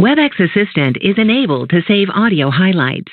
WebEx Assistant is enabled to save audio highlights.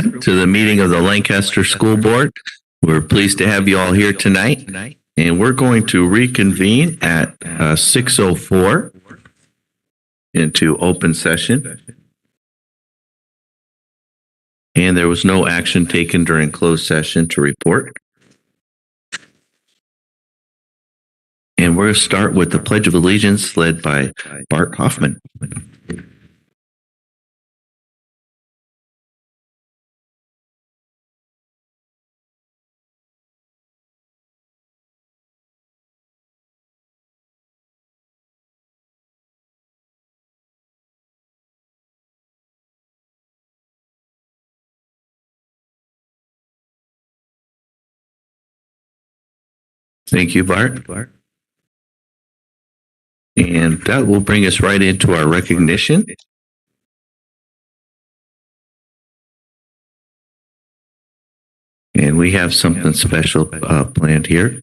everyone, to the meeting of the Lancaster School Board. We're pleased to have you all here tonight, and we're going to reconvene at 6:04 into open session. And there was no action taken during closed session to report. And we're going to start with the Pledge of Allegiance led by Bart Hoffman. Thank you, Bart. And that will bring us right into our recognition. And we have something special planned here.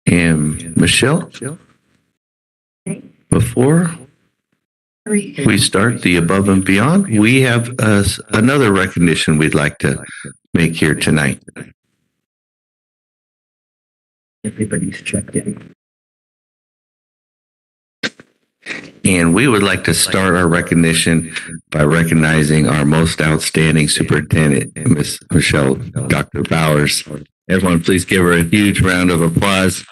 And Michelle, before we start the above and beyond, we have another recognition we'd like to make here tonight. Everybody's checked in. And we would like to start our recognition by recognizing our most outstanding superintendent, Miss Michelle, Dr. Bowers. Everyone, please give her a huge round of applause.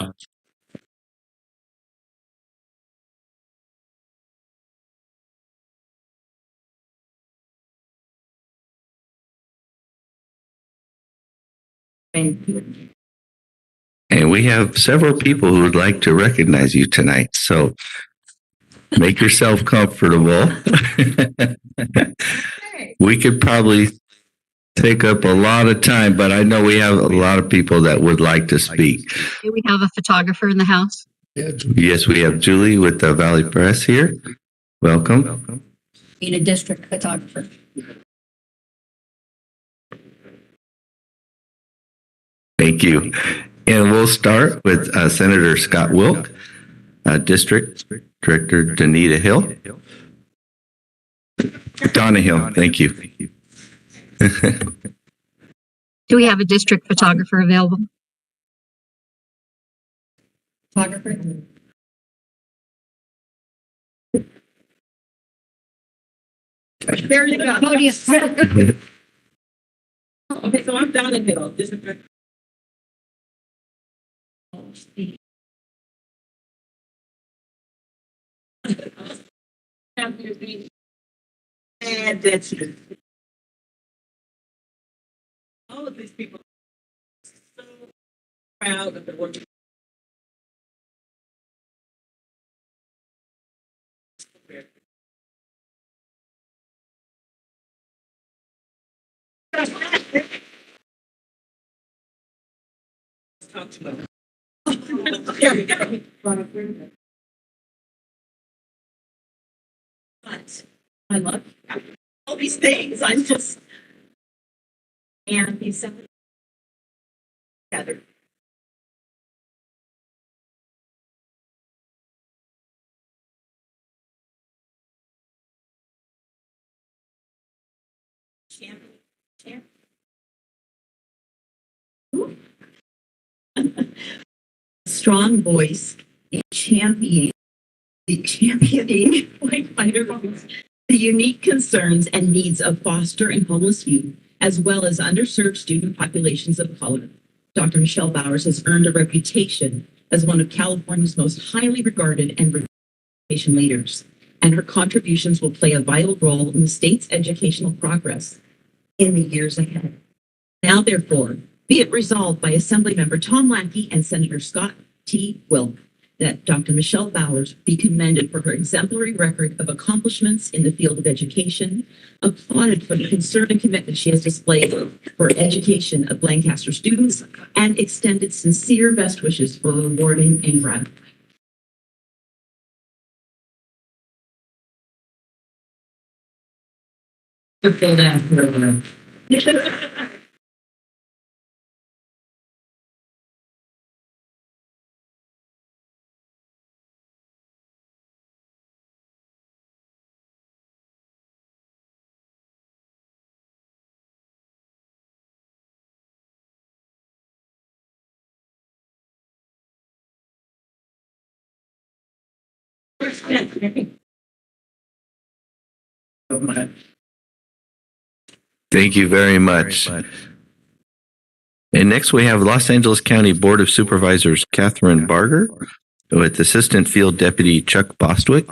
Thank you. And we have several people who would like to recognize you tonight. So make yourself comfortable. We could probably take up a lot of time, but I know we have a lot of people that would like to speak. Do we have a photographer in the house? Yes, we have Julie with the Valley Press here. Welcome. Need a district photographer. Thank you. And we'll start with Senator Scott Wilk, District Director Danita Hill. Donna Hill, thank you. Do we have a district photographer available? Photographer? There you go. Okay, so I'm Donna Hill, District Director. And that's all of these people are so proud of the work. Talk to them. But I love all these things. I'm just, and he's so together. Champion. Strong voice, championing the unique concerns and needs of foster and homeless youth, as well as underserved student populations of color. Dr. Michelle Bowers has earned a reputation as one of California's most highly regarded and education leaders, and her contributions will play a vital role in the state's educational progress in the years ahead. Now, therefore, be it resolved by Assemblymember Tom Lackey and Senator Scott T. Wilk that Dr. Michelle Bowers be commended for her exemplary record of accomplishments in the field of education, applauded for the concern and commitment she has displayed for education of Lancaster students, and extended sincere best wishes for rewarding and gratifying. Fill that. Thank you very much. And next we have Los Angeles County Board of Supervisors Catherine Barger with Assistant Field Deputy Chuck Bostwick.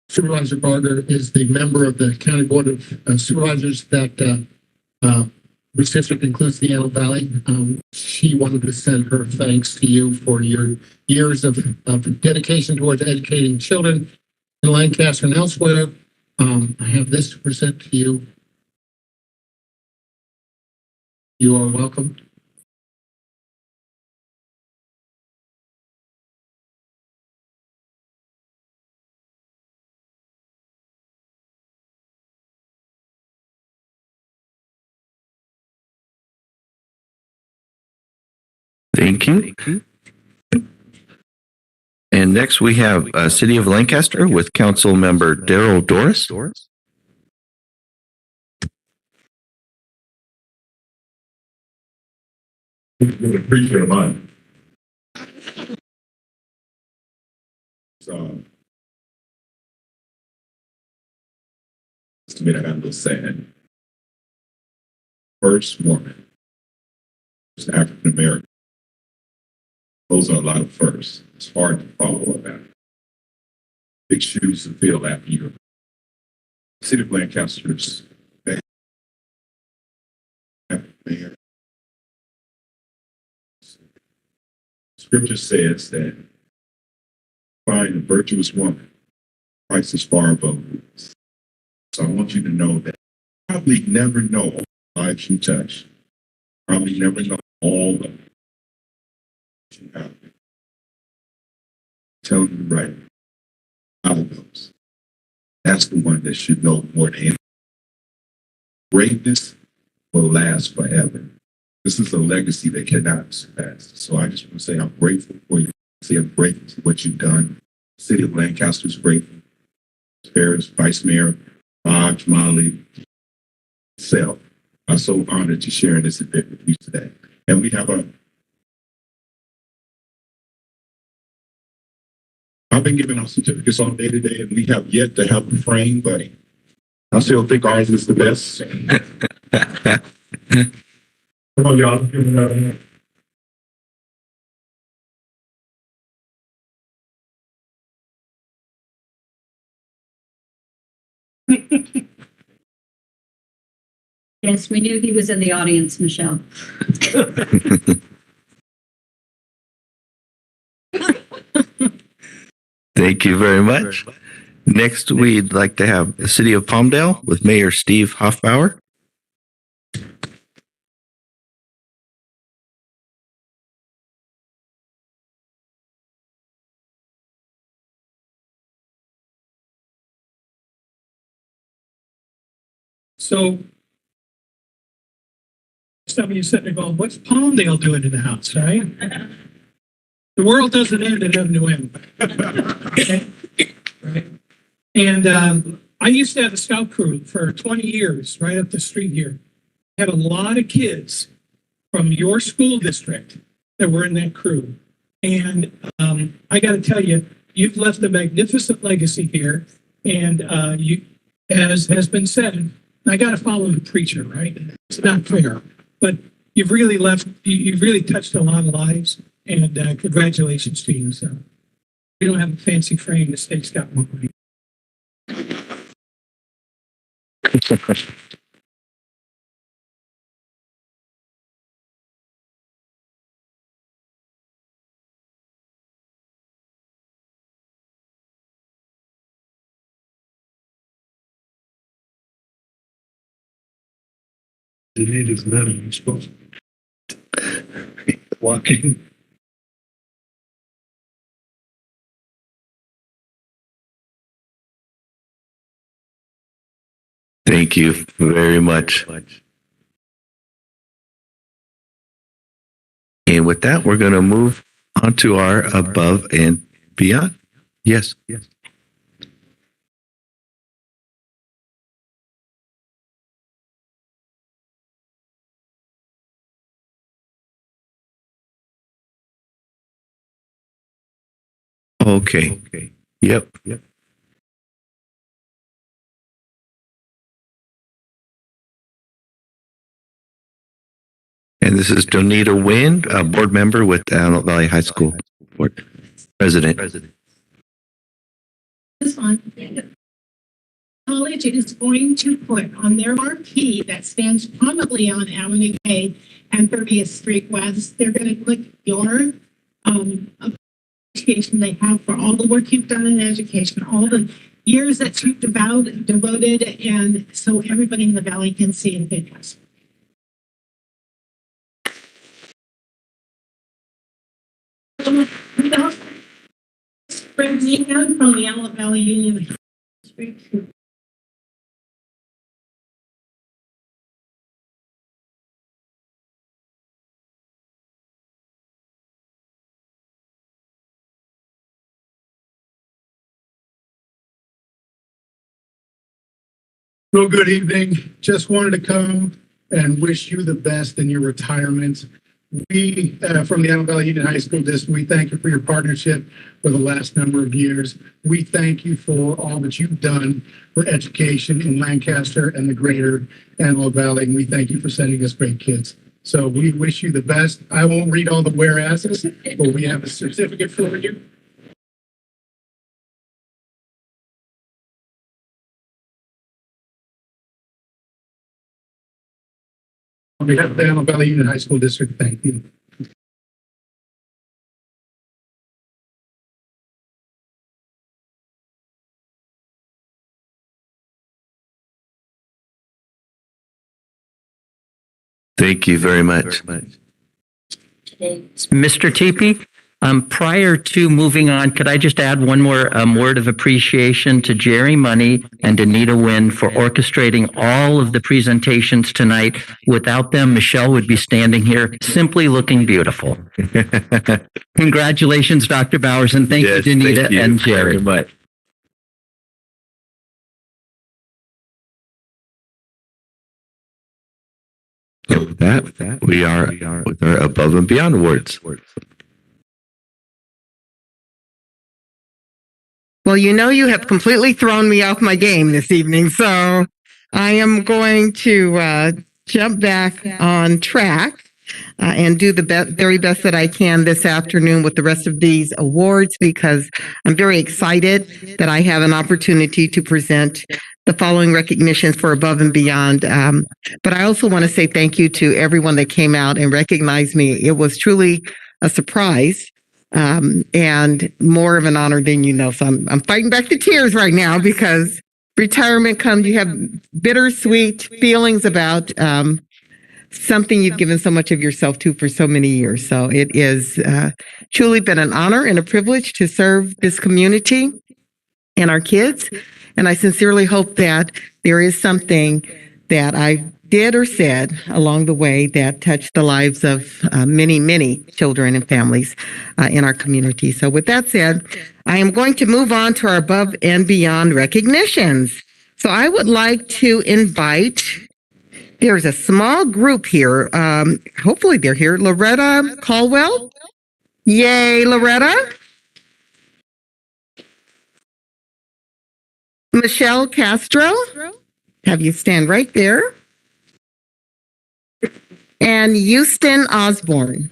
Supervisor Barger is the member of the County Board of Supervisors that which district includes the Antelope Valley. She wanted to send her thanks to you for your years of dedication towards educating children in Lancaster and elsewhere. I have this to present to you. You are welcome. Thank you. And next we have City of Lancaster with Council Member Daryl Doris. Appreciate mine. So, to me, I got a little sad. First woman, first African American. Those are a lot of firsts. It's hard to follow that. Big shoes to fill after you. City of Lancaster's mayor. Scripture says that find a virtuous woman, Christ is far above you. So I want you to know that you probably never know all the lives you touch. Probably never know all the you have. Tell you right. Out of those. That's the one that should know more than anything. Greatness will last forever. This is a legacy that cannot be surpassed. So I just want to say I'm grateful for you. I'm grateful for what you've done. The City of Lancaster is grateful. Ferris, Vice Mayor, Hodge, Molly, myself. I'm so honored to share this event with you today. And we have I've been giving out certificates all day today, and we have yet to have a frame, but I still think ours is the best. Come on, y'all. Give me another hand. Yes, we knew he was in the audience, Michelle. Thank you very much. Next, we'd like to have the City of Palmdale with Mayor Steve Hoffbauer. So some of you sitting there going, what's Palmdale doing in the house, right? The world doesn't end and have no end. Right? And I used to have a scout crew for 20 years right up the street here. Had a lot of kids from your school district that were in that crew. And I got to tell you, you've left a magnificent legacy here. And you, as has been said, I got to follow the preacher, right? It's not fair, but you've really touched a lot of lives, and congratulations to you. So we don't have a fancy frame. The state's got one. The native man is supposed to walking. Thank you very much. And with that, we're going to move on to our above and beyond. Yes. Okay. Yep. And this is Donita Wynn, a board member with Antelope Valley High School Board President. This one. College is going to put on their marquee that stands prominently on Avenue A and 30th Street West, they're going to put your appreciation they have for all the work you've done in education, all the years that you've devoted, and so everybody in the valley can see and think us. From the Antelope Valley Union District. Well, good evening. Just wanted to come and wish you the best in your retirement. We, from the Antelope Valley Union High School District, we thank you for your partnership for the last number of years. We thank you for all that you've done for education in Lancaster and the greater Antelope Valley. And we thank you for sending us great kids. So we wish you the best. I won't read all the whereases, but we have a certificate for you. On behalf of the Antelope Valley Union High School District, thank you. Thank you very much. Mr. Teepee, prior to moving on, could I just add one more word of appreciation to Jerry Money and Anita Wynn for orchestrating all of the presentations tonight. Without them, Michelle would be standing here simply looking beautiful. Congratulations, Dr. Bowers, and thank you, Danita and Jerry. Very much. So with that, we are with our Above and Beyond Awards. Well, you have completely thrown me off my game this evening, so I am going to jump back on track and do the very best that I can this afternoon with the rest of these awards, because I'm very excited that I have an opportunity to present the following recognitions for Above and Beyond. But I also want to say thank you to everyone that came out and recognized me. It was truly a surprise. And more of an honor than you know. So I'm fighting back the tears right now, because retirement comes, you have bittersweet feelings about something you've given so much of yourself to for so many years. So it is truly been an honor and a privilege to serve this community and our kids. And I sincerely hope that there is something that I did or said along the way that touched the lives of many, many children and families in our community. So with that said, I am going to move on to our Above and Beyond recognitions. So I would like to invite, there's a small group here. Hopefully they're here. Loretta Caldwell. Yay, Loretta. Michelle Castro. Have you stand right there. And Houston Osborne.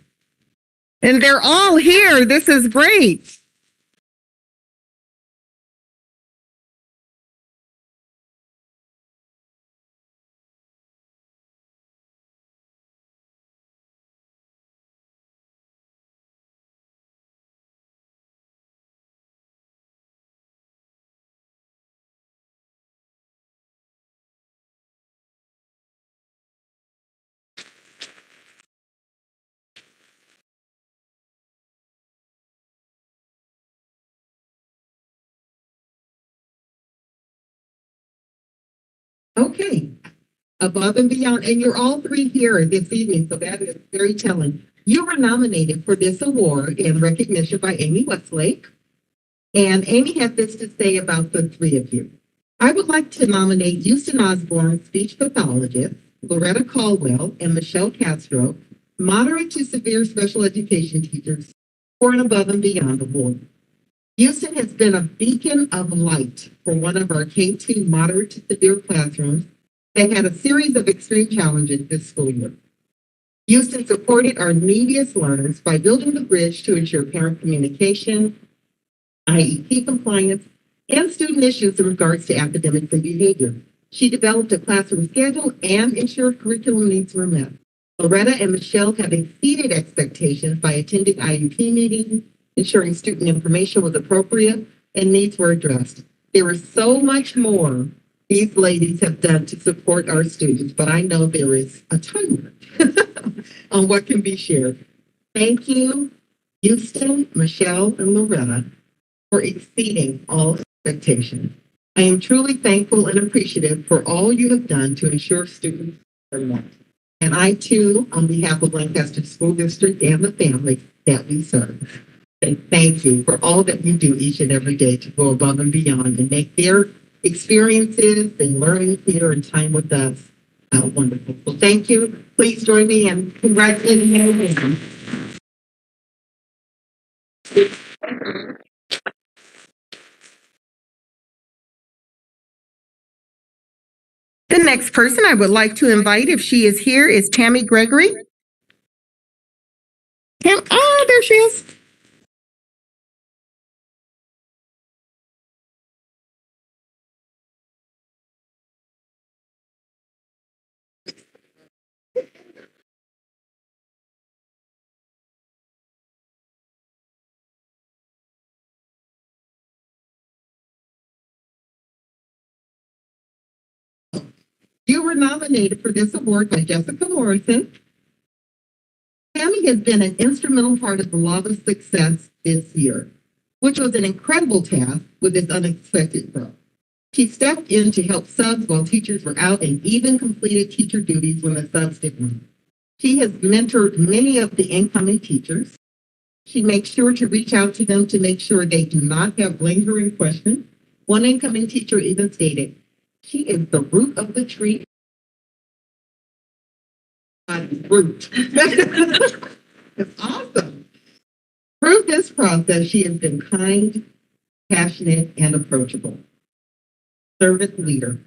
And they're all here. This is great. Okay, Above and Beyond, and you're all three here this evening, so that is very telling. You were nominated for this award in recognition by Amy Westlake, And Amy had this to say about the three of you. I would like to nominate Houston Osborne, speech pathologist, Loretta Caldwell, and Michelle Castro, moderate to severe special education teachers, for an above and beyond award. Houston has been a beacon of light for one of our K-2 moderate to severe classrooms that had a series of extreme challenges this school year. Houston supported our neediest learners by building the bridge to ensure parent communication, IEP compliance, and student issues in regards to academics and behavior. She developed a classroom schedule and ensured curriculum needs were met. Loretta and Michelle have exceeded expectations by attending IEP meetings, ensuring student information was appropriate and needs were addressed. There is so much more these ladies have done to support our students, but I know there is a ton on what can be shared. Thank you, Houston, Michelle, and Loretta, for exceeding all expectations. I am truly thankful and appreciative for all you have done to ensure students are met. And I too, on behalf of Lancaster School District and the families that we serve, say thank you for all that you do each and every day to go above and beyond and make their experiences and learning here and time with us wonderful. So thank you. Please join me in congratulating everyone. The next person I would like to invite, if she is here, is Tammy Gregory. Oh, there she is. You were nominated for this award by Jessica Morrison. Tammy has been an instrumental part of the Lava's success this year, which was an incredible task with this unexpected growth. She stepped in to help subs while teachers were out and even completed teacher duties when the subs didn't. She has mentored many of the incoming teachers. She makes sure to reach out to them to make sure they do not have lingering questions. One incoming teacher even stated, "She is the root of the tree." Root. It's awesome. Through this process, she has been kind, passionate, and approachable. Servant leader.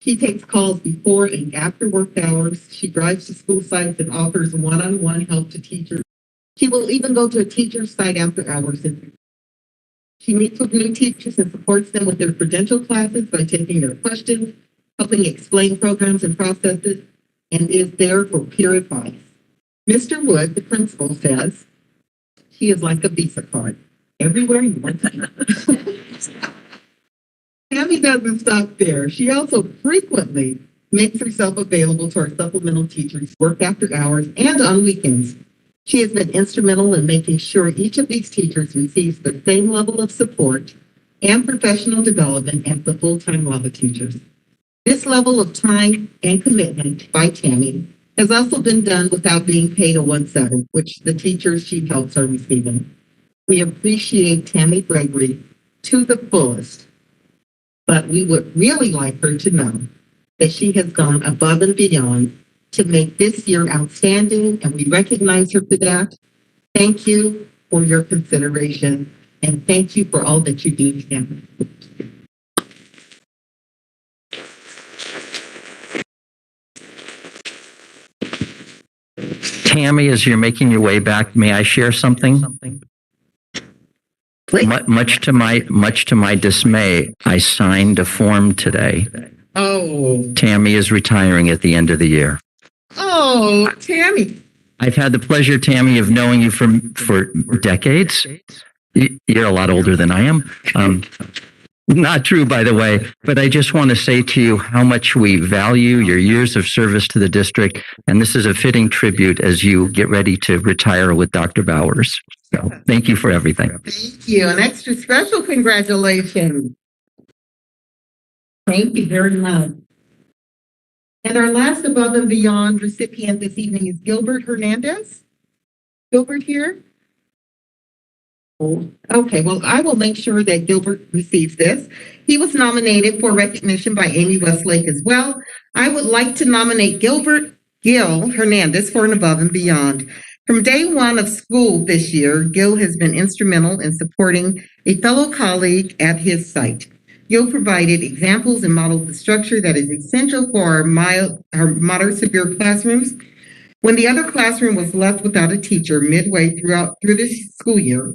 She takes calls before and after work hours. She drives to school sites and offers one-on-one help to teachers. She will even go to a teacher's site after hours. She meets with new teachers and supports them with their credential classes by taking their questions, helping explain programs and processes, and is there for peer advice. Mr. Wood, the principal, says she is like a Visa card. Everywhere you want to go. Tammy doesn't stop there. She also frequently makes herself available to our supplemental teachers, work after hours, and on weekends. She has been instrumental in making sure each of these teachers receives the same level of support and professional development as the full-time Lava teachers. This level of time and commitment by Tammy has also been done without being paid a 1/7, which the teachers she helps are receiving. We appreciate Tammy Gregory to the fullest, but we would really like her to know that she has gone above and beyond to make this year outstanding, and we recognize her for that. Thank you for your consideration, and thank you for all that you do, Tammy. Tammy, as you're making your way back, may I share something? Please. Much to my dismay, I signed a form today. Oh, Tammy is retiring at the end of the year. oh, Tammy. I've had the pleasure, Tammy, of knowing you for decades. You're a lot older than I am. Not true, by the way, but I just want to say to you how much we value your years of service to the district. And this is a fitting tribute as you get ready to retire with Dr. Bowers. So thank you for everything. Thank you. An extra special congratulations. Thank you very much. And our last above and beyond recipient this evening is Gilbert Hernandez. Gilbert here. Okay, well, I will make sure that Gilbert receives this. He was nominated for recognition by Amy Westlake as well. I would like to nominate Gil Hernandez for an above and beyond. From day one of school this year, Gil has been instrumental in supporting a fellow colleague at his site. Gil provided examples and modeled the structure that is essential for our moderate severe classrooms. When the other classroom was left without a teacher midway through this school year,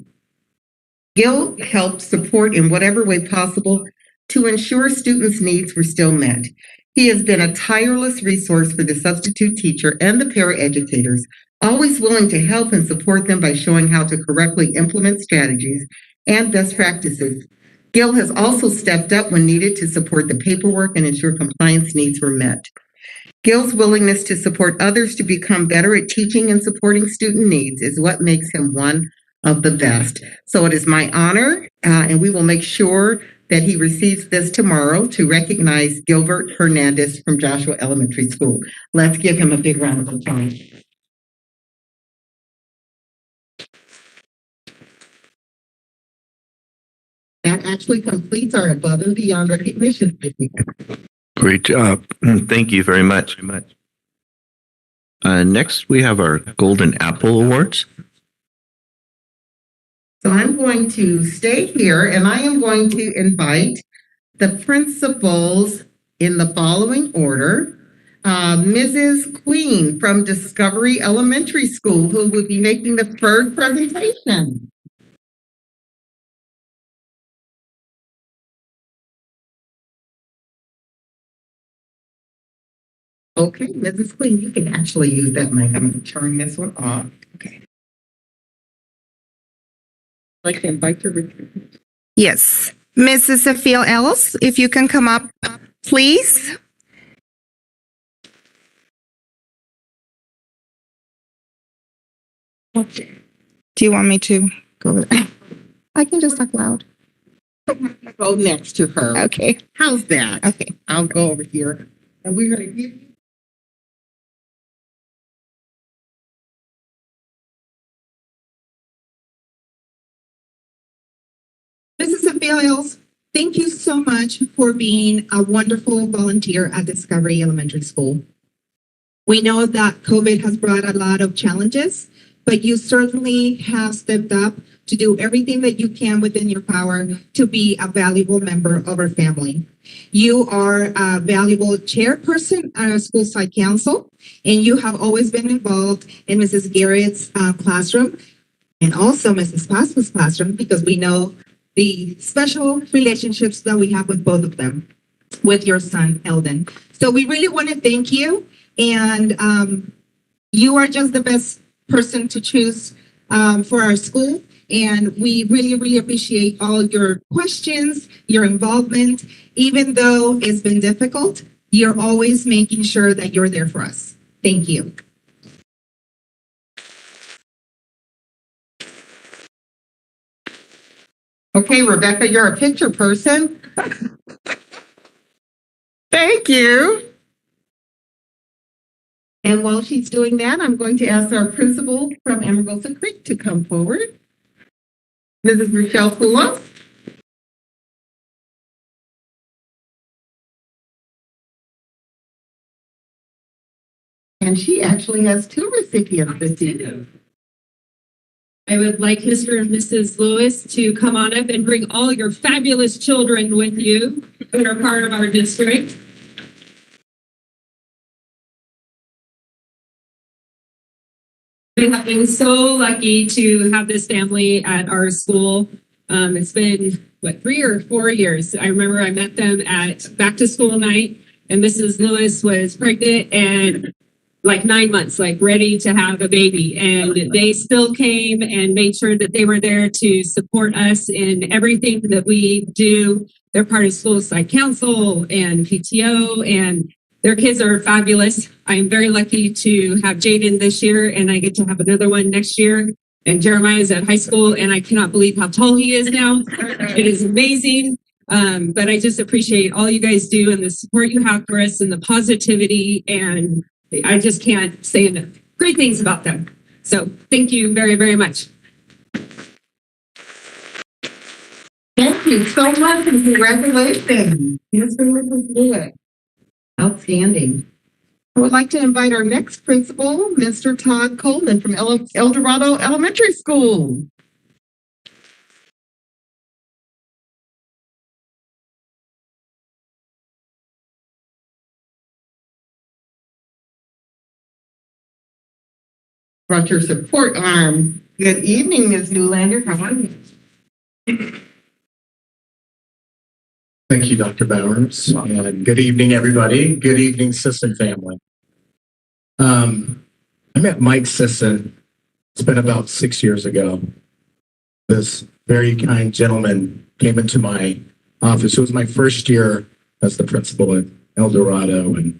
Gil helped support in whatever way possible to ensure students' needs were still met. He has been a tireless resource for the substitute teacher and the paraeducators, always willing to help and support them by showing how to correctly implement strategies and best practices. Gil has also stepped up when needed to support the paperwork and ensure compliance needs were met. Gil's willingness to support others to become better at teaching and supporting student needs is what makes him one of the best. So it is my honor, and we will make sure that he receives this tomorrow to recognize Gilbert Hernandez from Joshua Elementary School. Let's give him a big round of applause. That actually completes our above and beyond recognition. Great job. Thank you very much. Next, we have our Golden Apple Awards. So I'm going to stay here and I am going to invite the principals in the following order. Mrs. Queen from Discovery Elementary School, who will be making the third presentation. Okay, Mrs. Queen, you can actually use that mic. I'm going to turn this one off. Okay. I'd like to invite your Yes. Mrs. Sophia Ellis, if you can come up, please. Do you want me to go? I can just talk loud. Go next to her. Okay. How's that? Okay. I'll go over here. And we're going to give you. Mrs. Sophia, thank you so much for being a wonderful volunteer at Discovery Elementary School. We know that COVID has brought a lot of challenges, but you certainly have stepped up to do everything that you can within your power to be a valuable member of our family. You are a valuable chairperson at our school site council, and you have always been involved in Mrs. Garrett's classroom and also Mrs. Pasqua's classroom, because we know the special relationships that we have with both of them, with your son, Eldon. So we really want to thank you. And you are just the best person to choose for our school. And we really, really appreciate all your questions, your involvement. Even though it's been difficult, you're always making sure that you're there for us. Thank you. Okay, Rebecca, you're a picture person. Thank you. And while she's doing that, I'm going to ask our principal from Amargosa Creek to come forward. Mrs. Rochelle Poulos. And she actually has two recipients this evening. I would like Mr. and Mrs. Lewis to come on up and bring all your fabulous children with you who are part of our district. We have been so lucky to have this family at our school. It's been, 3 or 4 years. I remember I met them at back to school night, and Mrs. Lewis was pregnant and 9 months, ready to have a baby. And they still came and made sure that they were there to support us in everything that we do. They're part of school site council and PTO, and their kids are fabulous. I am very lucky to have Jaden this year, and I get to have another one next year. And Jeremiah is at high school, and I cannot believe how tall he is now. It is amazing. But I just appreciate all you guys do and the support you have for us and the positivity, and I just can't say enough great things about them. So thank you very, very much. you so much and congratulations. Yes, we were able to do it. Outstanding. I would like to invite our next principal, Mr. Todd Coleman from El Dorado Elementary School. Brought your support arm. Good evening, Ms. Newlander. How are you? Thank you, Dr. Bowers. And good evening, everybody. Good evening, Sisson family. I met Mike Sisson. It's been about 6 years ago. This very kind gentleman came into my office. It was my first year as the principal at El Dorado, and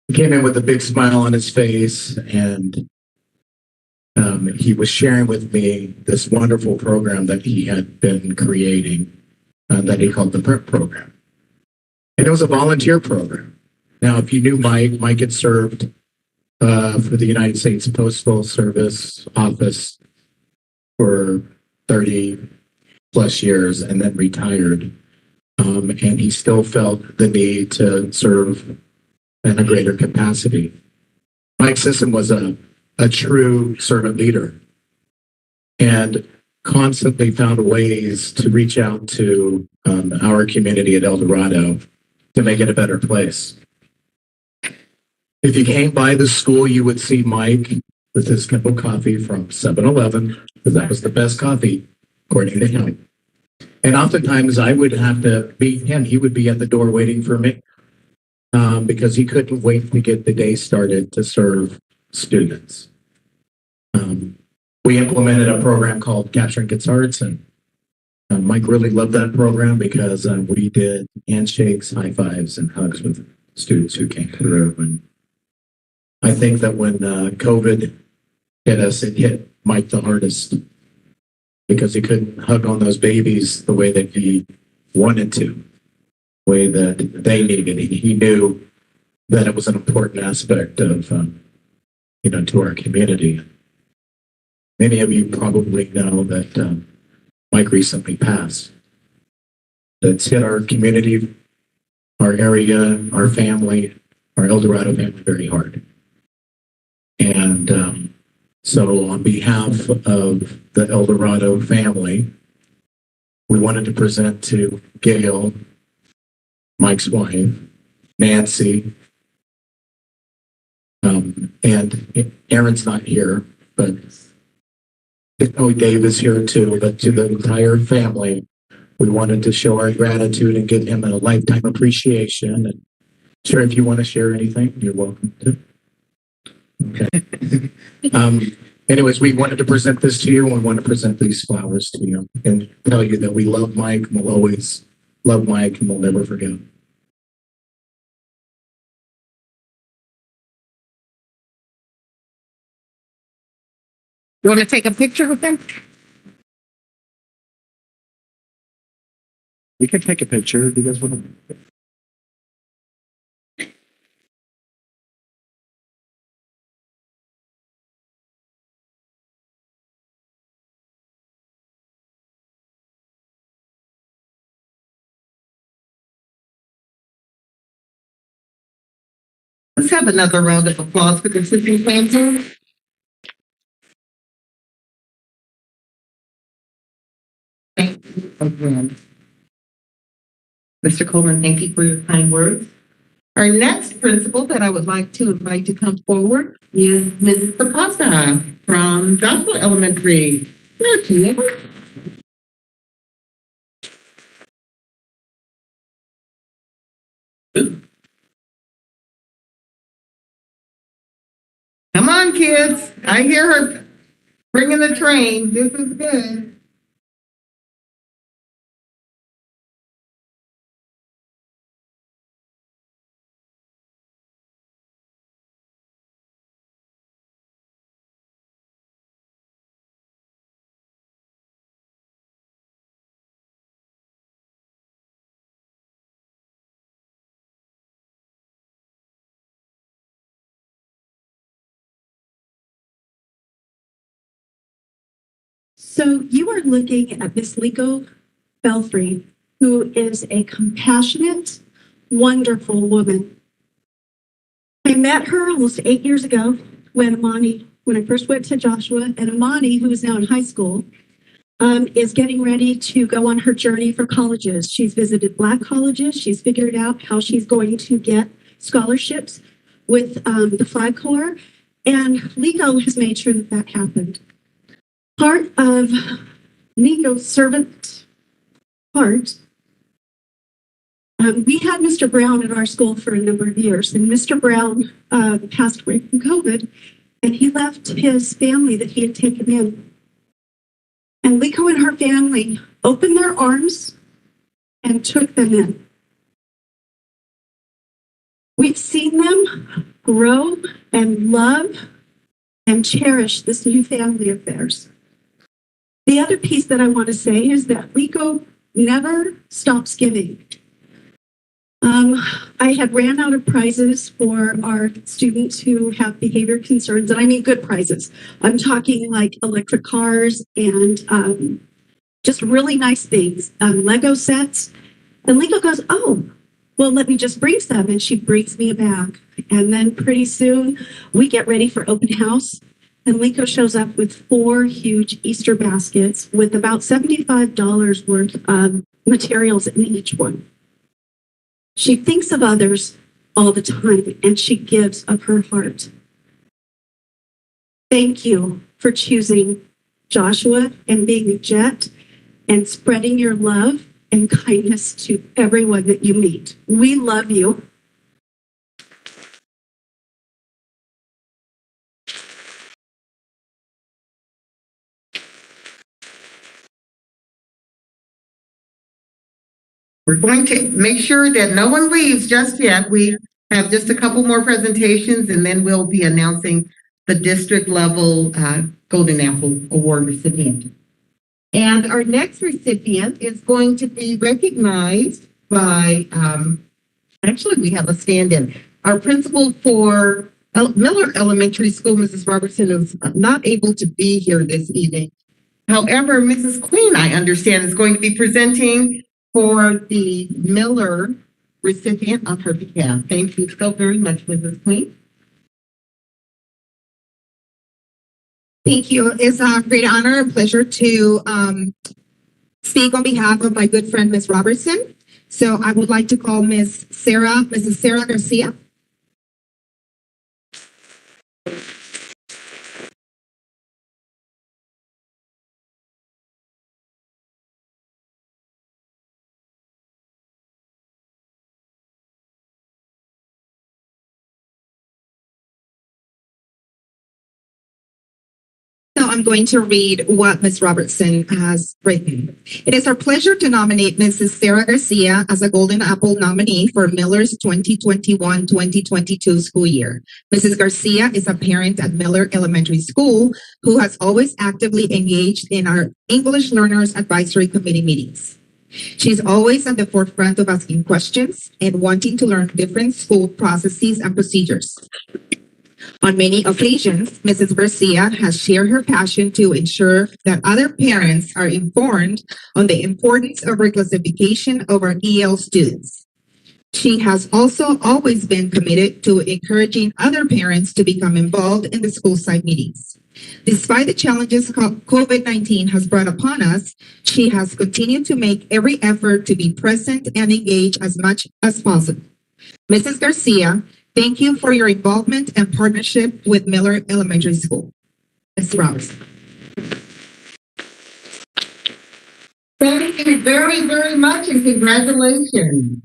he came in with a big smile on his face, and he was sharing with me this wonderful program that he had been creating that he called the PREP program. And it was a volunteer program. Now, if you knew Mike, Mike had served for the United States Postal Service office for 30 plus years and then retired. And he still felt the need to serve in a greater capacity. Mike Sisson was a true servant leader and constantly found ways to reach out to our community at El Dorado to make it a better place. If you came by the school, you would see Mike with his cup of coffee from 7-Eleven, because that was the best coffee, according to him. And oftentimes I would have to meet him. He would be at the door waiting for me because he couldn't wait to get the day started to serve students. We implemented a program called Capturing Kids' Hearts, and Mike really loved that program because we did handshakes, high fives, and hugs with students who came through. And I think that when COVID hit us, it hit Mike the hardest because he couldn't hug on those babies the way that he wanted to, the way that they needed. He knew that it was an important aspect of, to our community. Many of you probably know that Mike recently passed. That's hit our community, our area, our family, our El Dorado family very hard. And so on behalf of the El Dorado family, we wanted to present to Gail, Mike's wife, Nancy, and Aaron's not here, but Dave is here too, but to the entire family, we wanted to show our gratitude and give him a lifetime appreciation. And sure, if you want to share anything, you're welcome to. Okay. Anyways, we wanted to present this to you, and we want to present these flowers to you and tell you that we love Mike, and we'll always love Mike, and we'll never forget him. You want to take a picture with them? We can take a picture if you guys want to. Let's have another round of applause for the assistant planter. Thank you again. Mr. Coleman, thank you for your kind words. Our next principal that I would like to invite to come forward is Mrs. Zapata from Joshua Elementary. There she is. Come on, kids. I hear her bringing the train. This is good. So you are looking at Miss Lico Belfry, who is a compassionate, wonderful woman. I met her almost 8 years ago when I first went to Joshua, and Amani, who is now in high school, is getting ready to go on her journey for colleges. She's visited Black colleges. She's figured out how she's going to get scholarships with the Flag Corps, and LEGO has made sure that that happened. Part of LEGO's servant heart, we had Mr. Brown at our school for a number of years, and Mr. Brown passed away from COVID, and he left his family that he had taken in. And Liko and her family opened their arms and took them in. We've seen them grow and love and cherish this new family of theirs. The other piece that I want to say is that Liko never stops giving. I had ran out of prizes for our students who have behavior concerns, and I mean good prizes. I'm talking like electric cars and just really nice things, Lego sets. And Liko goes, oh, well, let me just bring some. And she brings me a bag. And then pretty soon we get ready for open house. And Liko shows up with 4 huge Easter baskets with about $75 worth of materials in each one. She thinks of others all the time, and she gives of her heart. Thank you for choosing Joshua and being a Jet and spreading your love and kindness to everyone that you meet. We love you. We're going to make sure that no one leaves just yet. We have just a couple more presentations, and then we'll be announcing the district level Golden Apple Award recipient. And our next recipient is going to be recognized by, actually we have a stand-in. Our principal for Miller Elementary School, Mrs. Robertson, is not able to be here this evening. However, Mrs. Queen, I understand, is going to be presenting for the Miller recipient on her behalf. Thank you so very much, Mrs. Queen. Thank you. It's a great honor and pleasure to speak on behalf of my good friend, Ms. Robertson. So I would like to call Mrs. Sarah Garcia. So I'm going to read what Ms. Robertson has written. It is our pleasure to nominate Mrs. Sarah Garcia as a Golden Apple nominee for Miller's 2021-2022 school year. Mrs. Garcia is a parent at Miller Elementary School who has always actively engaged in our English Learners Advisory Committee meetings. She's always at the forefront of asking questions and wanting to learn different school processes and procedures. On many occasions, Mrs. Garcia has shared her passion to ensure that other parents are informed on the importance of reclassification of our EL students. She has also always been committed to encouraging other parents to become involved in the school site meetings. Despite the challenges COVID-19 has brought upon us, she has continued to make every effort to be present and engage as much as possible. Mrs. Garcia, thank you for your involvement and partnership with Miller Elementary School. Ms. Roberts. Thank you very, very much, and congratulations.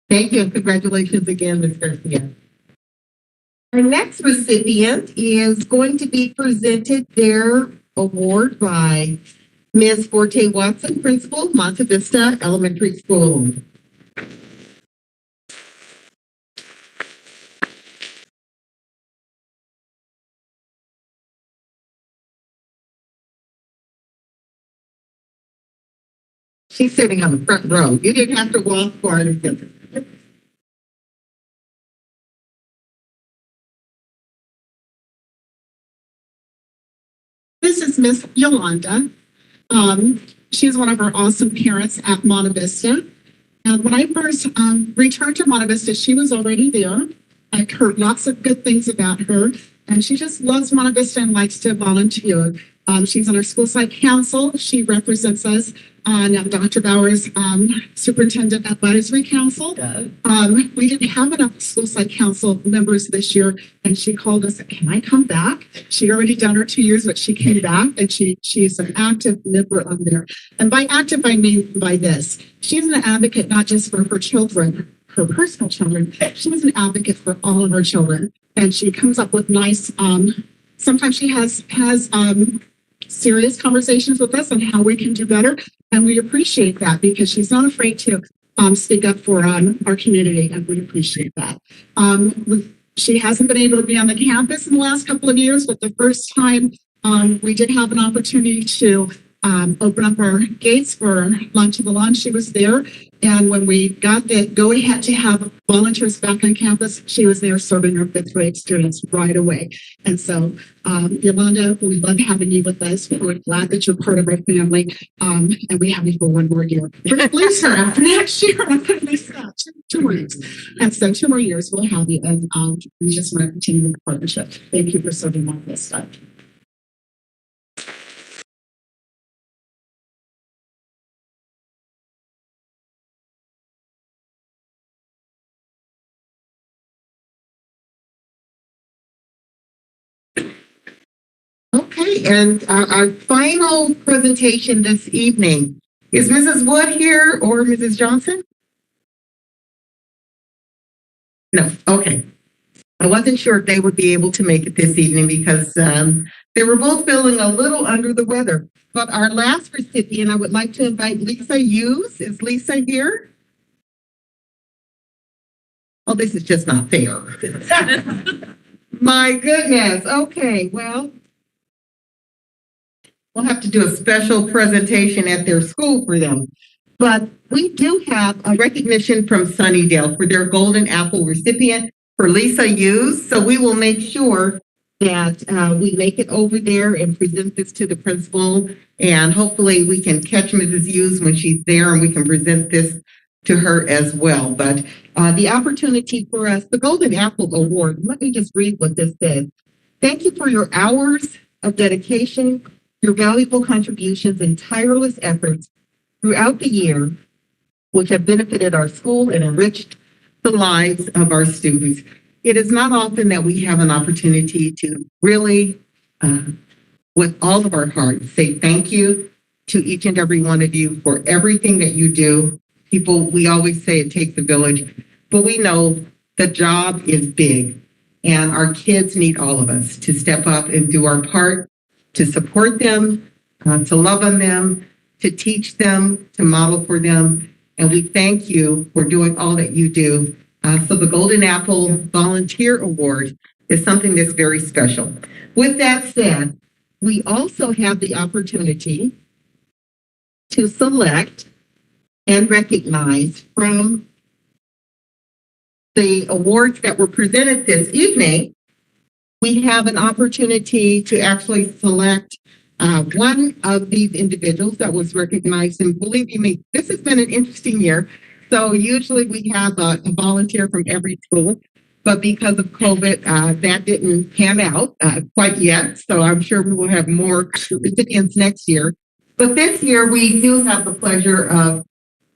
Thank you, and congratulations again, Ms. Garcia. Our next recipient is going to be presented their award by Ms. Forte Watson, Principal, Monte Vista Elementary School. She's sitting on the front row. You didn't have to walk far to get her. This is Miss Yolanda. She's one of our awesome parents at Monte Vista. And when I first returned to Monte Vista, she was already there. I heard lots of good things about her, and she just loves Monte Vista and likes to volunteer. She's on our school site council. She represents us on Dr. Bauer's Superintendent Advisory Council. We didn't have enough school site council members this year, and she called us, can I come back? She'd already done her 2 years, but she came back, and she's an active member on there. And by active, I mean by this. She's an advocate not just for her children, her personal children. She's an advocate for all of her children. And she comes up with nice, sometimes she has serious conversations with us on how we can do better. And we appreciate that because she's not afraid to speak up for our community, and we appreciate that. She hasn't been able to be on the campus in the last couple of years, but the first time we did have an opportunity to open up our gates for Lunch of the Lawn, she was there. And when we got the go-ahead to have volunteers back on campus, she was there serving her fifth grade students right away. And so, Yolanda, we love having you with us. We're glad that you're part of our family. And we have you for one more year. We're going to lose her after next year. I'm going to lose that 2 more years. And so 2 more years we'll have you. And we just want to continue the partnership. Thank you for serving on this stuff. Okay, and our final presentation this evening. Is Mrs. Wood here or Mrs. Johnson? No, okay. I wasn't sure if they would be able to make it this evening because they were both feeling a little under the weather. But our last recipient, I would like to invite Lisa Hughes. Is Lisa here? Oh, this is just not fair. My goodness. Okay, well, we'll have to do a special presentation at their school for them. But we do have a recognition from Sunnydale for their Golden Apple recipient for Lisa Hughes. So we will make sure that we make it over there and present this to the principal. And hopefully we can catch Mrs. Hughes when she's there and we can present this to her as well. But the opportunity for us, the Golden Apple Award, let me just read what this says. Thank you for your hours of dedication, your valuable contributions and tireless efforts throughout the year, which have benefited our school and enriched the lives of our students. It is not often that we have an opportunity to really, with all of our hearts, say thank you to each and every one of you for everything that you do. People, we always say it takes a village, but we know the job is big and our kids need all of us to step up and do our part to support them, to love on them, to teach them, to model for them. And we thank you for doing all that you do. So the Golden Apple Volunteer Award is something that's very special. With that said, we also have the opportunity to select and recognize from the awards that were presented this evening. We have an opportunity to actually select one of these individuals that was recognized. And believe you me, this has been an interesting year. So usually we have a volunteer from every school, but because of COVID, that didn't pan out quite yet. So I'm sure we will have more recipients next year. But this year we do have the pleasure of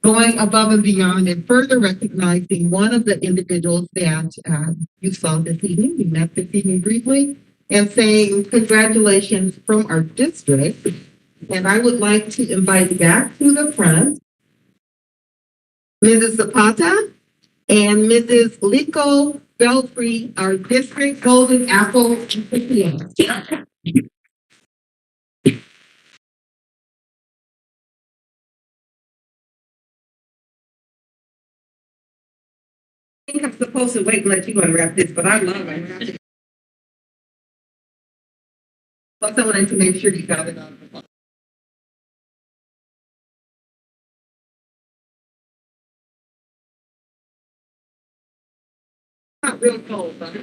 going above and beyond and further recognizing one of the individuals that you saw this evening, we met this evening briefly, and saying congratulations from our district. And I would like to invite back to the front Mrs. Zapata and Mrs. Lico Belfry, our district Golden Apple recipients. I think I'm supposed to wait and let you unwrap this, but I love it. Plus, I wanted to make sure you got it on the phone. Not real cold, but.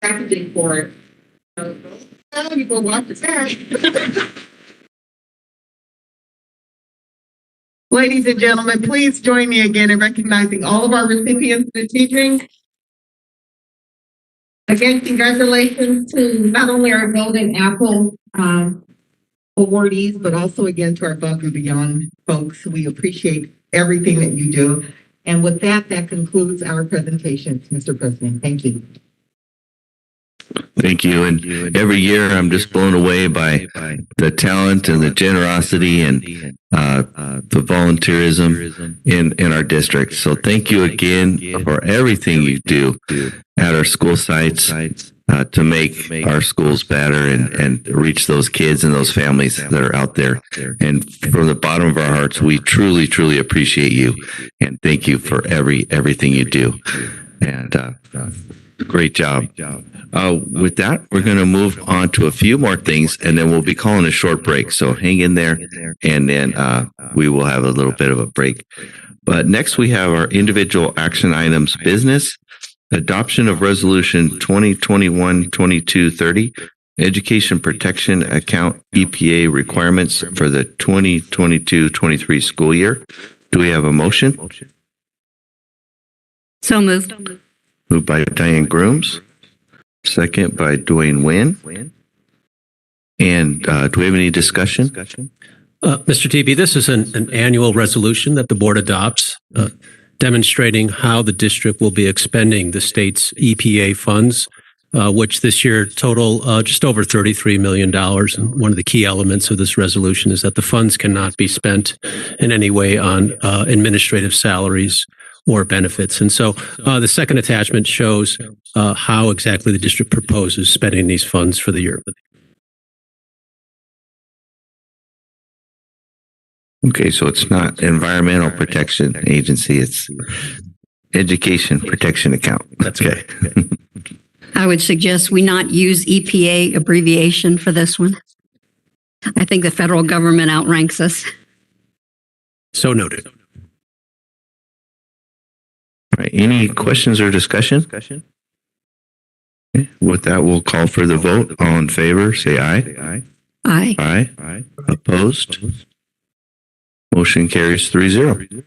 packaging for it. People want to say. Ladies and gentlemen, please join me again in recognizing all of our recipients this evening. Again, congratulations to not only our Golden Apple awardees, but also again to our Above and Beyond folks. We appreciate everything that you do. And with that, that concludes our presentation, Mr. President. Thank you. Thank you. And every year I'm just blown away by the talent and the generosity and the volunteerism in our district. So thank you again for everything you do at our school sites to make our schools better and reach those kids and those families that are out there. And from the bottom of our hearts, we truly, truly appreciate you. And thank you for everything you do. And great job. With that, we're going to move on to a few more things, and then we'll be calling a short break. So hang in there, and then we will have a little bit of a break. But next, we have our individual action items business, adoption of resolution 2021-2230, education protection account EPA requirements for the 2022-23 school year. Do we have a motion? So moved. Moved by Diane Grooms, second by Dwayne Wynn. And do we have any discussion? Mr. TB, this is an annual resolution that the board adopts, demonstrating how the district will be expending the state's EPA funds, which this year total just over $33 million. And one of the key elements of this resolution is that the funds cannot be spent in any way on administrative salaries or benefits. And so the second attachment shows how exactly the district proposes spending these funds for the year. Okay, so it's not Environmental Protection Agency, it's Education Protection Account. That's okay. I would suggest we not use EPA abbreviation for this one. I think the federal government outranks us. So noted. All right, any questions or discussion? Okay. With that, we'll call for the vote. All in favor, say aye. Aye. Aye. Opposed? Motion carries 3-0.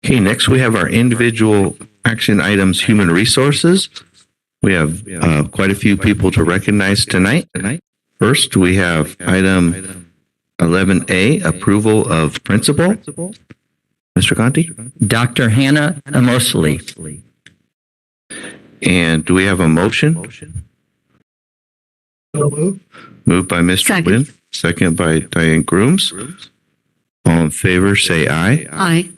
Okay, next we have our individual action items, human resources. We have quite a few people to recognize tonight. First, we have item 11A, approval of principal. Mr. Conti? Dr. Hannah Amosli. And do we have a motion? Moved by Mr. Wynn, second by Diane Grooms. All in favor, say aye. Aye.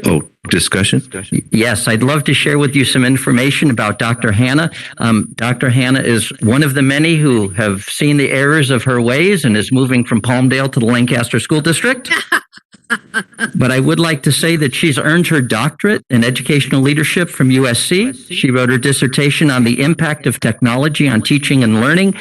Oh, discussion? Yes, I'd love to share with you some information about Dr. Hannah. Dr. Hannah is one of the many who have seen the errors of her ways and is moving from Palmdale to the Lancaster School District. But I would like to say that she's earned her doctorate in educational leadership from USC. She wrote her dissertation on the impact of technology on teaching and learning.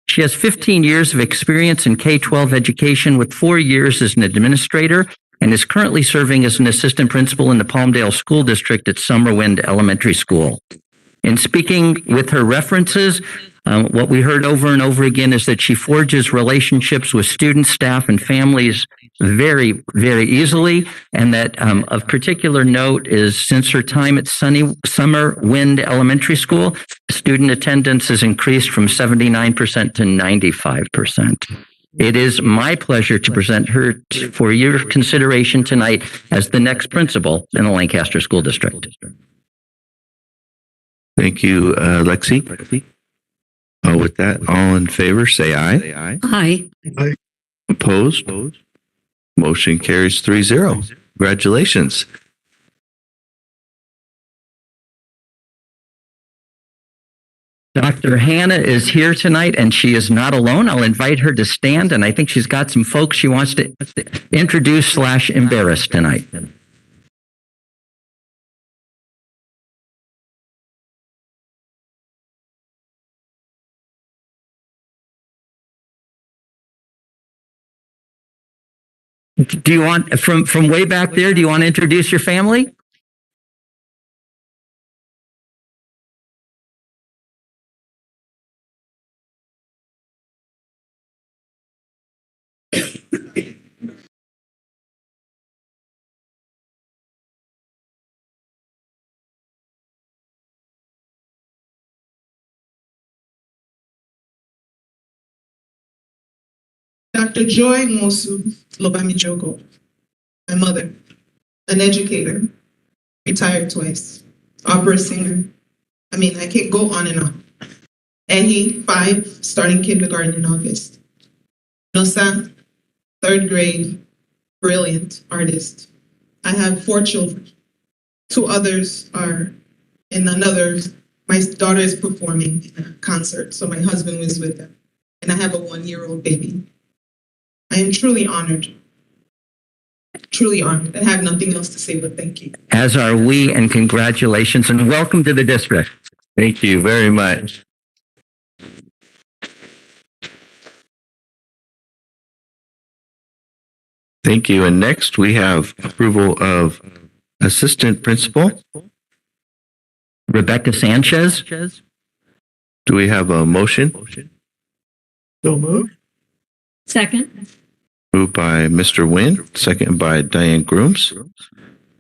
She has 15 years of experience in K-12 education with 4 years as an administrator and is currently serving as an assistant principal in the Palmdale School District at Summerwind Elementary School. In speaking with her references, what we heard over and over again is that she forges relationships with students, staff, and families very, very easily. And that of particular note is since her time at Summerwind Elementary School, student attendance has increased from 79% to 95%. It is my pleasure to present her for your consideration tonight as the next principal in the Lancaster School District. Thank you, Lexi. With that, all in favor, say aye. Aye. Opposed? Motion carries 3-0. Congratulations. Dr. Hannah is here tonight, and she is not alone. I'll invite her to stand, and I think she's got some folks she wants to introduce / embarrass tonight. Do you want, from way back there, do you want to introduce your family? Dr. Joy Mosu Lobamijogo, my mother, an educator, retired twice, opera singer. I mean, I can't go on and on. Ehi, 5, starting kindergarten in August. Nosa, 3rd grade, brilliant artist. I have 4 children. 2 others are in another. My daughter is performing in a concert, so my husband was with them. And I have a 1-year-old baby. I am truly honored. Truly honored. I have nothing else to say but thank you. As are we, and congratulations and welcome to the district. Thank you very much. Thank you. And next we have approval of assistant principal. Rebecca Sanchez. Do we have a motion? So moved. Second. Moved by Mr. Nguyen, second by Diane Grooms.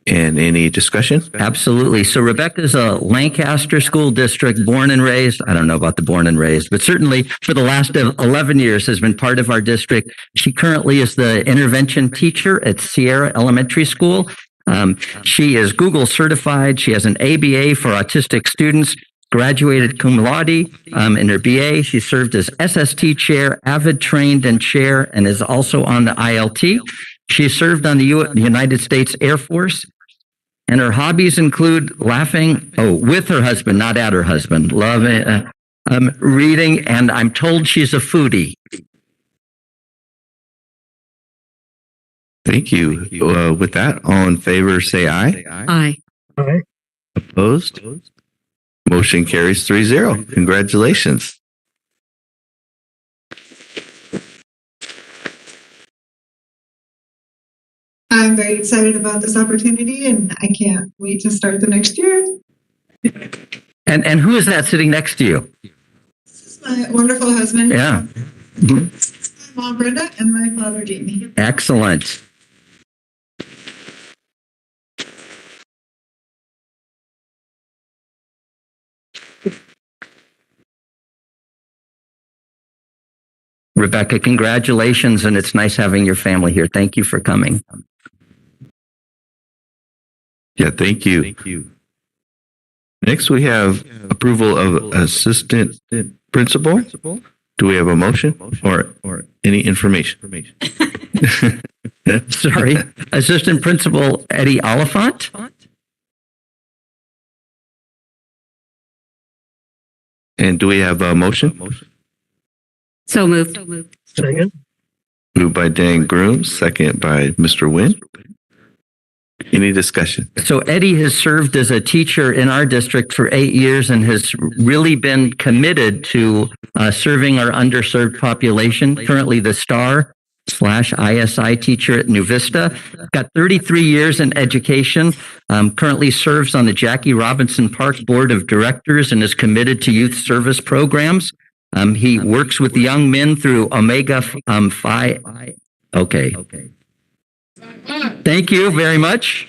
And any discussion? Absolutely. So Rebecca's a Lancaster School District, born and raised. I don't know about the born and raised, but certainly for the last 11 years has been part of our district. She currently is the intervention teacher at Sierra Elementary School. She is Google certified. She has an ABA for autistic students, graduated cum laude in her BA. She served as SST chair, AVID trained and chair, and is also on the ILT. She served on the United States Air Force. And her hobbies include laughing, with her husband, not at her husband, loving, reading, and I'm told she's a foodie. Thank you. With that, all in favor, say aye. Aye. Opposed? Motion carries 3-0. Congratulations. I'm very excited about this opportunity and I can't wait to start the next year. And who is that sitting next to you? This is my wonderful husband. Yeah. This is my mom, Brenda, and my father, Jamie. Excellent. Rebecca, congratulations, and it's nice having your family here. Thank you for coming. Yeah, thank you. Next, we have approval of assistant principal. Do we have a motion or any information? Sorry, Assistant Principal Eddie Oliphant. And do we have a motion? So moved. Second. Moved by Dan Grooms, second by Mr. Nguyen. Any discussion? So Eddie has served as a teacher in our district for 8 years and has really been committed to serving our underserved population. Currently the STAR/ISI teacher at New Vista. Got 33 years in education. Currently serves on the Jackie Robinson Park Board of Directors and is committed to youth service programs. He works with young men through Omega Phi. Okay. Thank you very much.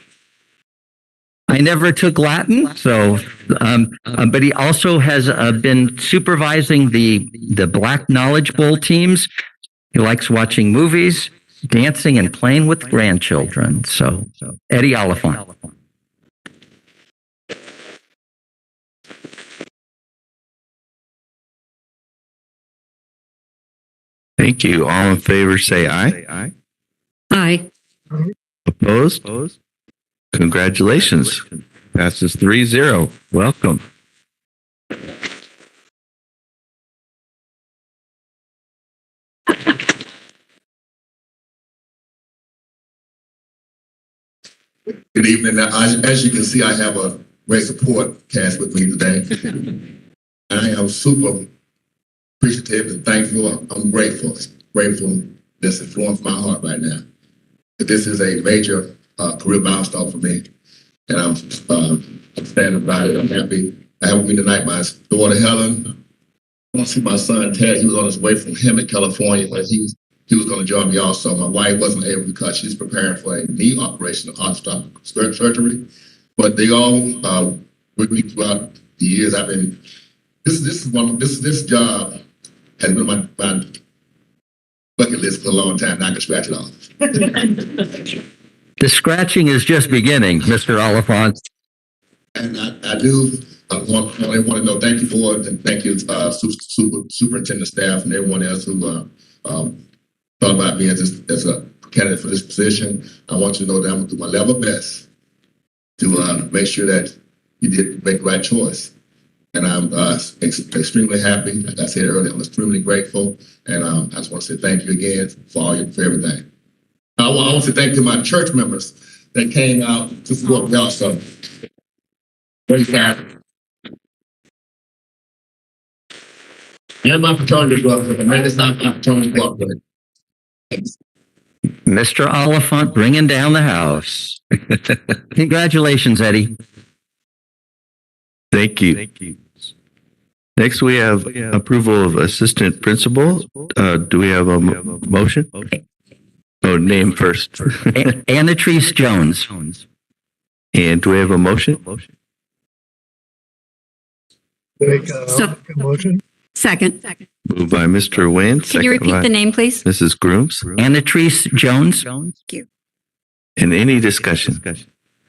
I never took Latin, so, but he also has been supervising the Black Knowledge Bowl teams. He likes watching movies, dancing, and playing with grandchildren. So, Eddie Oliphant. Thank you. All in favor, say aye. Aye. Opposed? Congratulations. Passes 3-0. Welcome. Good evening. Now, as you can see, I have a great support cast with me today. And I am super appreciative and thankful. I'm grateful. This is flowing from my heart right now. But this is a major career milestone for me. And I'm standing by it. I'm happy. I have with me tonight my daughter, Helen. I want to see my son, Ted. He was on his way from Hemet, California, but he was going to join me also. My wife wasn't able because she's preparing for a knee operation, arthroscopic surgery. But they all with me throughout the years. I've been. This job has been my bucket list for a long time. Now I can scratch it off. The scratching is just beginning, Mr. Oliphant. And I do want to know, thank you for it, and thank you, superintendent staff and everyone else who thought about me as a candidate for this position. I want you to know that I'm going to do my level best to make sure that you did make the right choice. And I'm extremely happy. Like I said earlier, I'm extremely grateful. And I just want to say thank you again for everything. I want to say thank you to my church members that came out to support me also. Great time. And my fraternity brother, and it's not my fraternity brother. Mr. Oliphant bringing down the house. Congratulations, Eddie. Thank you. Next, we have approval of assistant principal. Do we have a motion? Oh, name first. Anatrice Jones. And do we have a motion? Make a motion. Second. Moved by Mr. Nguyen. Can you repeat the name, please? Mrs. Grooms. Anatrice Jones. Thank you. And any discussion?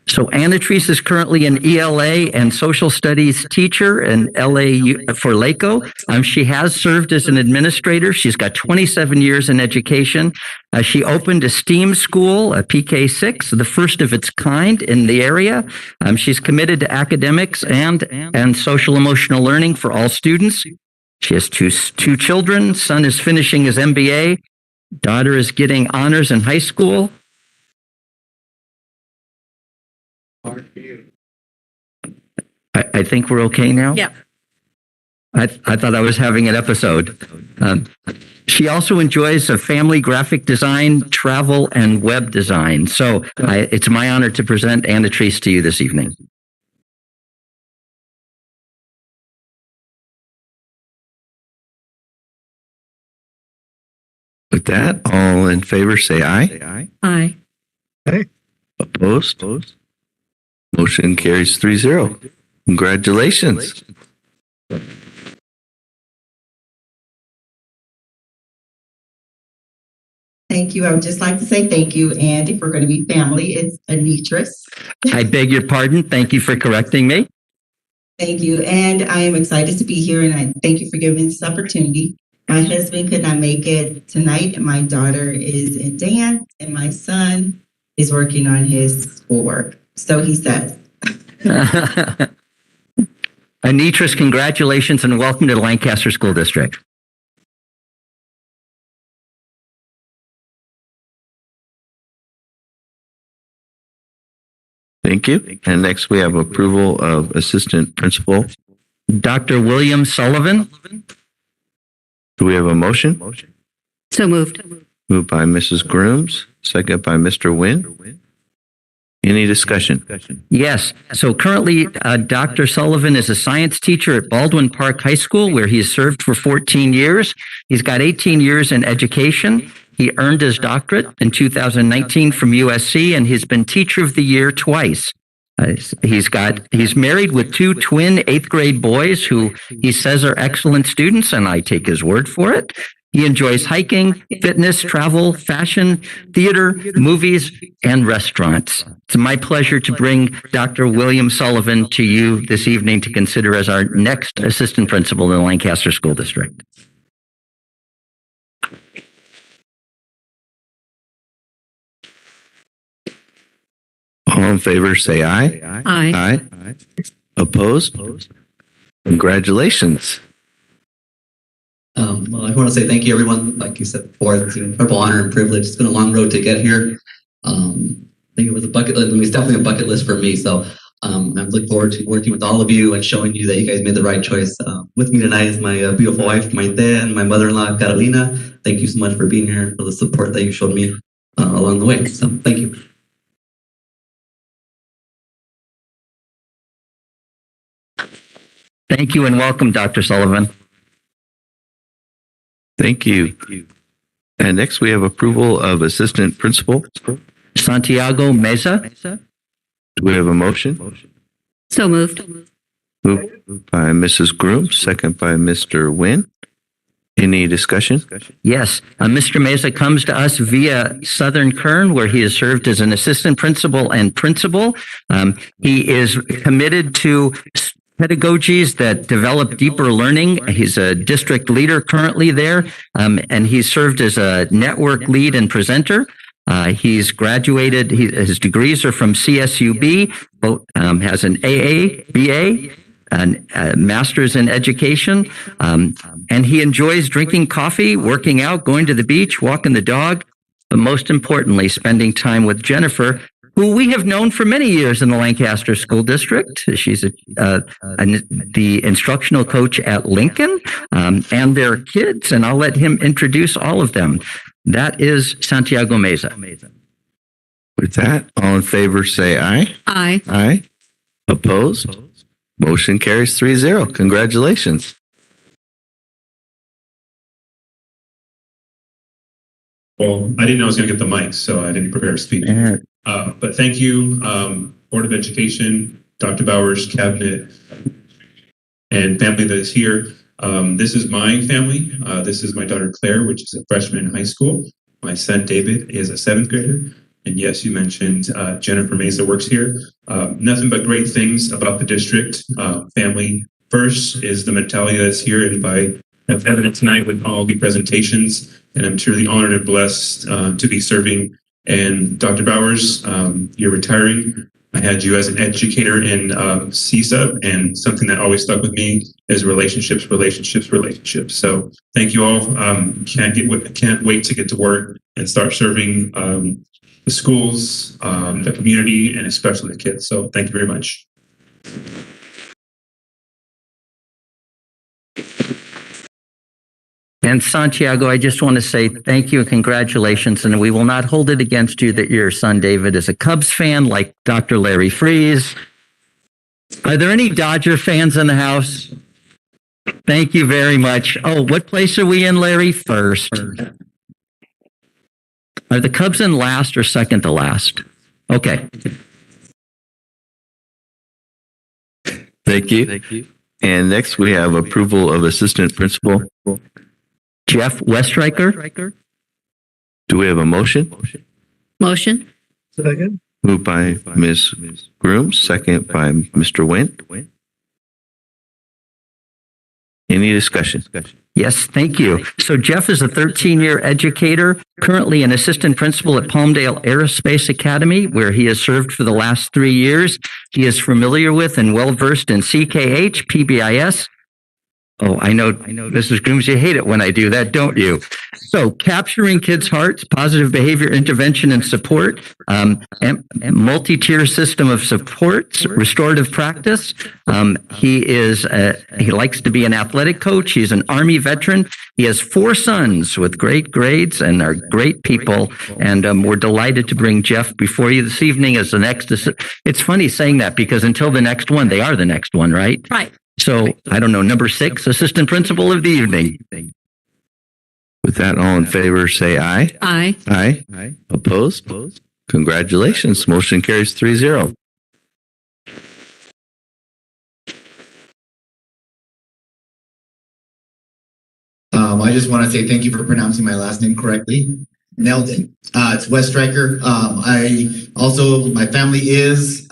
So Anatrice is currently an ELA and social studies teacher in LA for LACO. She has served as an administrator. She's got 27 years in education. She opened a STEAM school, a PK6, the first of its kind in the area. She's committed to academics and social emotional learning for all students. She has two children. Son is finishing his MBA. Daughter is getting honors in high school. I think we're okay now? Yeah. I thought I was having an episode. She also enjoys a family graphic design, travel, and web design. So it's my honor to present Anatrice to you this evening. With that, all in favor say aye. Aye. Opposed? Motion carries 3-0. Congratulations. Thank you. I would just like to say thank you. And if we're going to be family, it's Anatrice. I beg your pardon. Thank you for correcting me. Thank you. And I am excited to be here, and I thank you for giving me this opportunity. My husband could not make it tonight, and my daughter is in dance, and my son is working on his schoolwork. So he says. Anatrice, congratulations and welcome to the Lancaster School District. Thank you. And next we have approval of assistant principal. Dr. William Sullivan. Do we have a motion? So moved. Moved by Mrs. Grooms, second by Mr. Nguyen. Any discussion? Yes. So currently, Dr. Sullivan is a science teacher at Baldwin Park High School, where he has served for 14 years. He's got 18 years in education. He earned his doctorate in 2019 from USC, and he's been Teacher of the Year twice. He's married with two twin 8th grade boys who he says are excellent students, and I take his word for it. He enjoys hiking, fitness, travel, fashion, theater, movies, and restaurants. It's my pleasure to bring Dr. William Sullivan to you this evening to consider as our next assistant principal in the Lancaster School District. All in favor, say aye. Aye. Aye. Opposed? Congratulations. Well, I want to say thank you, everyone. Like you said before, it's an incredible honor and privilege. It's been a long road to get here. I think it was a bucket list. It was definitely a bucket list for me. So I'm looking forward to working with all of you and showing you that you guys made the right choice. With me tonight is my beautiful wife, Maite, and my mother-in-law, Carolina. Thank you so much for being here, for the support that you showed me along the way. So thank you. Thank you and welcome, Dr. Sullivan. Thank you. And next we have approval of assistant principal. Santiago Mesa. Do we have a motion? So moved. Moved by Mrs. Groom, second by Mr. Nguyen. Any discussion? Yes, Mr. Mesa comes to us via Southern Kern, where he has served as an assistant principal and principal. He is committed to pedagogies that develop deeper learning. He's a district leader currently there, and he's served as a network lead and presenter. He's graduated, his degrees are from CSUB, has an AA, BA, and a master's in education, and he enjoys drinking coffee, working out, going to the beach, walking the dog, but most importantly, spending time with Jennifer, who we have known for many years in the Lancaster School District. She's the instructional coach at Lincoln, and their kids, and I'll let him introduce all of them. That is Santiago Mesa. With that, all in favor say aye. Aye. Aye. Opposed? Motion carries 3-0. Congratulations. Well, I didn't know I was going to get the mic, so I didn't prepare a speech. But thank you, Board of Education, Dr. Bowers, Cabinet, and family that is here. This is my family. This is my daughter, Claire, which is a freshman in high school. My son, David, is a 7th grader. And yes, you mentioned Jennifer Mesa works here. Nothing but great things about the district. Family first is the mentality that's here, and by evident tonight with all the presentations. And I'm truly honored and blessed to be serving. And Dr. Bowers, you're retiring. I had you as an educator in CISA, and something that always stuck with me is relationships. So thank you all. Can't wait to get to work and start serving the schools, the community, and especially the kids. So thank you very much. And Santiago, I just want to say thank you and congratulations. And we will not hold it against you that your son David is a Cubs fan like Dr. Larry Freeze. Are there any Dodger fans in the house? Thank you very much. Oh, what place are we in, Larry? First. Are the Cubs in last or second to last? Okay. Thank you. And next we have approval of assistant principal Jeff Westreicher. Do we have a motion? Motion. Second. Moved by Ms. Grooms, second by Mr. Wynn. Any discussion? Yes, thank you. So Jeff is a 13-year educator, currently an assistant principal at Palmdale Aerospace Academy, where he has served for the last 3 years. He is familiar with and well-versed in CKH, PBIS. Oh, I know, Mrs. Grooms, you hate it when I do that, don't you? So capturing kids' hearts, positive behavior intervention and support, and multi-tier system of supports, restorative practice. He likes to be an athletic coach. He's an Army veteran. He has 4 sons with great grades and are great people. And we're delighted to bring Jeff before you this evening as the next. It's funny saying that because until the next one, they are the next one, right? Right. So, I don't know, number 6, assistant principal of the evening. With that, all in favor, say aye. Aye. Aye. Opposed? Congratulations. Motion carries 3-0. I just want to say thank you for pronouncing my last name correctly. Nailed it. It's Westreicher. My family is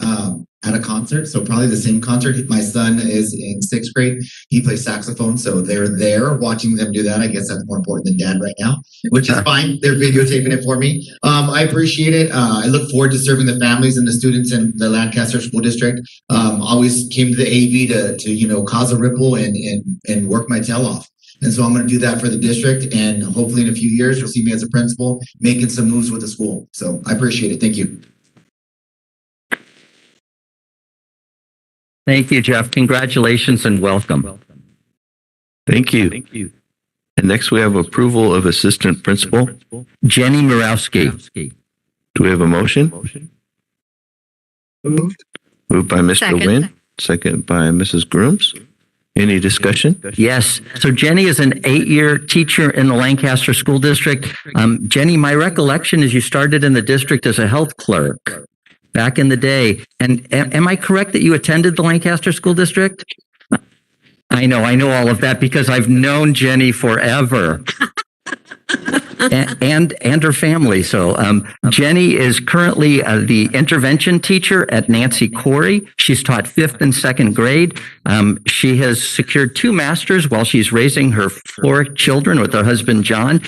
at a concert, so probably the same concert. My son is in 6th grade. He plays saxophone, so they're there watching them do that. I guess that's more important than dad right now, which is fine. They're videotaping it for me. I appreciate it. I look forward to serving the families and the students in the Lancaster School District. Always came to the AV to cause a ripple and work my tail off. And so I'm going to do that for the district, and hopefully in a few years you'll see me as a principal making some moves with the school. So I appreciate it. Thank you. Thank you, Jeff. Congratulations and welcome. Thank you. And next we have approval of assistant principal Jenny Marowski. Do we have a motion? Moved. Moved by Mr. Second. Wynn, second by Mrs. Grooms. Any discussion? Yes. So Jenny is an 8-year teacher in the Lancaster School District. Jenny, my recollection is you started in the district as a health clerk back in the day. And am I correct that you attended the Lancaster School District? I know all of that because I've known Jenny forever. and her family. So Jenny is currently the intervention teacher at Nancy Corey. She's taught 5th and 2nd grade. She has secured 2 masters while she's raising her 4 children with her husband, John.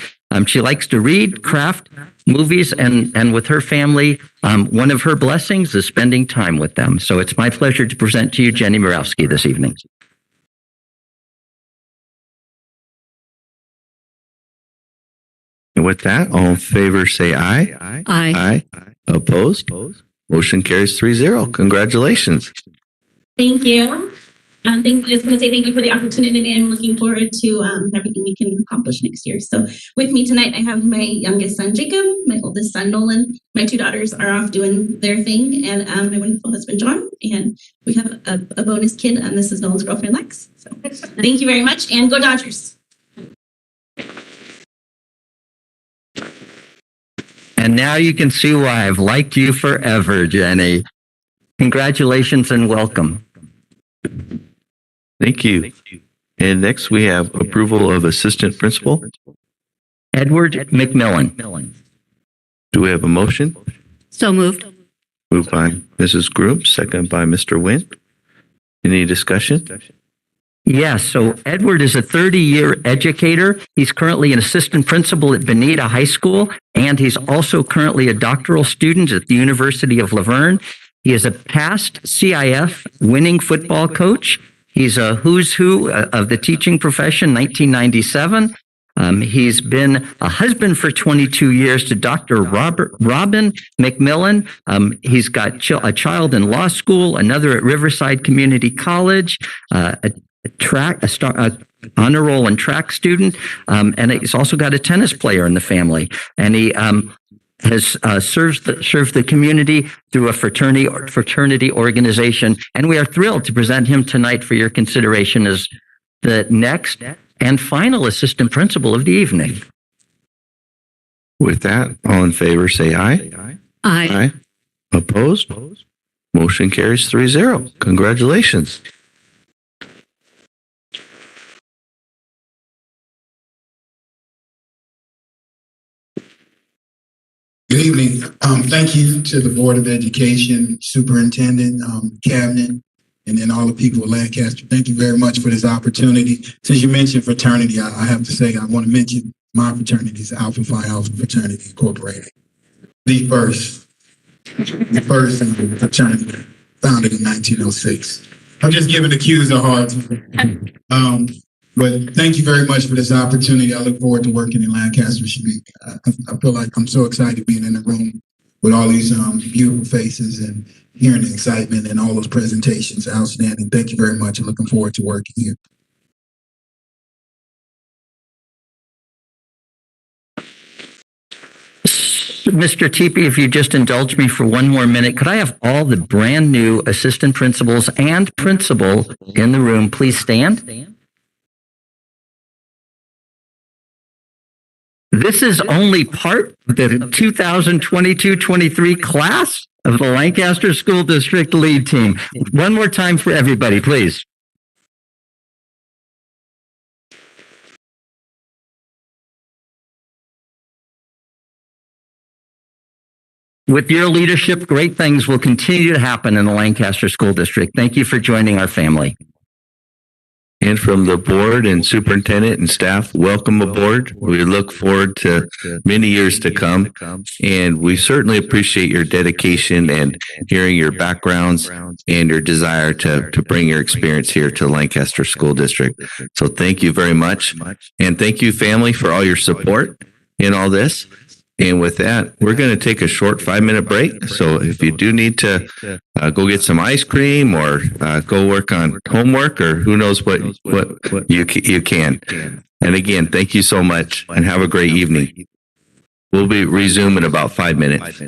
She likes to read, craft, movies, and with her family, one of her blessings is spending time with them. So it's my pleasure to present to you Jenny Marowski this evening. And with that, all in favor, say aye. Aye. Opposed? Motion carries 3-0. Congratulations. Thank you. Just want to say thank you for the opportunity, and I'm looking forward to everything we can accomplish next year. So with me tonight, I have my youngest son, Jacob, my oldest son, Nolan. My 2 daughters are off doing their thing, and my wonderful husband, John. And we have a bonus kid, and this is Nolan's girlfriend, Lex. So thank you very much, and go Dodgers. And now you can see why I've liked you forever, Jenny. Congratulations and welcome. Thank you. And next we have approval of assistant principal. Edward Mcmillan. Do we have a motion? So moved. Moved by Mrs. Groom, second by Mr. Nguyen. Any discussion? Yes, so Edward is a 30-year educator. He's currently an assistant principal at Bonita High School, and he's also currently a doctoral student at the University of Laverne. He is a past CIF winning football coach. He's a who's who of the teaching profession, 1997. He's been a husband for 22 years to Dr. Robin Mcmillan. He's got a child in law school, another at Riverside Community College, a honor roll and track student, and he's also got a tennis player in the family. And he has served the community through a fraternity organization. And we are thrilled to present him tonight for your consideration as the next and final assistant principal of the evening. With that, all in favor, say aye. Aye. Opposed? Motion carries 3-0. Congratulations. Good evening. Thank you to the Board of Education, Superintendent, Cabinet, and then all the people at Lancaster. Thank you very much for this opportunity. Since you mentioned fraternity, I have to say I want to mention my fraternity is Alpha Phi Alpha Fraternity Incorporated. The first fraternity founded in 1906. I'm just giving the cues a hard time. But thank you very much for this opportunity. I look forward to working in Lancaster. I feel like I'm so excited being in the room with all these beautiful faces and hearing the excitement and all those presentations. Outstanding. Thank you very much. I'm looking forward to working here. Mr. Teepee, if you just indulge me for one more minute, could I have all the brand new assistant principals and principal in the room please stand? This is only part of the 2022-23 class of the Lancaster School District lead team. One more time for everybody, please. With your leadership, great things will continue to happen in the Lancaster School District. Thank you for joining our family. And from the board and superintendent and staff, welcome aboard. We look forward to many years to come. And we certainly appreciate your dedication and hearing your backgrounds and your desire to bring your experience here to Lancaster School District. So thank you very much. And thank you, family, for all your support in all this. And with that, we're going to take a short 5-minute break. So if you do need to go get some ice cream or go work on homework or who knows what you can. And again, thank you so much and have a great evening. We'll be resuming in about 5 minutes.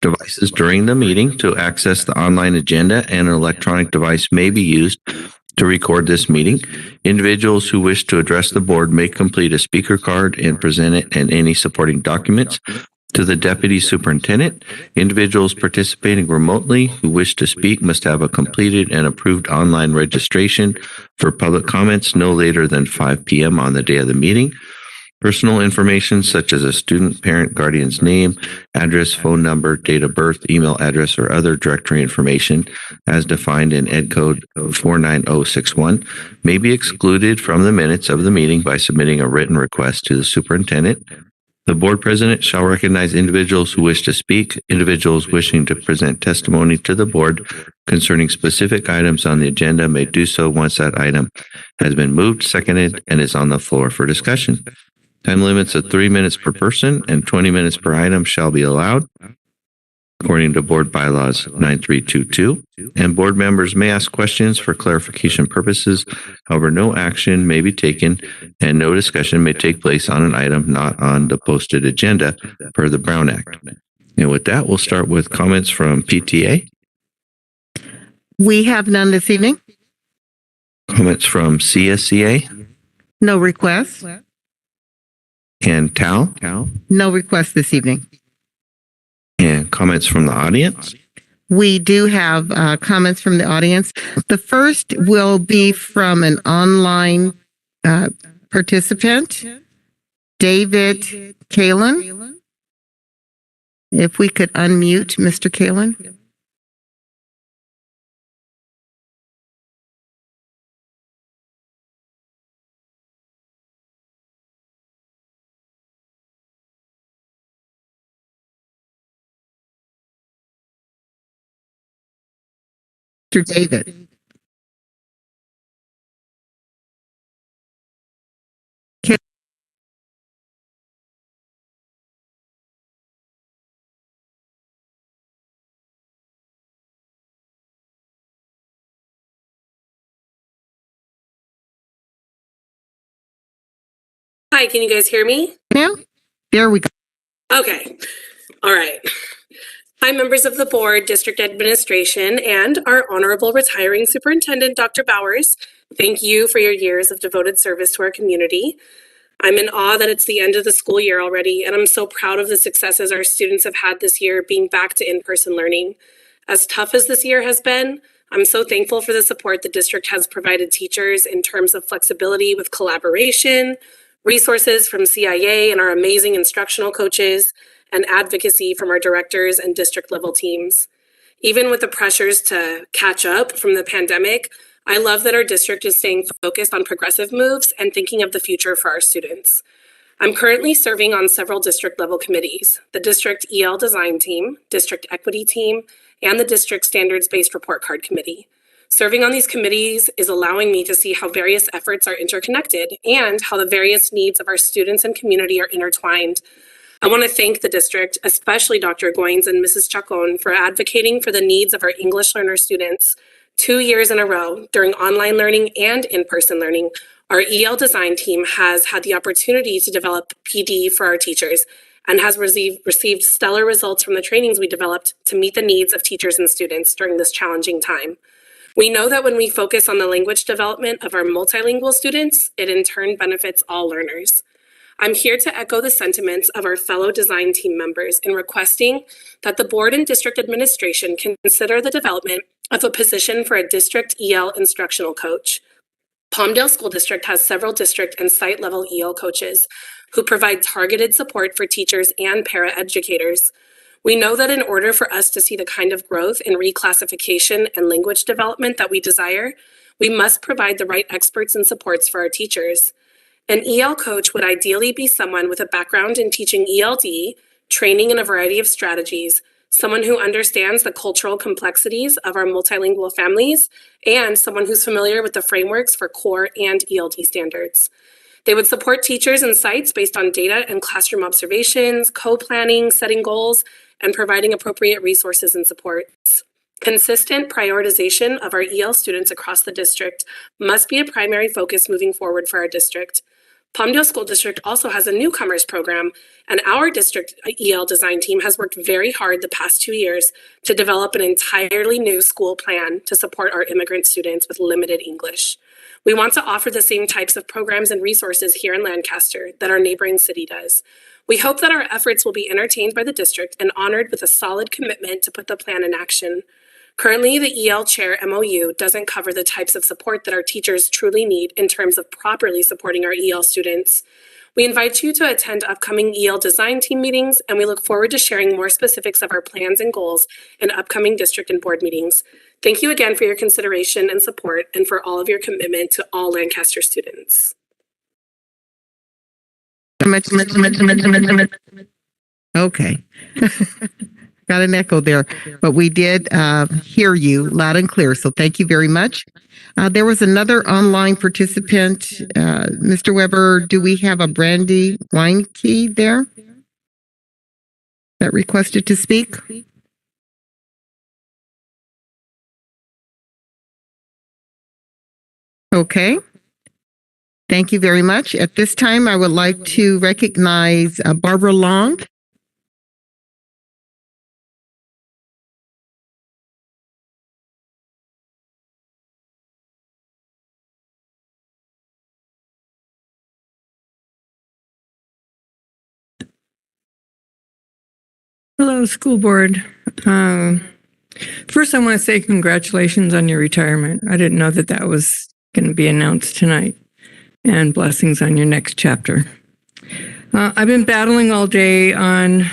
devices during the meeting to access the online agenda, and an electronic device may be used to record this meeting. Individuals who wish to address the board may complete a speaker card and present it and any supporting documents to the Deputy Superintendent. Individuals participating remotely who wish to speak must have a completed and approved online registration for public comments no later than 5 p.m. on the day of the meeting. Personal information such as a student, parent, guardian's name, address, phone number, date of birth, email address, or other directory information as defined in Ed Code 49061 may be excluded from the minutes of the meeting by submitting a written request to the superintendent. The board president shall recognize individuals who wish to speak. Individuals wishing to present testimony to the board concerning specific items on the agenda may do so once that item has been moved, seconded, and is on the floor for discussion. Time limits of 3 minutes per person and 20 minutes per item shall be allowed, according to Board Bylaws 9322. And board members may ask questions for clarification purposes. However, no action may be taken and no discussion may take place on an item not on the posted agenda per the Brown Act. And with that, we'll start with comments from PTA. We have none this evening. Comments from CSCA No requests. and TAL. No requests this evening. And comments from the audience. We do have comments from the audience. The first will be from an online participant, David Kalen. If we could unmute Mr. Kalen. Mr. David. Hi, can you guys hear me? Now, there we go. Okay. All right. Hi, members of the board, district administration, and our honorable retiring superintendent, Dr. Bowers. Thank you for your years of devoted service to our community. I'm in awe that it's the end of the school year already, and I'm so proud of the successes our students have had this year being back to in-person learning. As tough as this year has been, I'm so thankful for the support the district has provided teachers in terms of flexibility with collaboration, resources from CIA and our amazing instructional coaches, and advocacy from our directors and district level teams. Even with the pressures to catch up from the pandemic, I love that our district is staying focused on progressive moves and thinking of the future for our students. I'm currently serving on several district level committees, the district EL design team, district equity team, and the district standards-based report card committee. Serving on these committees is allowing me to see how various efforts are interconnected and how the various needs of our students and community are intertwined. I want to thank the district, especially Dr. Goines and Mrs. Chacon, for advocating for the needs of our English learner students 2 years in a row during online learning and in-person learning. Our EL design team has had the opportunity to develop PD for our teachers and has received stellar results from the trainings we developed to meet the needs of teachers and students during this challenging time. We know that when we focus on the language development of our multilingual students, it in turn benefits all learners. I'm here to echo the sentiments of our fellow design team members in requesting that the board and district administration consider the development of a position for a district EL instructional coach. Palmdale School District has several district and site level EL coaches who provide targeted support for teachers and paraeducators. We know that in order for us to see the kind of growth in reclassification and language development that we desire, we must provide the right experts and supports for our teachers. An EL coach would ideally be someone with a background in teaching ELD, training in a variety of strategies, someone who understands the cultural complexities of our multilingual families, and someone who's familiar with the frameworks for core and ELD standards. They would support teachers and sites based on data and classroom observations, co-planning, setting goals, and providing appropriate resources and supports. Consistent prioritization of our EL students across the district must be a primary focus moving forward for our district. Palmdale School District also has a Newcomers Program, and our district EL design team has worked very hard the past 2 years to develop an entirely new school plan to support our immigrant students with limited English. We want to offer the same types of programs and resources here in Lancaster that our neighboring city does. We hope that our efforts will be entertained by the district and honored with a solid commitment to put the plan in action. Currently, the EL Chair MOU doesn't cover the types of support that our teachers truly need in terms of properly supporting our EL students. We invite you to attend upcoming EL design team meetings, and we look forward to sharing more specifics of our plans and goals in upcoming district and board meetings. Thank you again for your consideration and support, and for all of your commitment to all Lancaster students. Okay. Got an echo there, but we did hear you loud and clear. So thank you very much. There was another online participant. Mr. Weber, do we have a Brandy Weinke there that requested to speak? Okay. Thank you very much. At this time, I would like to recognize Barbara Long. Hello, school board. First, I want to say congratulations on your retirement. I didn't know that that was going to be announced tonight, and blessings on your next chapter. I've been battling all day on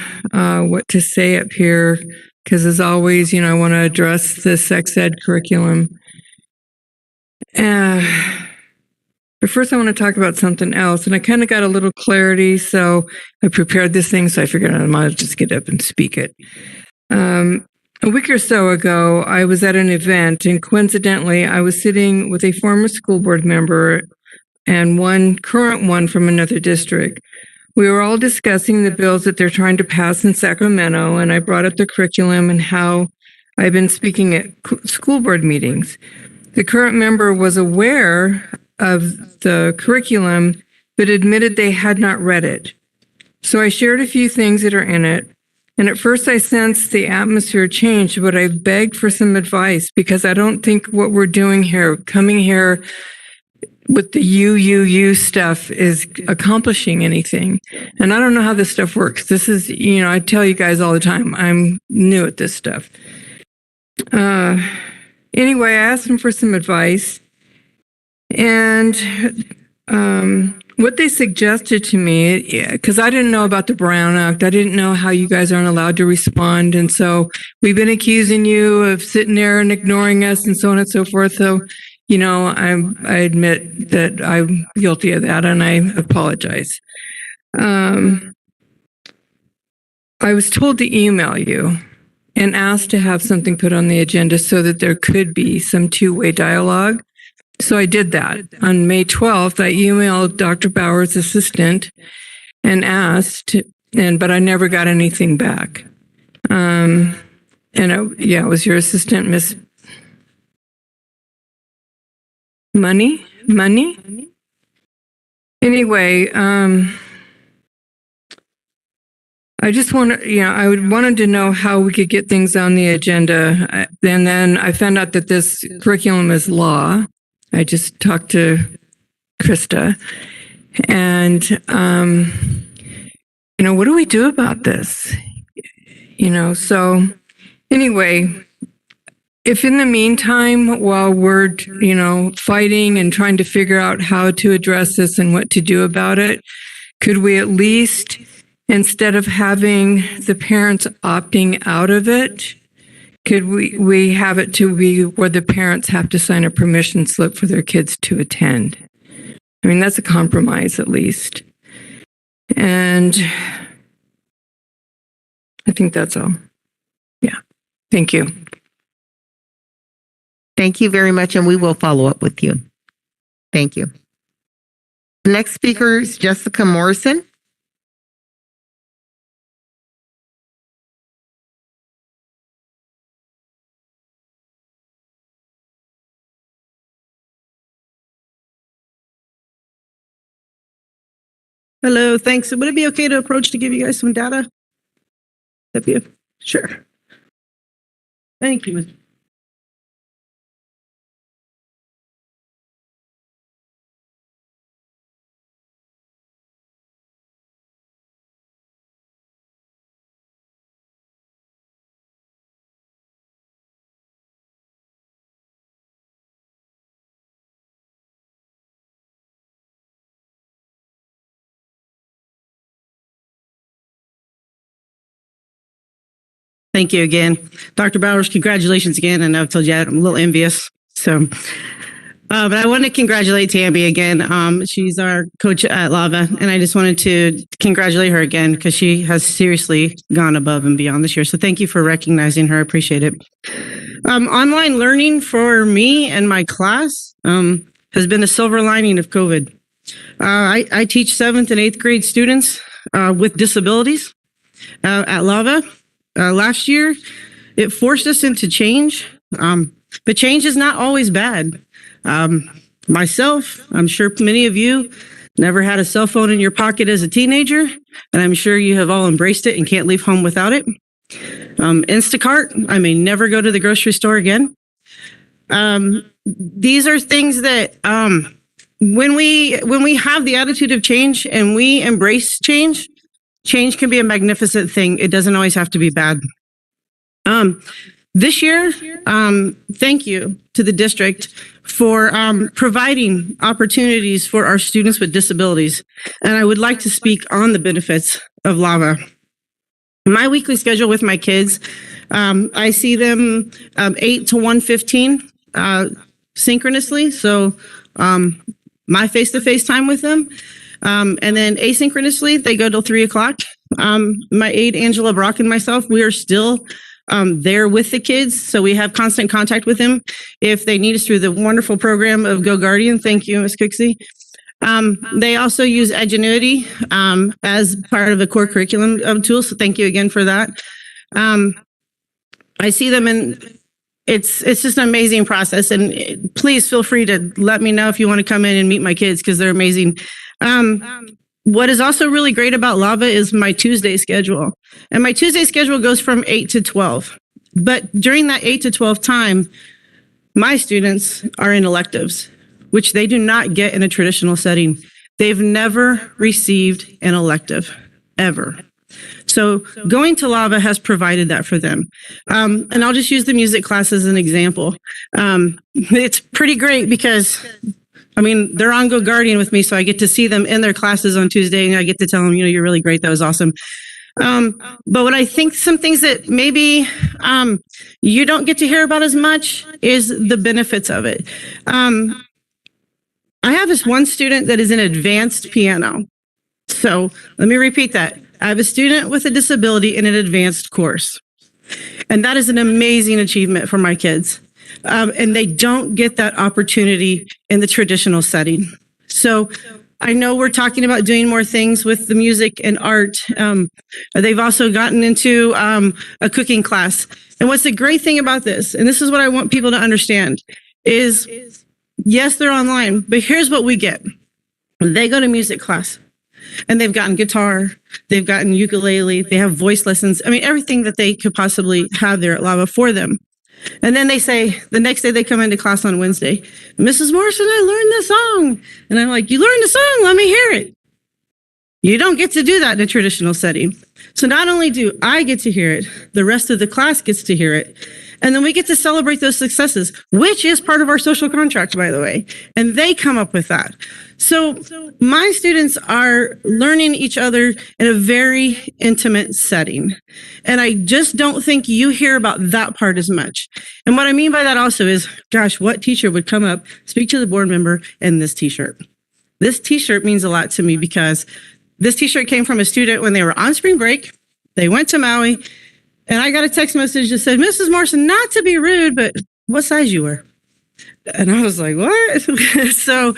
what to say up here because, as always, I want to address the sex ed curriculum. But first, I want to talk about something else, and I kind of got a little clarity, so I prepared this thing, so I figured I might just get up and speak it. A week or so ago, I was at an event, and coincidentally, I was sitting with a former school board member and one current one from another district. We were all discussing the bills that they're trying to pass in Sacramento, and I brought up the curriculum and how I've been speaking at school board meetings. The current member was aware of the curriculum, but admitted they had not read it. So I shared a few things that are in it. And at first I sensed the atmosphere changed, but I begged for some advice because I don't think what we're doing here, coming here with the you stuff, is accomplishing anything. And I don't know how this stuff works. This is, I tell you guys all the time, I'm new at this stuff. Anyway, I asked them for some advice. And what they suggested to me, because I didn't know about the Brown Act, I didn't know how you guys aren't allowed to respond. And so we've been accusing you of sitting there and ignoring us and so on and so forth. So, I admit that I'm guilty of that, and I apologize. I was told to email you and asked to have something put on the agenda so that there could be some two-way dialogue. So I did that. On May 12th, I emailed Dr. Bauer's assistant and asked, but I never got anything back. It was your assistant, Miss Money? Anyway, I just I wanted to know how we could get things on the agenda. And then I found out that this curriculum is law. I just talked to Krista, and, what do we do about this? So anyway, if in the meantime, while we're, fighting and trying to figure out how to address this and what to do about it, could we at least, instead of having the parents opting out of it, could we have it to be where the parents have to sign a permission slip for their kids to attend? I mean, that's a compromise at least. And I think that's all. Yeah. Thank you. Thank you very much, and we will follow up with you. Thank you. The next speaker is Jessica Morrison. Hello, thanks. Would it be okay to approach to give you guys some data? That'd be sure. Thank you. Thank you again. Dr. Bowers, congratulations again. I know I've told you I'm a little envious. So, but I want to congratulate Tammy again. She's our coach at Lava, and I just wanted to congratulate her again because she has seriously gone above and beyond this year. So thank you for recognizing her. I appreciate it. Online learning for me and my class has been a silver lining of COVID. I teach 7th and 8th grade students with disabilities at Lava. Last year, it forced us into change, but change is not always bad. Myself, I'm sure many of you never had a cell phone in your pocket as a teenager, and I'm sure you have all embraced it and can't leave home without it. Instacart, I may never go to the grocery store again. These are things that when we have the attitude of change and we embrace change, change can be a magnificent thing. It doesn't always have to be bad. This year, thank you to the district for providing opportunities for our students with disabilities. And I would like to speak on the benefits of Lava. My weekly schedule with my kids, I see them 8 to 1:15 synchronously. So my face-to-face time with them. And then asynchronously, they go till 3 o'clock. My aide, Angela Brock, and myself, we are still there with the kids. So we have constant contact with them if they need us through the wonderful program of Go Guardian. Thank you, Ms. Cooksey. They also use Edgenuity as part of the core curriculum tool. So thank you again for that. I see them and it's just an amazing process. And please feel free to let me know if you want to come in and meet my kids because they're amazing. What is also really great about Lava is my Tuesday schedule. And my Tuesday schedule goes from 8 to 12. But during that 8 to 12 time, my students are in electives, which they do not get in a traditional setting. They've never received an elective, ever. So going to Lava has provided that for them. And I'll just use the music class as an example. It's pretty great because I mean, they're on Go Guardian with me, so I get to see them in their classes on Tuesday, and I get to tell them, you're really great. That was awesome. But what I think some things that maybe you don't get to hear about as much is the benefits of it. I have this one student that is in advanced piano. So let me repeat that. I have a student with a disability in an advanced course. And that is an amazing achievement for my kids. And they don't get that opportunity in the traditional setting. So I know we're talking about doing more things with the music and art. They've also gotten into a cooking class. And what's the great thing about this, and this is what I want people to understand, is yes, they're online, but here's what we get. They go to music class and they've gotten guitar, they've gotten ukulele, they have voice lessons. I mean, everything that they could possibly have there at Lava for them. And then they say, the next day they come into class on Wednesday, Mrs. Morrison, I learned this song. And I'm like, you learned the song? Let me hear it. You don't get to do that in a traditional setting. So not only do I get to hear it, the rest of the class gets to hear it. And then we get to celebrate those successes, which is part of our social contract, by the way. And they come up with that. So my students are learning each other in a very intimate setting. And I just don't think you hear about that part as much. And what I mean by that also is, gosh, what teacher would come up, speak to the board member in this t-shirt? This t-shirt means a lot to me because this t-shirt came from a student when they were on spring break. They went to Maui. And I got a text message that said, Mrs. Morrison, not to be rude, but what size you were? And I was like, what? So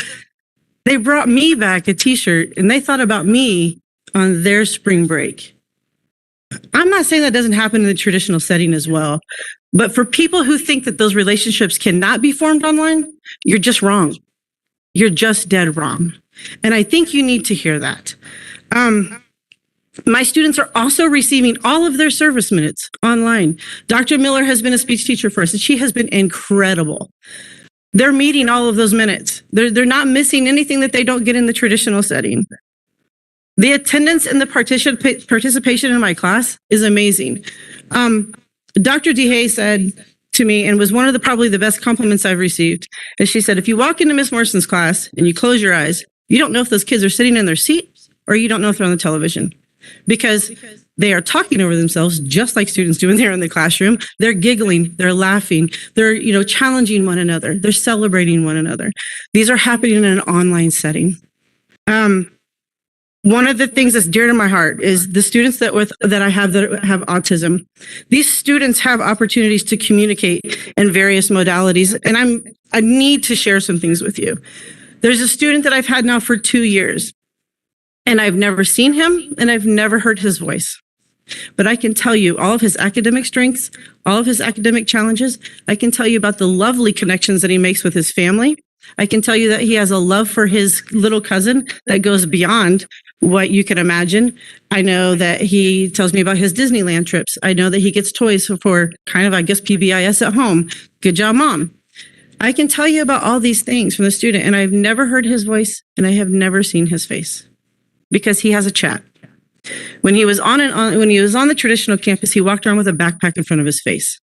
they brought me back a t-shirt and they thought about me on their spring break. I'm not saying that doesn't happen in the traditional setting as well, but for people who think that those relationships cannot be formed online, you're just wrong. You're just dead wrong. And I think you need to hear that. My students are also receiving all of their service minutes online. Dr. Miller has been a speech teacher for us, and she has been incredible. They're meeting all of those minutes. They're not missing anything that they don't get in the traditional setting. The attendance and the participation in my class is amazing. Dr. DeHay said to me, and was one of the probably the best compliments I've received, is she said, if you walk into Miss Morrison's class and you close your eyes, you don't know if those kids are sitting in their seat or you don't know if they're on the television, because they are talking over themselves just like students do when they're in the classroom. They're giggling, they're laughing, they're, challenging one another, they're celebrating one another. These are happening in an online setting. One of the things that's dear to my heart is the students that I have that have autism. These students have opportunities to communicate in various modalities, and I need to share some things with you. There's a student that I've had now for 2 years, and I've never seen him and I've never heard his voice. But I can tell you all of his academic strengths, all of his academic challenges. I can tell you about the lovely connections that he makes with his family. I can tell you that he has a love for his little cousin that goes beyond what you can imagine. I know that he tells me about his Disneyland trips. I know that he gets toys for kind of, PBIS at home. Good job, Mom. I can tell you about all these things from the student, and I've never heard his voice and I have never seen his face because he has a chat. When he was on the traditional campus, he walked around with a backpack in front of his face.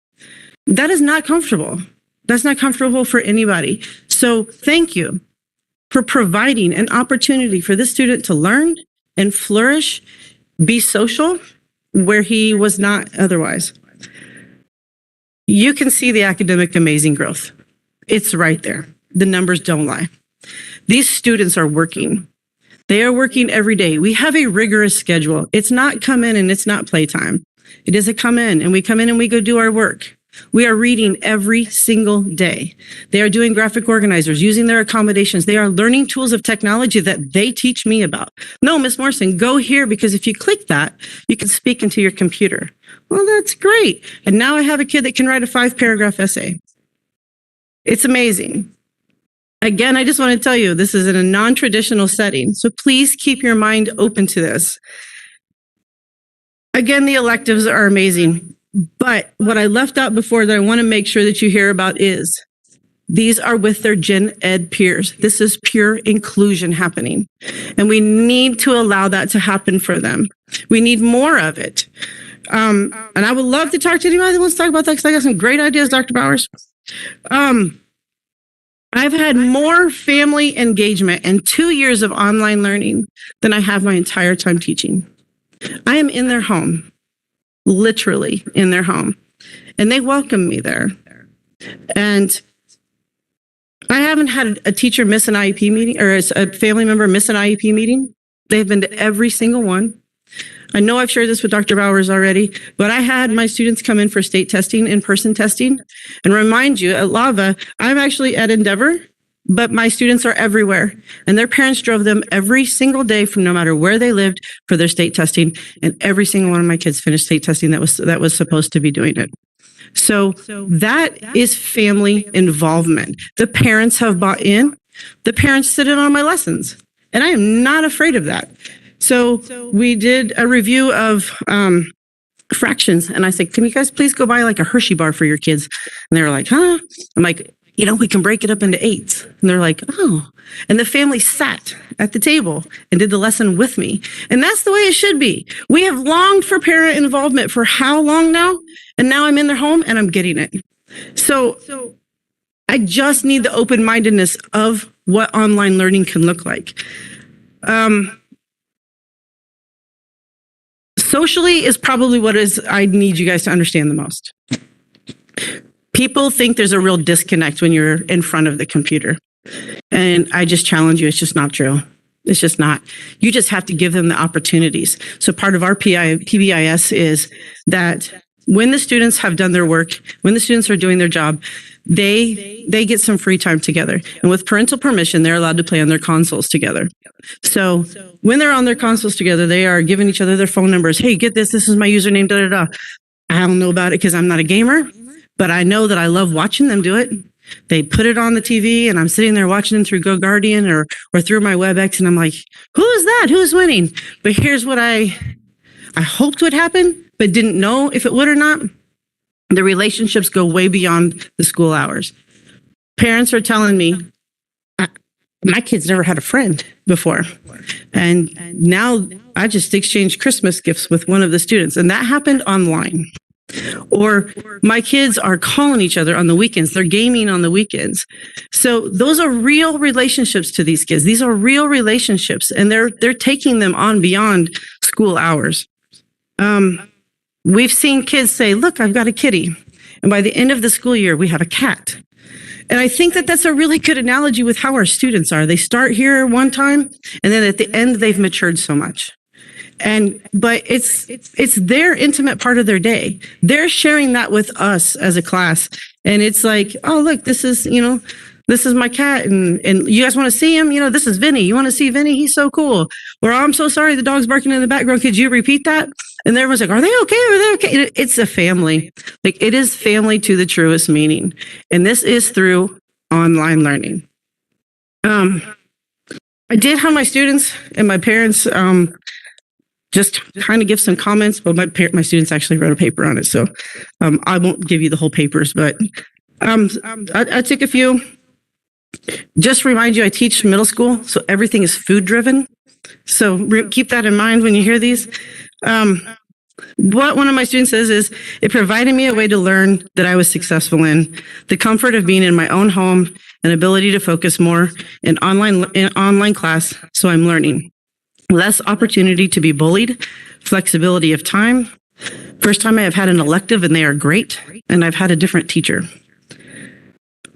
That is not comfortable. That's not comfortable for anybody. So thank you for providing an opportunity for this student to learn and flourish, be social where he was not otherwise. You can see the academic amazing growth. It's right there. The numbers don't lie. These students are working. They are working every day. We have a rigorous schedule. It's not come in and it's not playtime. It is a come in and we go do our work. We are reading every single day. They are doing graphic organizers, using their accommodations. They are learning tools of technology that they teach me about. No, Miss Morrison, go here because if you click that, you can speak into your computer. Well, that's great. And now I have a kid that can write a 5-paragraph essay. It's amazing. Again, I just want to tell you, this is in a non-traditional setting. So please keep your mind open to this. Again, the electives are amazing. But what I left out before that I want to make sure that you hear about is these are with their gen ed peers. This is pure inclusion happening. And we need to allow that to happen for them. We need more of it. And I would love to talk to anybody that wants to talk about that because I got some great ideas, Dr. Bowers. I've had more family engagement in 2 years of online learning than I have my entire time teaching. I am in their home, literally in their home, and they welcome me there. And I haven't had a teacher miss an IEP meeting or a family member miss an IEP meeting. They've been to every single one. I know I've shared this with Dr. Bowers already, but I had my students come in for state testing, in-person testing. And remind you, at Lava, I'm actually at Endeavor, but my students are everywhere. And their parents drove them every single day from no matter where they lived for their state testing. And every single one of my kids finished state testing that was supposed to be doing it. So that is family involvement. The parents have bought in. The parents sit in on my lessons. And I am not afraid of that. So we did a review of fractions. And I said, can you guys please go buy like a Hershey bar for your kids? And they were like, huh? I'm like, we can break it up into 8s. And they're like, oh. And the family sat at the table and did the lesson with me. And that's the way it should be. We have longed for parent involvement for how long now? And now I'm in their home and I'm getting it. So I just need the open-mindedness of what online learning can look like. Socially is probably what I need you guys to understand the most. People think there's a real disconnect when you're in front of the computer. And I just challenge you, it's just not true. It's just not. You just have to give them the opportunities. So part of our PBIS is that when the students have done their work, when the students are doing their job, they get some free time together. And with parental permission, they're allowed to play on their consoles together. So when they're on their consoles together, they are giving each other their phone numbers. Hey, get this. This is my username, da, da, da. I don't know about it because I'm not a gamer, but I know that I love watching them do it. They put it on the TV and I'm sitting there watching them through Go Guardian or through my WebEx and I'm like, who is that? Who's winning? But here's what I hoped would happen, but didn't know if it would or not. The relationships go way beyond the school hours. Parents are telling me, my kids never had a friend before. And now I just exchanged Christmas gifts with one of the students, and that happened online. Or my kids are calling each other on the weekends. They're gaming on the weekends. So those are real relationships to these kids. These are real relationships, and they're taking them on beyond school hours. We've seen kids say, look, I've got a kitty. And by the end of the school year, we have a cat. And I think that that's a really good analogy with how our students are. They start here one time, and then at the end, they've matured so much. But it's their intimate part of their day. They're sharing that with us as a class. And it's like, oh, look, this is my cat. And you guys want to see him? This is Vinny. You want to see Vinny? He's so cool. Or, oh, I'm so sorry, the dog's barking in the background. Could you repeat that? And everyone's like, are they okay? Are they okay? It's a family. Like, it is family to the truest meaning. And this is through online learning. I did have my students and my parents just kind of give some comments, but my students actually wrote a paper on it. So I won't give you the whole papers, but I took a few. Just remind you, I teach middle school, so everything is food driven. So keep that in mind when you hear these. What one of my students says is, it provided me a way to learn that I was successful in, the comfort of being in my own home and ability to focus more in online class. So I'm learning. Less opportunity to be bullied, flexibility of time. First time I have had an elective and they are great. And I've had a different teacher.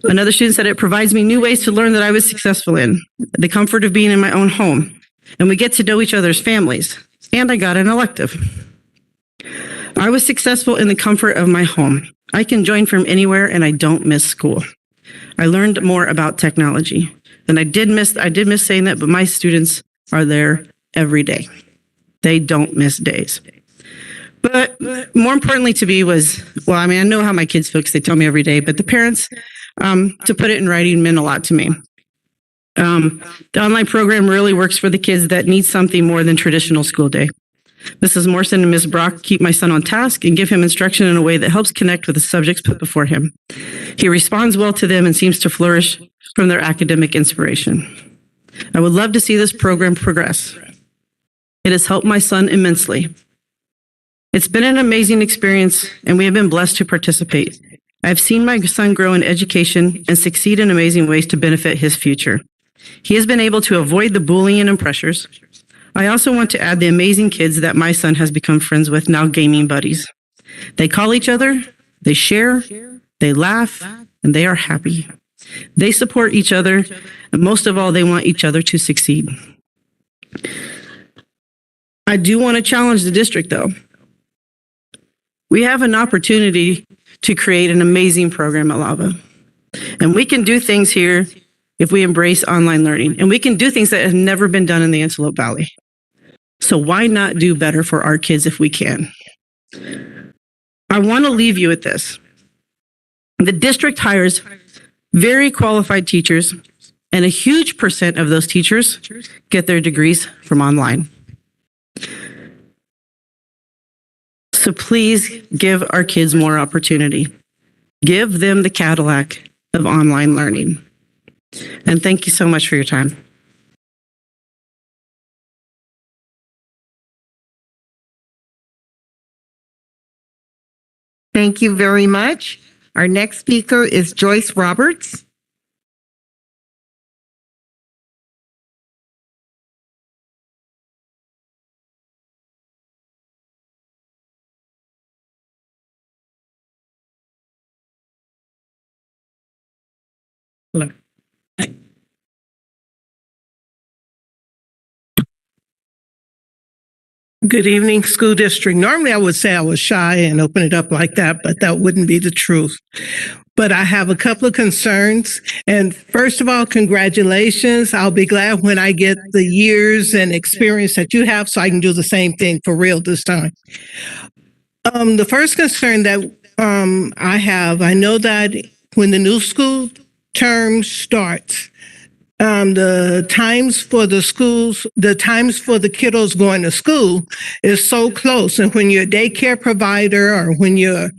Another student said it provides me new ways to learn that I was successful in, the comfort of being in my own home. And we get to know each other's families. And I got an elective. I was successful in the comfort of my home. I can join from anywhere and I don't miss school. I learned more about technology. And I did miss saying that, but my students are there every day. They don't miss days. But more importantly to me was, I know how my kids feel because they tell me every day, but the parents, to put it in writing, meant a lot to me. The online program really works for the kids that need something more than traditional school day. Mrs. Morrison and Ms. Brock keep my son on task and give him instruction in a way that helps connect with the subjects put before him. He responds well to them and seems to flourish from their academic inspiration. I would love to see this program progress. It has helped my son immensely. It's been an amazing experience, and we have been blessed to participate. I've seen my son grow in education and succeed in amazing ways to benefit his future. He has been able to avoid the bullying and pressures. I also want to add the amazing kids that my son has become friends with, now gaming buddies. They call each other, they share, they laugh, and they are happy. They support each other, and most of all, they want each other to succeed. I do want to challenge the district, though. We have an opportunity to create an amazing program at Lava. And we can do things here if we embrace online learning. And we can do things that have never been done in the Antelope Valley. So why not do better for our kids if we can? I want to leave you with this. The district hires very qualified teachers, and a huge percent of those teachers get their degrees from online. So please give our kids more opportunity. Give them the Cadillac of online learning. And thank you so much for your time. Thank you very much. Our next speaker is Joyce Roberts. Hello. Good evening, school district. Normally I would say I was shy and open it up like that, but that wouldn't be the truth. But I have a couple of concerns. And first of all, congratulations. I'll be glad when I get the years and experience that you have so I can do the same thing for real this time. The first concern that I have, I know that when the new school term starts, the times for the kiddos going to school is so close. And when you're a daycare provider or when you're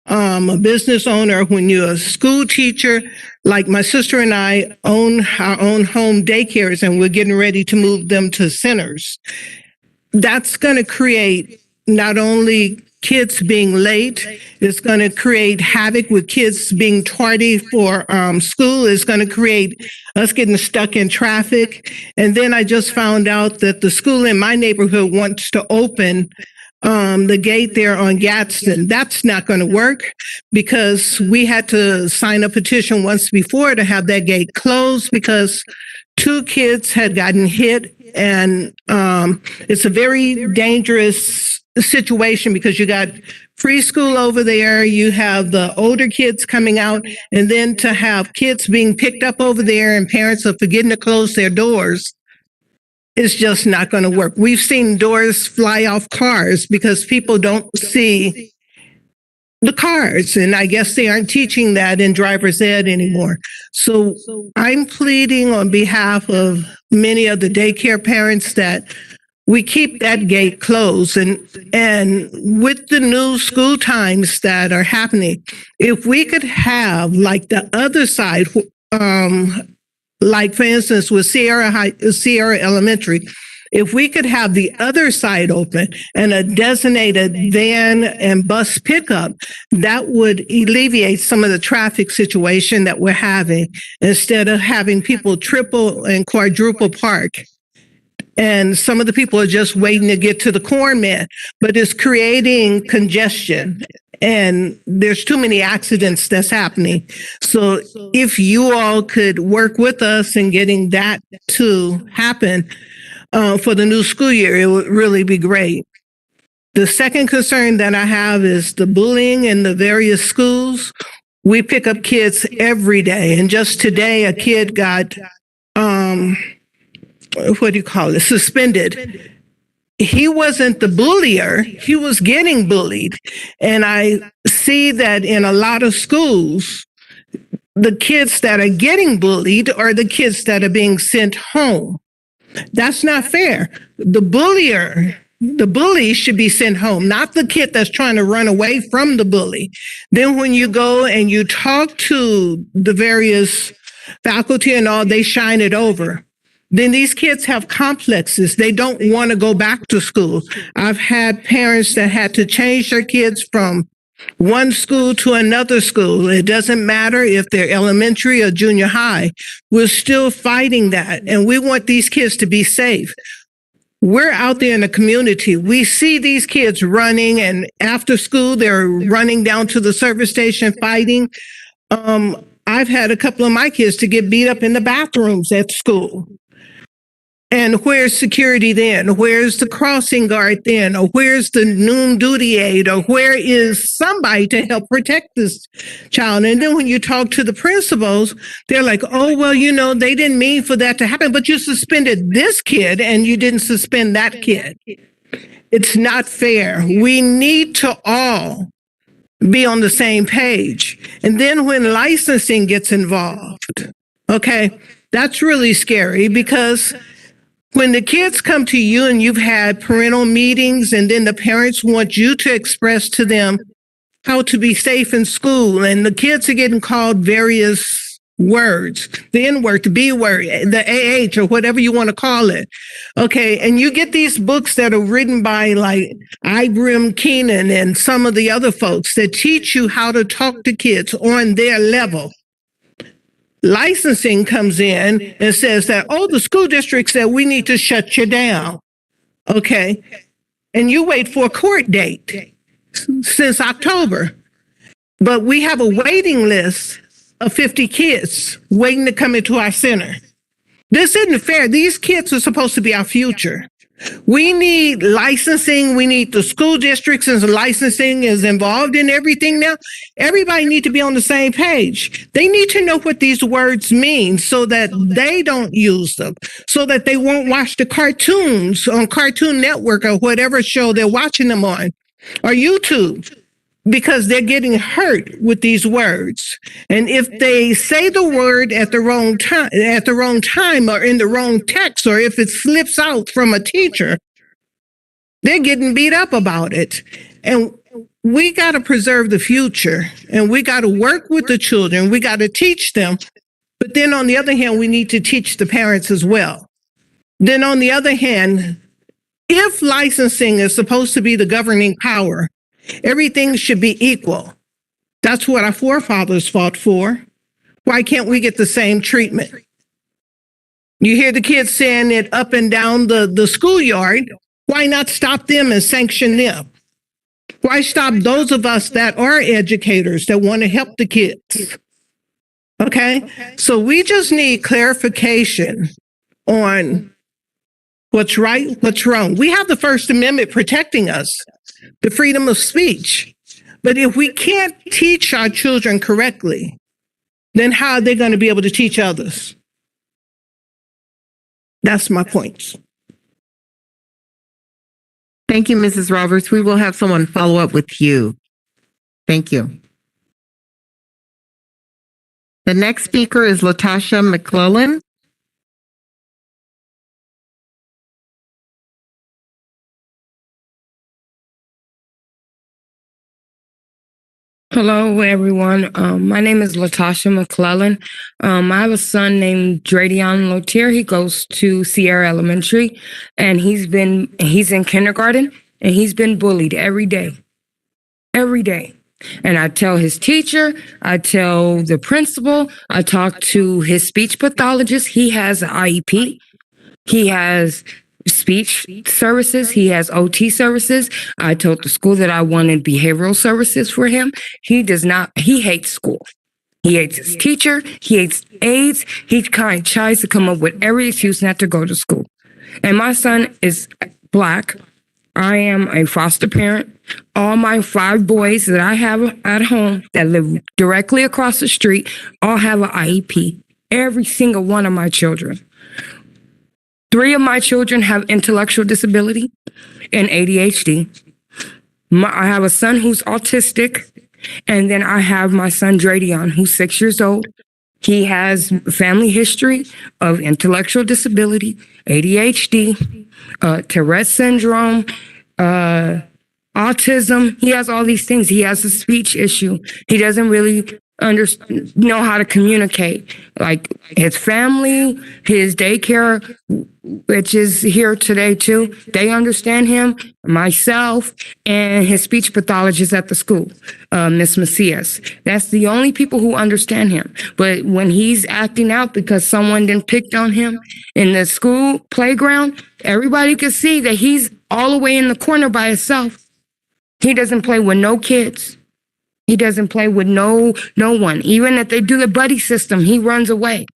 a business owner, when you're a school teacher, like my sister and I own our own home daycares and we're getting ready to move them to centers. That's going to create not only kids being late, it's going to create havoc with kids being tardy for school, it's going to create us getting stuck in traffic. And then I just found out that the school in my neighborhood wants to open the gate there on Gadsden. That's not going to work because we had to sign a petition once before to have that gate closed because 2 kids had gotten hit. And it's a very dangerous situation because you got preschool over there, you have the older kids coming out, and then to have kids being picked up over there and parents are forgetting to close their doors. It's just not going to work. We've seen doors fly off cars because people don't see the cars. And I guess they aren't teaching that in driver's ed anymore. So I'm pleading on behalf of many of the daycare parents that we keep that gate closed. And with the new school times that are happening, if we could have like the other side, like for instance, with Sierra Elementary, if we could have the other side open and a designated van and bus pickup, that would alleviate some of the traffic situation that we're having instead of having people triple and quadruple park. And some of the people are just waiting to get to the corn man, but it's creating congestion. And there's too many accidents that's happening. So if you all could work with us in getting that to happen for the new school year, it would really be great. The second concern that I have is the bullying in the various schools. We pick up kids every day. And just today, a kid got, suspended. He wasn't the bullier, he was getting bullied. And I see that in a lot of schools, the kids that are getting bullied are the kids that are being sent home. That's not fair. The bully should be sent home, not the kid that's trying to run away from the bully. Then when you go and you talk to the various faculty and all, they shine it over. Then these kids have complexes. They don't want to go back to school. I've had parents that had to change their kids from one school to another school. It doesn't matter if they're elementary or junior high. We're still fighting that. And we want these kids to be safe. We're out there in the community. We see these kids running, and after school, they're running down to the service station fighting. I've had a couple of my kids to get beat up in the bathrooms at school. And where's security then? Where's the crossing guard then? Or where's the noon duty aide? Or where is somebody to help protect this child? And then when you talk to the principals, they're like, oh, well, they didn't mean for that to happen, but you suspended this kid and you didn't suspend that kid. It's not fair. We need to all be on the same page. And then when licensing gets involved, okay, that's really scary because when the kids come to you and you've had parental meetings and then the parents want you to express to them how to be safe in school and the kids are getting called various words, the N word, the B word, the AH or whatever you want to call it. Okay. And you get these books that are written by like Ibram Keenan and some of the other folks that teach you how to talk to kids on their level. Licensing comes in and says that, oh, the school district said we need to shut you down. Okay. And you wait for a court date since October. But we have a waiting list of 50 kids waiting to come into our center. This isn't fair. These kids are supposed to be our future. We need licensing. We need the school districts, and licensing is involved in everything now. Everybody needs to be on the same page. They need to know what these words mean so that they don't use them, so that they won't watch the cartoons on Cartoon Network or whatever show they're watching them on, or YouTube. because they're getting hurt with these words. And if they say the word at the wrong time or in the wrong text, or if it slips out from a teacher, they're getting beat up about it. And we got to preserve the future, and we got to work with the children. We got to teach them. But then on the other hand, we need to teach the parents as well. Then on the other hand, if licensing is supposed to be the governing power, everything should be equal. That's what our forefathers fought for. Why can't we get the same treatment? You hear the kids saying it up and down the schoolyard. Why not stop them and sanction them? Why stop those of us that are educators that want to help the kids? Okay, so we just need clarification on what's right, what's wrong. We have the First Amendment protecting us, the freedom of speech. But if we can't teach our children correctly, then how are they going to be able to teach others? That's my point. Thank you, Mrs. Roberts. We will have someone follow up with you. Thank you. The next speaker is Latasha McClellan. Hello, everyone. My name is Latasha McClellan. I have a son named Dradion Lotier. He goes to Sierra Elementary, and he's in kindergarten, and he's been bullied every day. Every day. And I tell his teacher, I tell the principal, I talk to his speech pathologist. He has an IEP. He has speech services. He has OT services. I told the school that I wanted behavioral services for him. He hates school. He hates his teacher. He hates aides. He tries to come up with every excuse not to go to school. And my son is Black. I am a foster parent. All my 5 boys that I have at home that live directly across the street all have an IEP. Every single one of my children. 3 of my children have intellectual disability and ADHD. I have a son who's autistic, and then I have my son Dradion, who's 6 years old. He has family history of intellectual disability, ADHD, Tourette syndrome, autism. He has all these things. He has a speech issue. He doesn't really know how to communicate. Like his family, his daycare, which is here today too, they understand him, myself, and his speech pathologist at the school, Miss Macias. That's the only people who understand him. But when he's acting out because someone didn't pick on him in the school playground, everybody can see that he's all the way in the corner by himself. He doesn't play with no kids. He doesn't play with no one. Even if they do the buddy system, he runs away.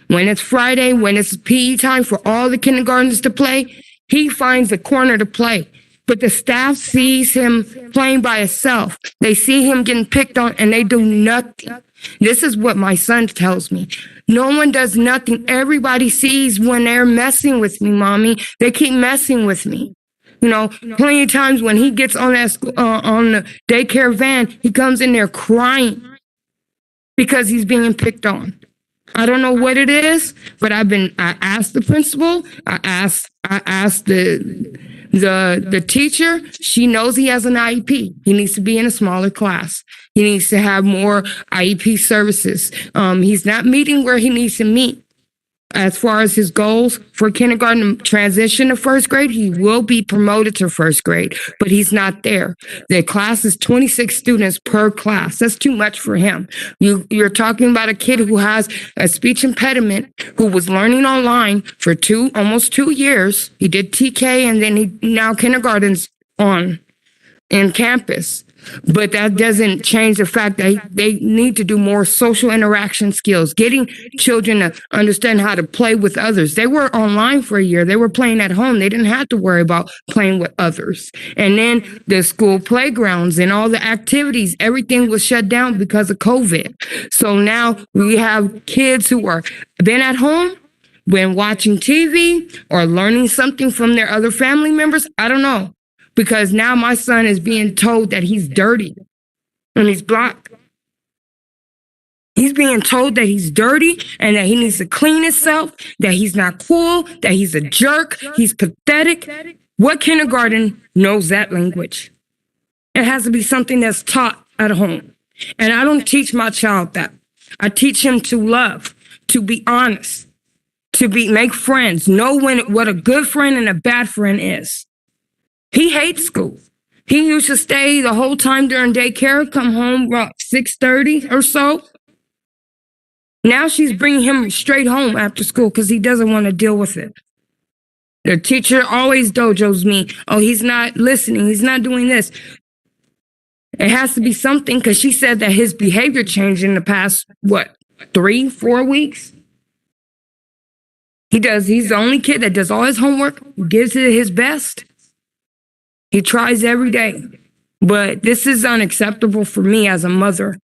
When it's Friday, when it's PE time for all the kindergartners to play, he finds a corner to play. But the staff sees him playing by himself. They see him getting picked on and they do nothing. This is what my son tells me. No one does nothing. Everybody sees when they're messing with me, mommy. They keep messing with me. You know, plenty of times when he gets on that on the daycare van, he comes in there crying because he's being picked on. I don't know what it is, but I asked the principal, I asked the teacher. She knows he has an IEP. He needs to be in a smaller class. He needs to have more IEP services. He's not meeting where he needs to meet. As far as his goals for kindergarten transition to first grade, he will be promoted to first grade, but he's not there. The class is 26 students per class. That's too much for him. You're talking about a kid who has a speech impediment, who was learning online for almost 2 years. He did TK, and then now kindergarten's on in campus. But that doesn't change the fact that they need to do more social interaction skills, getting children to understand how to play with others. They were online for a year. They were playing at home. They didn't have to worry about playing with others. And then the school playgrounds and all the activities, everything was shut down because of COVID. So now we have kids who are been at home, been watching TV or learning something from their other family members. I don't know. Because now my son is being told that he's dirty. and he's black. He's being told that he's dirty and that he needs to clean himself, that he's not cool, that he's a jerk, he's pathetic. What kindergarten knows that language? It has to be something that's taught at home. And I don't teach my child that. I teach him to love, to be honest, to make friends, know what a good friend and a bad friend is. He hates school. He used to stay the whole time during daycare, come home about 6:30 or so. Now she's bringing him straight home after school because he doesn't want to deal with it. The teacher always dojos me. Oh, he's not listening. He's not doing this. It has to be something because she said that his behavior changed in the past, 3-4 weeks? He's the only kid that does all his homework, gives it his best. He tries every day. But this is unacceptable for me as a mother.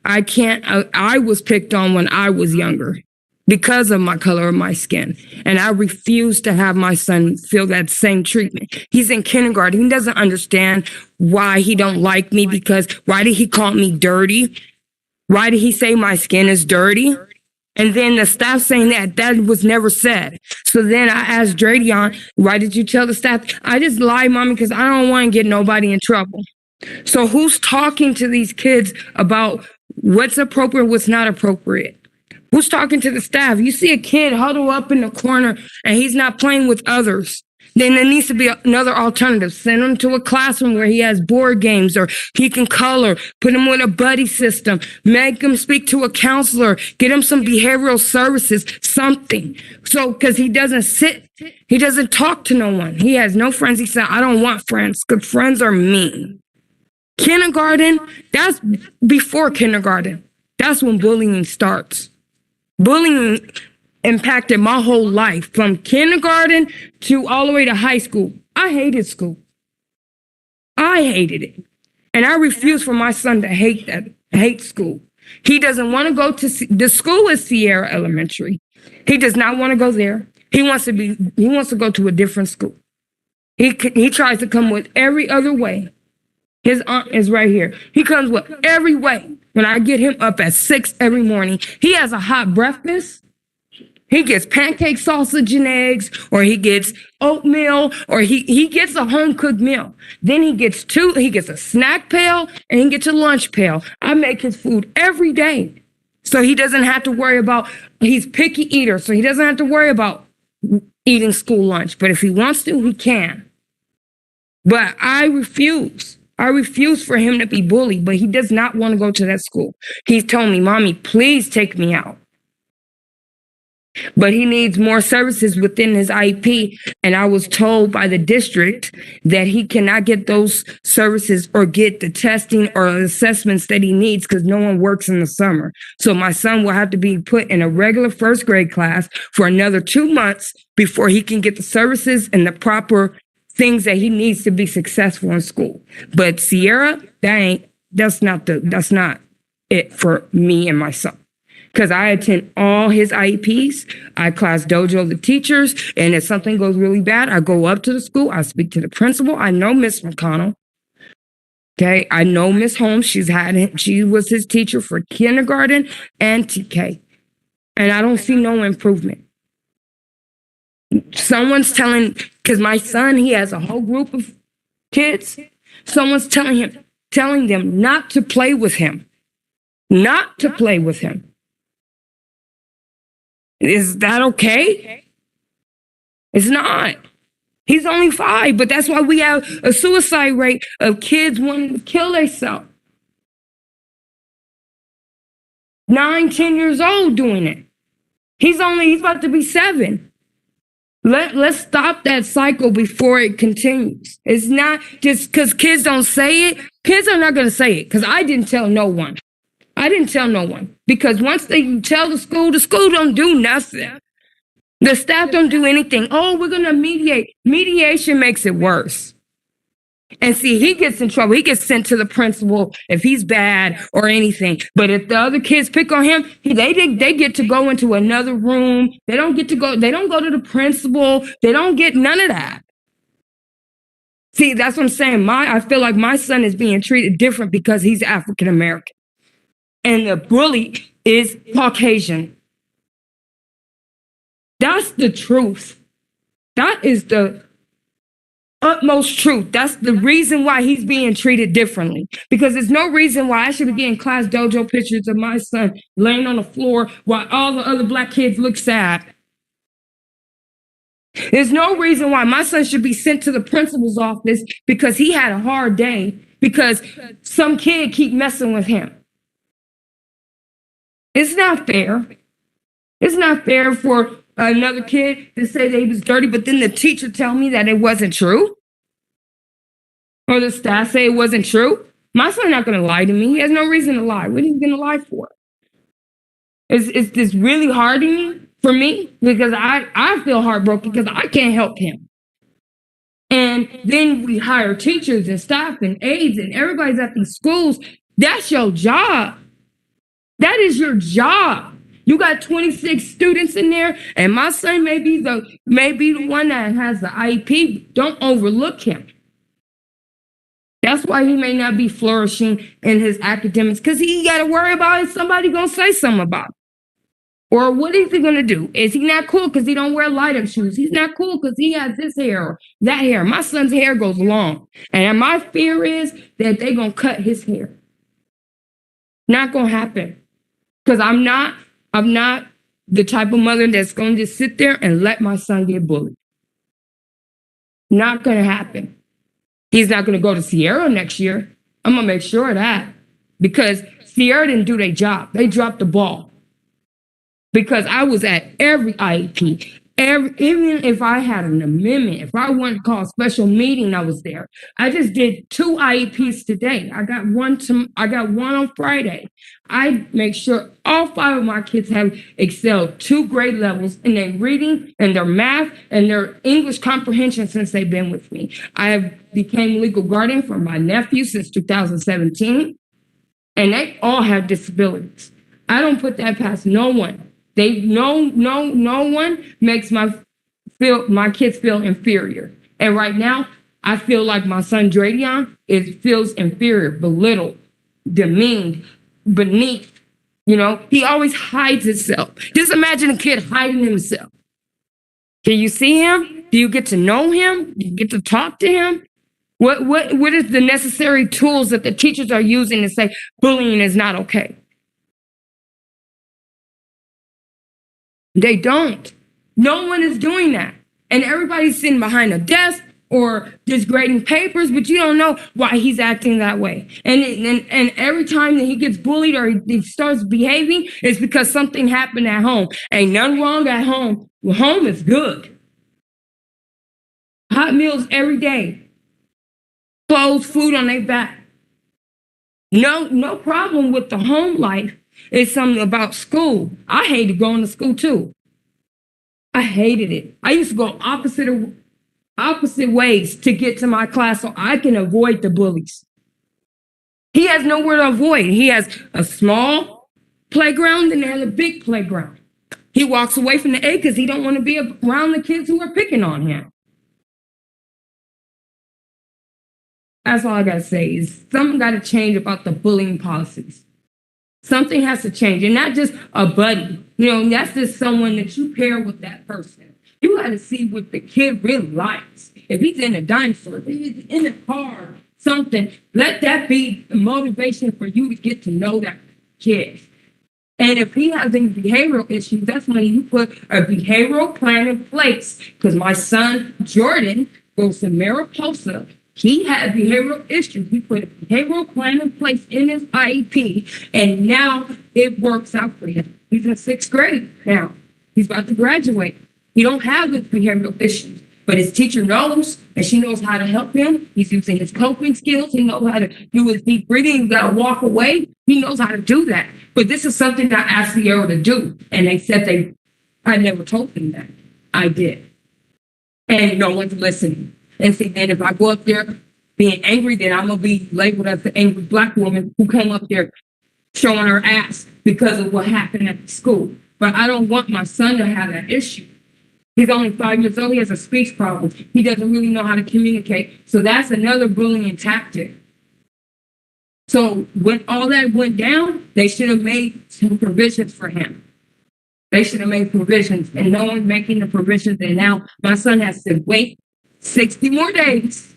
I was picked on when I was younger because of my color of my skin. And I refuse to have my son feel that same treatment. He's in kindergarten. He doesn't understand why he don't like me because why did he call me dirty? Why did he say my skin is dirty? And then the staff saying that was never said. So then I asked Dradion, why did you tell the staff? I just lied, Mommy, because I don't want to get nobody in trouble. So who's talking to these kids about what's appropriate, what's not appropriate? Who's talking to the staff? You see a kid huddle up in the corner and he's not playing with others. Then there needs to be another alternative. Send him to a classroom where he has board games or he can color, put him with a buddy system, make him speak to a counselor, get him some behavioral services, something. So, because he doesn't talk to no one. He has no friends. He said, I don't want friends because friends are mean. Kindergarten, that's before kindergarten. That's when bullying starts. Bullying impacted my whole life from kindergarten to all the way to high school. I hated school. I hated it. And I refuse for my son to hate school. He doesn't want to go to the school is Sierra Elementary. He does not want to go there. He wants to go to a different school. He tries to come with every other way. His aunt is right here. He comes with every way. When I get him up at 6 every morning, he has a hot breakfast. He gets pancake, sausage, and eggs, or he gets oatmeal, or he gets a home-cooked meal. Then he gets a snack pail, and he gets a lunch pail. I make his food every day. So he doesn't have to worry about, he's picky eater, so he doesn't have to worry about eating school lunch. But if he wants to, he can. But I refuse. I refuse for him to be bullied, but he does not want to go to that school. He's told me, Mommy, please take me out. But he needs more services within his IEP. And I was told by the district that he cannot get those services or get the testing or assessments that he needs because no one works in the summer. So my son will have to be put in a regular first grade class for another 2 months before he can get the services and the proper things that he needs to be successful in school. But Sierra, that's not it for me and my son. Because I attend all his IEPs. I class dojo the teachers. And if something goes really bad, I go up to the school. I speak to the principal. I know Miss McConnell. Okay. I know Miss Holmes. She was his teacher for kindergarten and TK. And I don't see no improvement. Someone's telling, because my son, he has a whole group of kids. Someone's telling them not to play with him. Not to play with him. Is that okay? It's not. He's only 5, but that's why we have a suicide rate of kids wanting to kill themselves. 9, 10 years old doing it. He's about to be 7. Let's stop that cycle before it continues. It's not just because kids don't say it. Kids are not going to say it because I didn't tell no one. Because once they tell the school don't do nothing. The staff don't do anything. Oh, we're going to mediate. Mediation makes it worse. And see, he gets in trouble. He gets sent to the principal if he's bad or anything. But if the other kids pick on him, they get to go into another room. They don't go to the principal. They don't get none of that. See, that's what I'm saying. I feel like my son is being treated different because he's African American. And the bully is Caucasian. That's the truth. That is the utmost truth. That's the reason why he's being treated differently. Because there's no reason why I should be getting class dojo pictures of my son laying on the floor while all the other black kids look sad. There's no reason why my son should be sent to the principal's office because he had a hard day because some kid keep messing with him. It's not fair. It's not fair for another kid to say that he was dirty, but then the teacher tell me that it wasn't true. Or the staff say it wasn't true. My son's not going to lie to me. He has no reason to lie. What are you going to lie for? Is this really hardening for me? Because I feel heartbroken because I can't help him. And then we hire teachers and staff and aides and everybody's at these schools. That's your job. That is your job. You got 26 students in there, and my son may be the one that has the IEP. Don't overlook him. That's why he may not be flourishing in his academics, because he got to worry about if somebody gonna say something about him. Or what is he gonna do? Is he not cool because he don't wear light-up shoes? He's not cool because he has this hair or that hair. My son's hair goes long, and my fear is that they gonna cut his hair. Not gonna happen. Because I'm not the type of mother that's going to just sit there and let my son get bullied. Not going to happen. He's not going to go to Sierra next year. I'm going to make sure of that. Because Sierra didn't do their job. They dropped the ball. Because I was at every IEP. Even if I had an amendment, if I wanted to call a special meeting, I was there. I just did 2 IEPs today. I got one on Friday. I make sure all 5 of my kids have excelled 2 grade levels in their reading and their math and their English comprehension since they've been with me. I have became legal guardian for my nephew since 2017, and they all have disabilities. I don't put that past no one. No one makes my kids feel inferior. And right now, I feel like my son Dradion feels inferior, belittled, demeaned, beneath. You know, he always hides himself. Just imagine a kid hiding himself. Can you see him? Do you get to know him? Do you get to talk to him? What is the necessary tools that the teachers are using to say bullying is not okay? They don't. No one is doing that. And everybody's sitting behind a desk or just grading papers, but you don't know why he's acting that way. And every time that he gets bullied or he starts behaving, it's because something happened at home. Ain't nothing wrong at home. Well, home is good. Hot meals every day. Clothes, food on their back. No problem with the home life. It's something about school. I hated going to school too. I hated it. I used to go opposite ways to get to my class so I can avoid the bullies. He has nowhere to avoid. He has a small playground and there's a big playground. He walks away from the A because he don't want to be around the kids who are picking on him. That's all I got to say is something got to change about the bullying policies. Something has to change, and not just a buddy. You know, that's just someone that you pair with that person. You got to see what the kid really likes. If he's in a dinosaur, if he's in a car, something, let that be the motivation for you to get to know that kid. And if he has any behavioral issues, that's when you put a behavioral plan in place. Because my son, Jordan, goes to Mariposa. He had behavioral issues. We put a behavioral plan in place in his IEP, and now it works out for him. He's in 6th grade now. He's about to graduate. He don't have the behavioral issues, but his teacher knows, and she knows how to help him. He's using his coping skills. He knows how to do his deep breathing. He's got to walk away. He knows how to do that. But this is something that I asked Sierra to do, and they said I never told them that. I did. And no one's listening. And see, then if I go up there being angry, then I'm going to be labeled as the angry black woman who came up there showing her ass because of what happened at the school. But I don't want my son to have that issue. He's only 5 years old. He has a speech problem. He doesn't really know how to communicate. So that's another bullying tactic. So when all that went down, they should have made some provisions for him. They should have made provisions, and no one's making the provisions. And now my son has to wait 60 more days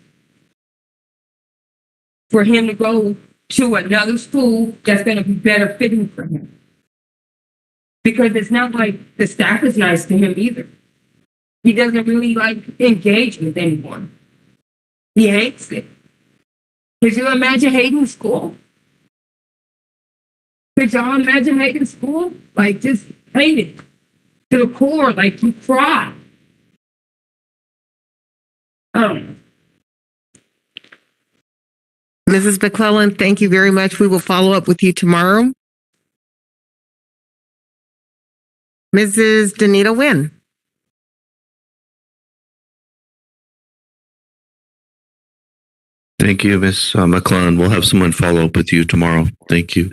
for him to go to another school that's going to be better fitting for him. Because it's not like the staff is nice to him either. He doesn't really engage with anyone. He hates it. Could you imagine hating school? Could y'all imagine hating school? Just hate it to the core, you cry. Mrs. McClellan, thank you very much. We will follow up with you tomorrow. Mrs. Danita Wynn. Thank you, Ms. McClellan. We'll have someone follow up with you tomorrow. Thank you.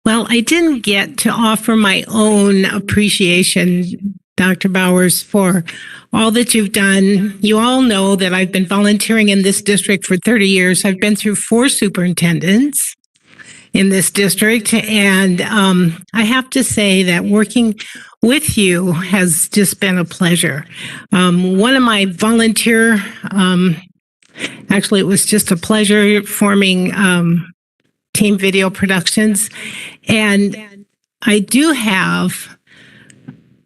Well, I didn't get to offer my own appreciation, Dr. Bowers, for all that you've done. You all know that I've been volunteering in this district for 30 years. I've been through 4 superintendents in this district. And I have to say that working with you has just been a pleasure. One of my volunteer, actually, it was just a pleasure forming Team Video Productions. And I do have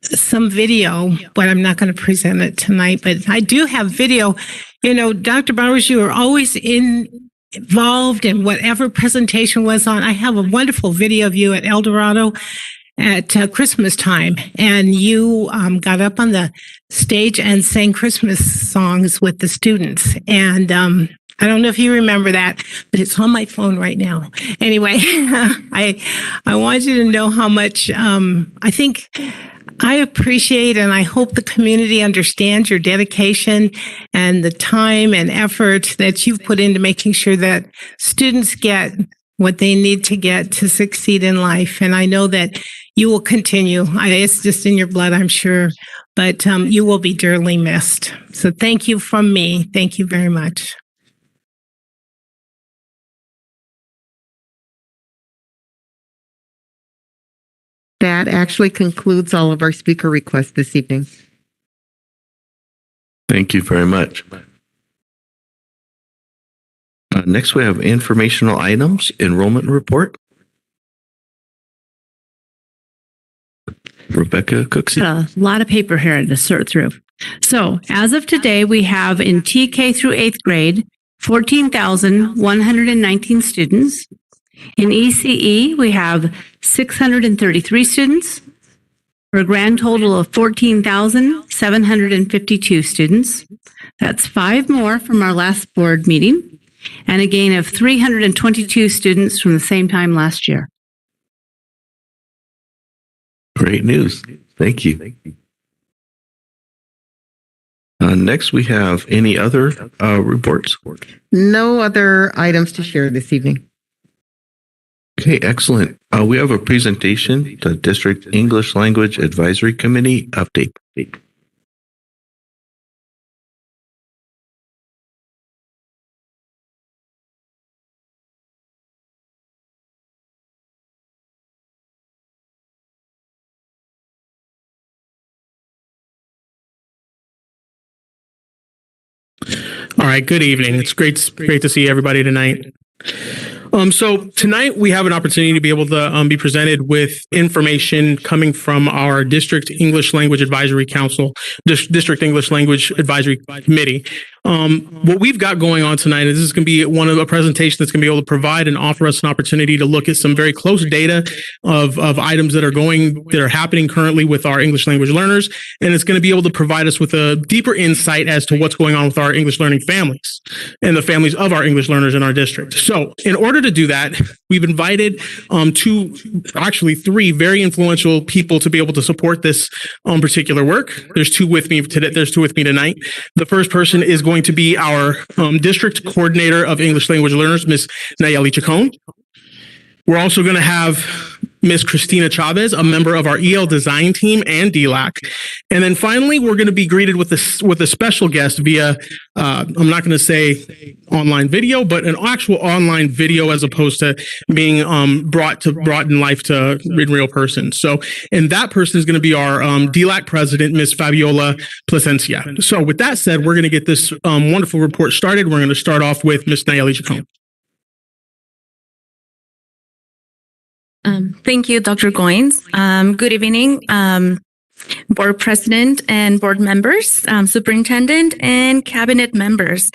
some video, but I'm not going to present it tonight, but I do have video. Dr. Bowers, you are always involved in whatever presentation was on. I have a wonderful video of you at El Dorado at Christmas time, and you got up on the stage and sang Christmas songs with the students. And I don't know if you remember that, but it's on my phone right now. Anyway, I want you to know how much I think I appreciate, and I hope the community understands your dedication and the time and effort that you've put into making sure that students get what they need to get to succeed in life. And I know that you will continue. It's just in your blood, I'm sure, but you will be dearly missed. So thank you from me. Thank you very much. That actually concludes all of our speaker requests this evening. Thank you very much. Next, we have informational items, enrollment report. Rebecca Cooksey. A lot of paper here to sort through. So as of today, we have in TK through 8th grade, 14,119 students. In ECE, we have 633 students for a grand total of 14,752 students. That's 5 more from our last board meeting and a gain of 322 students from the same time last year. Great news. Thank you. Next, we have any other reports? No other items to share this evening. Okay, excellent. We have a presentation, the District English Language Advisory Committee update. All right, good evening. It's great to see everybody tonight. So tonight we have an opportunity to be able to be presented with information coming from our District English Language Advisory Council, District English Language Advisory Committee. What we've got going on tonight is this is going to be one of a presentation that's going to be able to provide and offer us an opportunity to look at some very close data of items that are happening currently with our English language learners, and it's going to be able to provide us with a deeper insight as to what's going on with our English learning families and the families of our English learners in our district. So in order order to do that, we've invited three very influential people to be able to support this particular work. There's two with me today. There's two with me tonight. The first person is going to be our district coordinator of English language learners, Miss Nayeli Chacon. We're also going to have Miss Christina Chavez, a member of our EL design team and DLAC. And then finally, we're going to be greeted with a special guest via, I'm not going to say online video, but an actual online video as opposed to being brought in life to in real person. So, and that person is going to be our DLAC president, Miss Fabiola Plasencia. So with that said, we're going to get this wonderful report started. We're going to start off with Miss Nayeli Chacon. Thank you, Dr. Goins. Good evening, board president and board members, superintendent and cabinet members.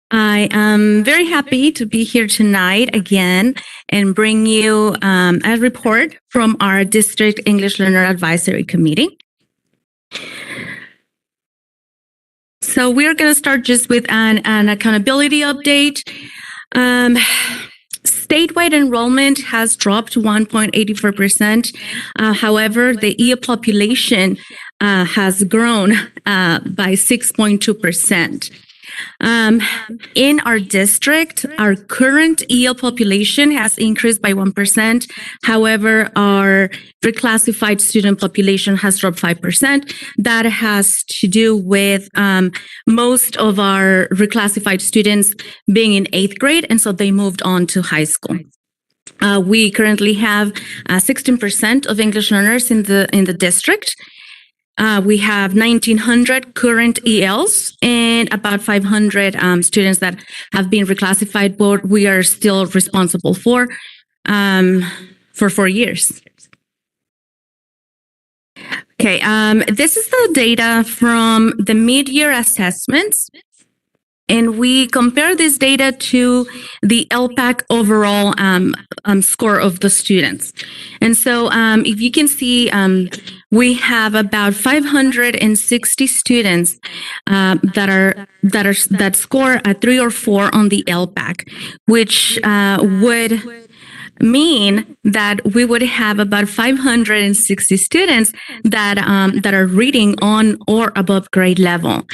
I am very happy to be here tonight again and bring you a report from our District English Learner Advisory Committee. So we're going to start just with an accountability update. Statewide enrollment has dropped 1.84%. However, the EL population has grown by 6.2%. In our district, our current EL population has increased by 1%. However, our reclassified student population has dropped 5%. That has to do with most of our reclassified students being in 8th grade, and so they moved on to high school. We currently have 16% of English learners in the district. We have 1,900 current ELs and about 500 students that have been reclassified, but we are still responsible for 4 years. Okay, this is the data from the mid-year assessments. And we compare this data to the LPAC overall score of the students. And so if you can see, we have about 560 students that score a 3 or 4 on the LPAC, which would mean that we would have about 560 students that are reading on or above grade level.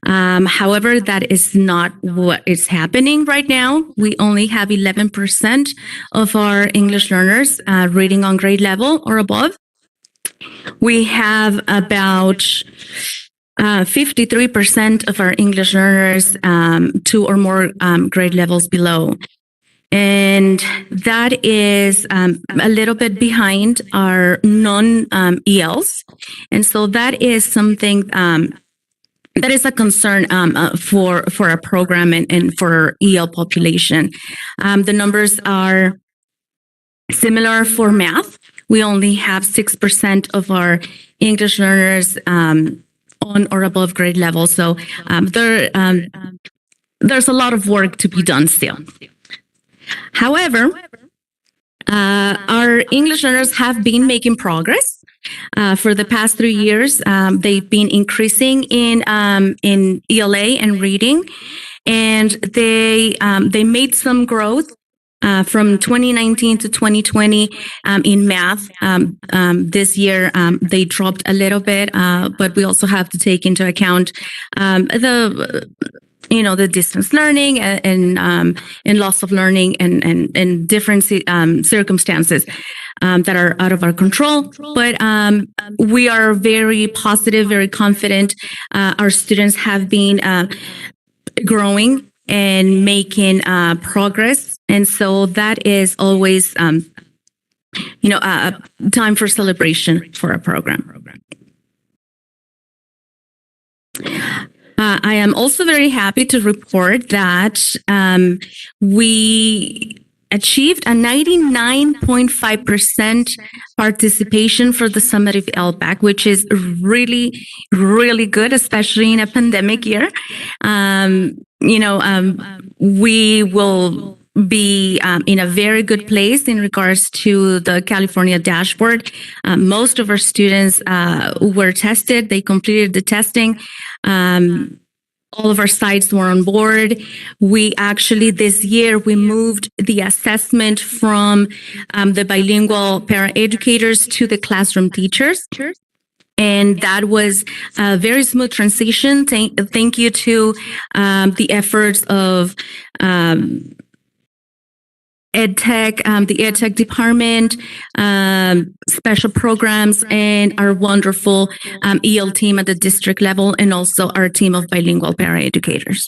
However, that is not what is happening right now. We only have 11% of our English learners reading on grade level or above. We have about 53% of our English learners 2 or more grade levels below. And that is a little bit behind our non-ELs. And so that is something that is a concern for our program and for our EL population. The numbers are similar for math. We only have 6% of our English learners on or above grade level. So there's a lot of work to be done still. However, our English learners have been making progress. For the past 3 years, they've been increasing in ELA and reading, and they made some growth from 2019 to 2020 in math. This year, they dropped a little bit, but we also have to take into account the distance learning and loss of learning and different circumstances that are out of our control. But we are very positive, very confident. Our students have been growing and making progress. And so that is always, a time for celebration for our program. I am also very happy to report that we achieved a 99.5% participation for the summative LPAC, which is really, really good, especially in a pandemic year. We will be in a very good place in regards to the California dashboard. Most of our students were tested. They completed the testing. All of our sites were on board. We actually, this year, we moved the assessment from the bilingual paraeducators to the classroom teachers. And that was a very smooth transition. Thank you to the efforts of EdTech, the EdTech department, special programs, and our wonderful EL team at the district level, and also our team of bilingual paraeducators.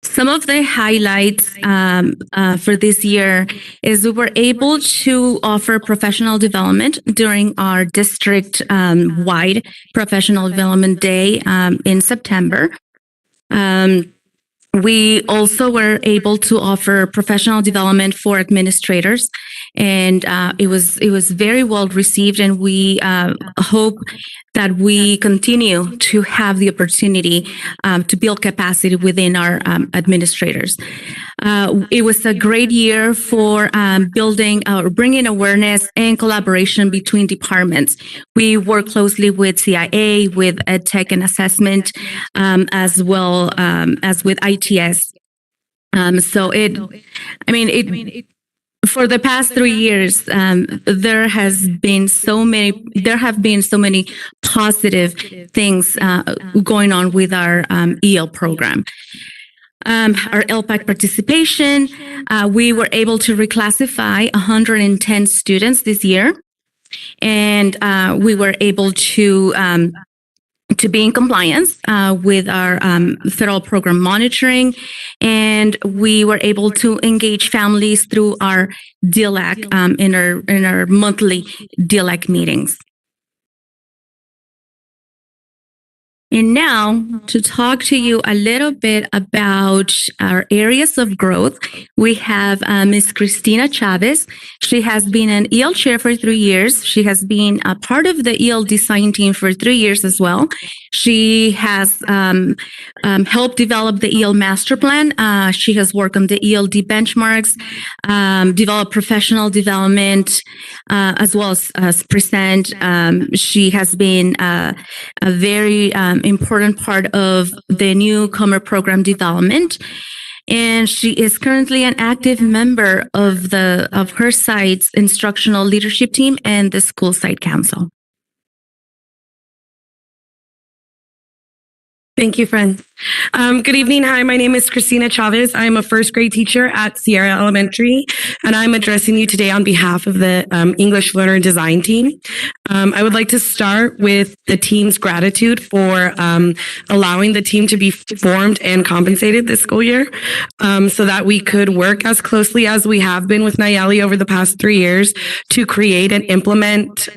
Some of the highlights for this year is we were able to offer professional development during our district-wide Professional Development Day in September. We also were able to offer professional development for administrators, and it was very well received. And we hope that we continue to have the opportunity to build capacity within our administrators. It was a great year for building or bringing awareness and collaboration between departments. We work closely with CIA, with EdTech and Assessment, as well as with ITS. For the past 3 years, there have been so many positive things going on with our EL program. Our LPAC participation, we were able to reclassify 110 students this year, and we were able to be in compliance with our federal program monitoring, and we were able to engage families through our DLAC in our monthly DLAC meetings. And now to talk to you a little bit about our areas of growth, we have Ms. Christina Chavez. She has been an EL chair for 3 years. She has been a part of the EL design team for 3 years as well. She has helped develop the EL master plan. She has worked on the ELD benchmarks, developed professional development, as well as present. She has been a very important part of the Newcomer Program development, and she is currently an active member of her site's instructional leadership team and the school site council. Thank you, friend. Good evening. Hi, my name is Christina Chavez. I'm a first grade teacher at Sierra Elementary, and I'm addressing you today on behalf of the English Learner Design team. I would like to start with the team's gratitude for allowing the team to be formed and compensated this school year, so that we could work as closely as we have been with Nayeli over the past 3 years to create and implement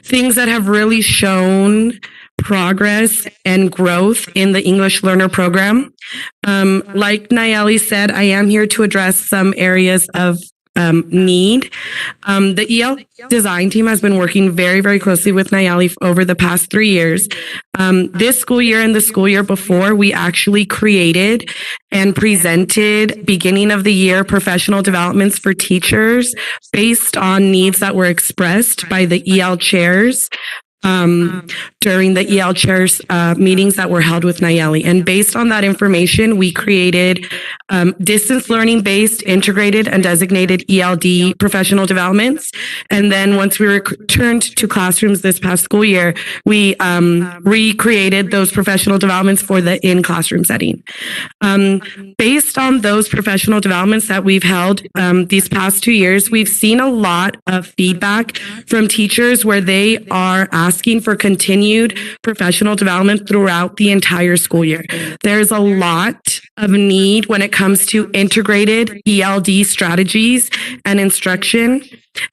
things that have really shown progress and growth in the English Learner Program. Like Nayeli said, I am here to address some areas of need. The EL design team has been working very, very closely with Nayeli over the past 3 years. This school year and the school year before, we actually created and presented beginning of the year professional developments for teachers based on needs that were expressed by the EL chairs during the EL chairs meetings that were held with Nayeli. And based on that information, we created distance learning based integrated and designated ELD professional developments. And then once we returned to classrooms this past school year, we recreated those professional developments for the in-classroom setting. Based on those professional developments that we've held these past 2 years, we've seen a lot of feedback from teachers where they are asking for continued professional development throughout the entire school year. There's a lot of need when it comes to integrated ELD strategies and instruction,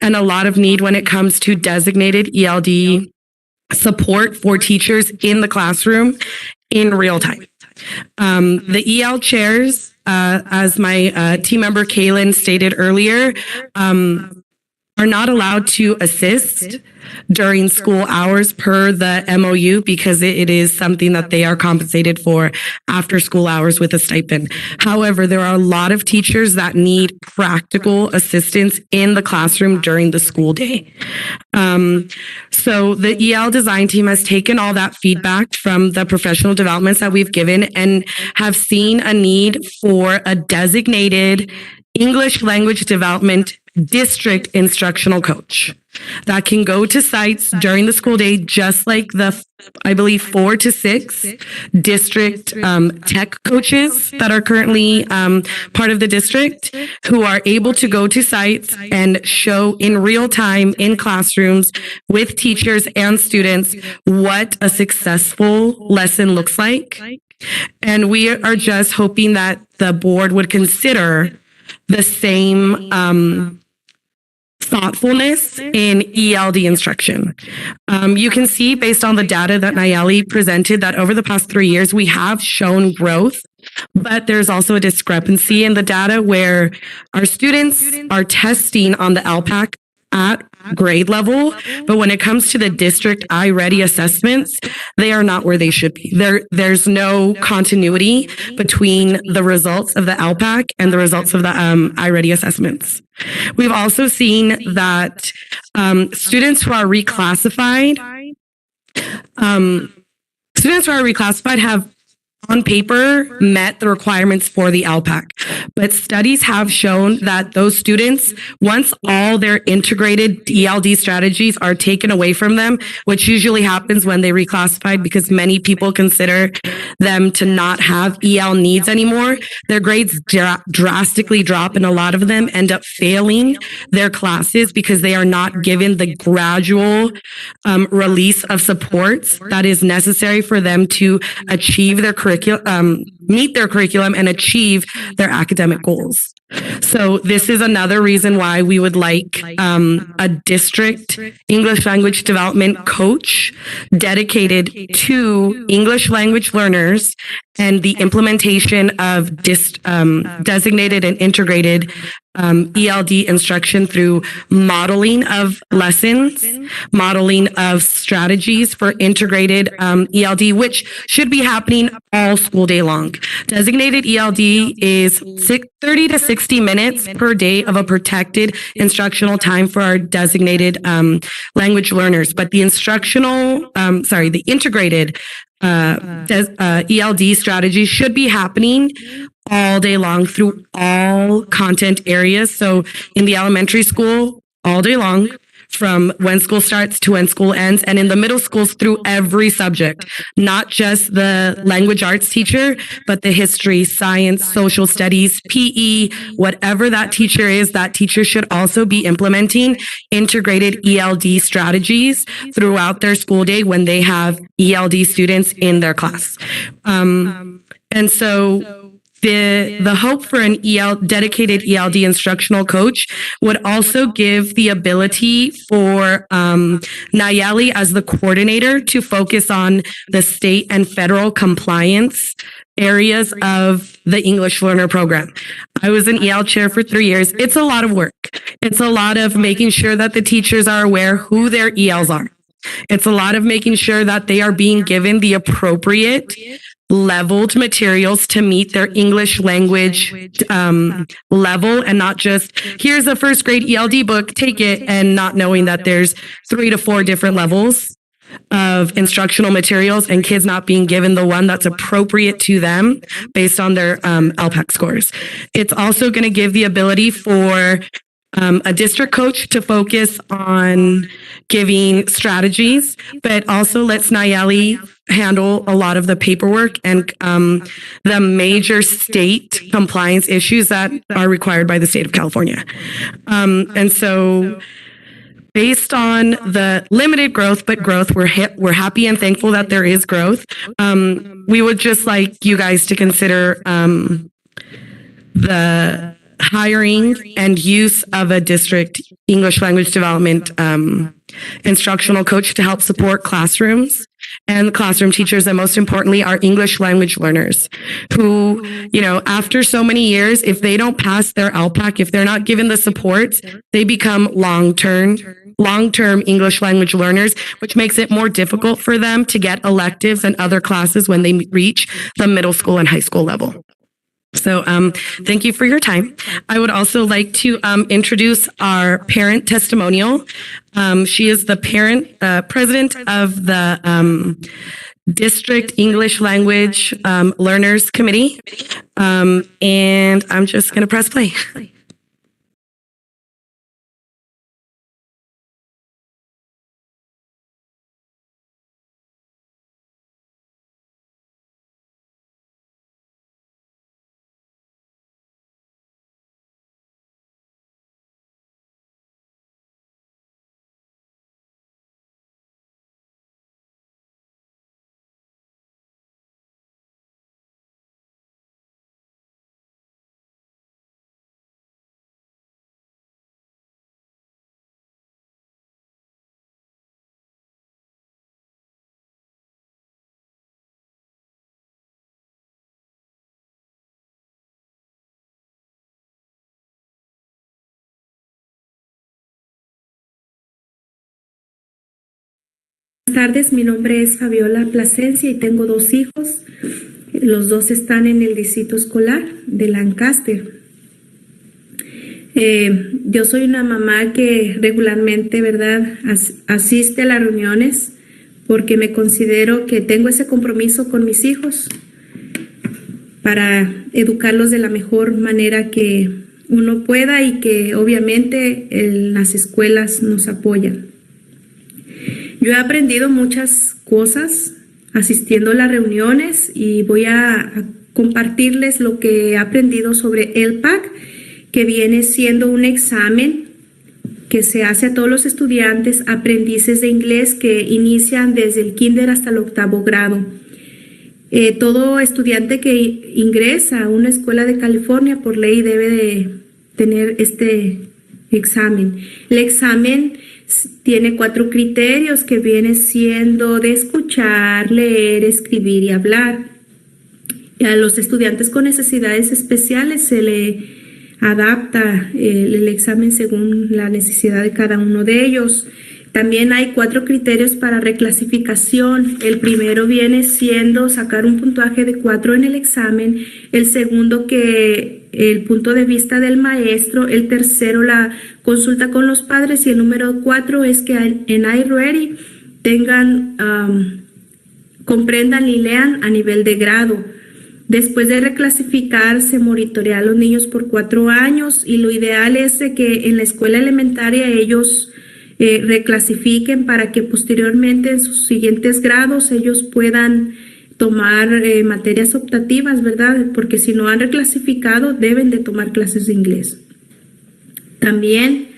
and a lot of need when it comes to designated ELD support for teachers in the classroom in real time. The EL chairs, as my team member Kaylin stated earlier, are not allowed to assist during school hours per the MOU because it is something that they are compensated for after school hours with a stipend. However, there are a lot of teachers that need practical assistance in the classroom during the school day. So the EL design team has taken all that feedback from the professional developments that we've given and have seen a need for a designated English language development district instructional coach that can go to sites during the school day, just like the, I believe, 4 to 6 district tech coaches that are currently part of the district, who are able to go to sites and show in real time in classrooms with teachers and students what a successful lesson looks like. And we are just hoping that the board would consider the same thoughtfulness in ELD instruction. You can see based on the data that Nayeli presented that over the past 3 years, we have shown growth, but there's also a discrepancy in the data where our students are testing on the LPAC at grade level, but when it comes to the district iReady assessments, they are not where they should be. There's no continuity between the results of the LPAC and the results of the iReady assessments. We've also seen that students who are reclassified have on paper met the requirements for the LPAC. But studies have shown that those students, once all their integrated ELD strategies are taken away from them, which usually happens when they reclassified because many people consider them to not have EL needs anymore, their grades drastically drop, and a lot of them end up failing their classes because they are not given the gradual release of supports that is necessary for them to achieve their meet their curriculum and achieve their academic goals. So this is another reason why we would like a district English language development coach dedicated to English language learners and the implementation of designated and integrated ELD instruction through modeling of lessons, modeling of strategies for integrated ELD, which should be happening all school day long. Designated ELD is 30 to 60 minutes per day of a protected instructional time for our designated language learners. But the the integrated ELD strategy should be happening all day long through all content areas. So in the elementary school, all day long, from when school starts to when school ends, and in the middle schools through every subject, not just the language arts teacher, but the history, science, social studies, PE, whatever that teacher is, that teacher should also be implementing integrated ELD strategies throughout their school day when they have ELD students in their class. And so the hope for an dedicated ELD instructional coach would also give the ability for Nayeli as the coordinator to focus on the state and federal compliance areas of the English Learner Program. I was an EL chair for 3 years. It's a lot of work. It's a lot of making sure that the teachers are aware who their ELs are. It's a lot of making sure that they are being given the appropriate leveled materials to meet their English language level, and not just, here's a first grade ELD book, take it, and not knowing that there's 3 to 4 different levels of instructional materials and kids not being given the one that's appropriate to them based on their LPAC scores. It's also going to give the ability for a district coach to focus on giving strategies, but also lets Nayeli handle a lot of the paperwork and the major state compliance issues that are required by the state of California. And so based on the limited growth, but growth, we're happy and thankful that there is growth. We would just like you guys to consider the hiring and use of a district English language development instructional coach to help support classrooms and classroom teachers, and most importantly, our English language learners who, after so many years, if they don't pass their LPAC, if they're not given the support, they become long-term English language learners, which makes it more difficult for them to get electives and other classes when they reach the middle school and high school level. So thank you for your time. I would also like to introduce our parent testimonial. She is the president of the District English Language Learners Committee. And I'm just going to press play. Buenas tardes, mi nombre es Fabiola Plasencia y tengo 2 hijos. Los 2 están en el distrito escolar de Lancaster. Yo soy una mamá que regularmente, ¿verdad?, asiste a las reuniones porque me considero que tengo ese compromiso con mis hijos para educarlos de la mejor manera que uno pueda y que obviamente las escuelas nos apoyan. Yo he aprendido muchas cosas asistiendo a las reuniones y voy a compartirles lo que he aprendido sobre el PAC, que viene siendo un examen que se hace a todos los estudiantes aprendices de inglés que inician desde el kinder hasta el 8º grado. Todo estudiante que ingresa a una escuela de California por ley debe de tener este examen. El examen tiene 4 criterios que viene siendo de escuchar, leer, escribir y hablar. Y a los estudiantes con necesidades especiales se le adapta el examen según la necesidad de cada uno de ellos. También hay 4 criterios para reclasificación. El primero viene siendo sacar un puntaje de 4 en el examen. El segundo, que el punto de vista del maestro. El tercero, la consulta con los padres. Y el número 4 es que en iReady comprendan y lean a nivel de grado. Después de reclasificar, se monitorea a los niños por 4 años y lo ideal es de que en la escuela elementaria ellos reclasifiquen para que posteriormente en sus siguientes grados ellos puedan tomar materias optativas, ¿verdad? Porque si no han reclasificado deben de tomar clases de inglés. También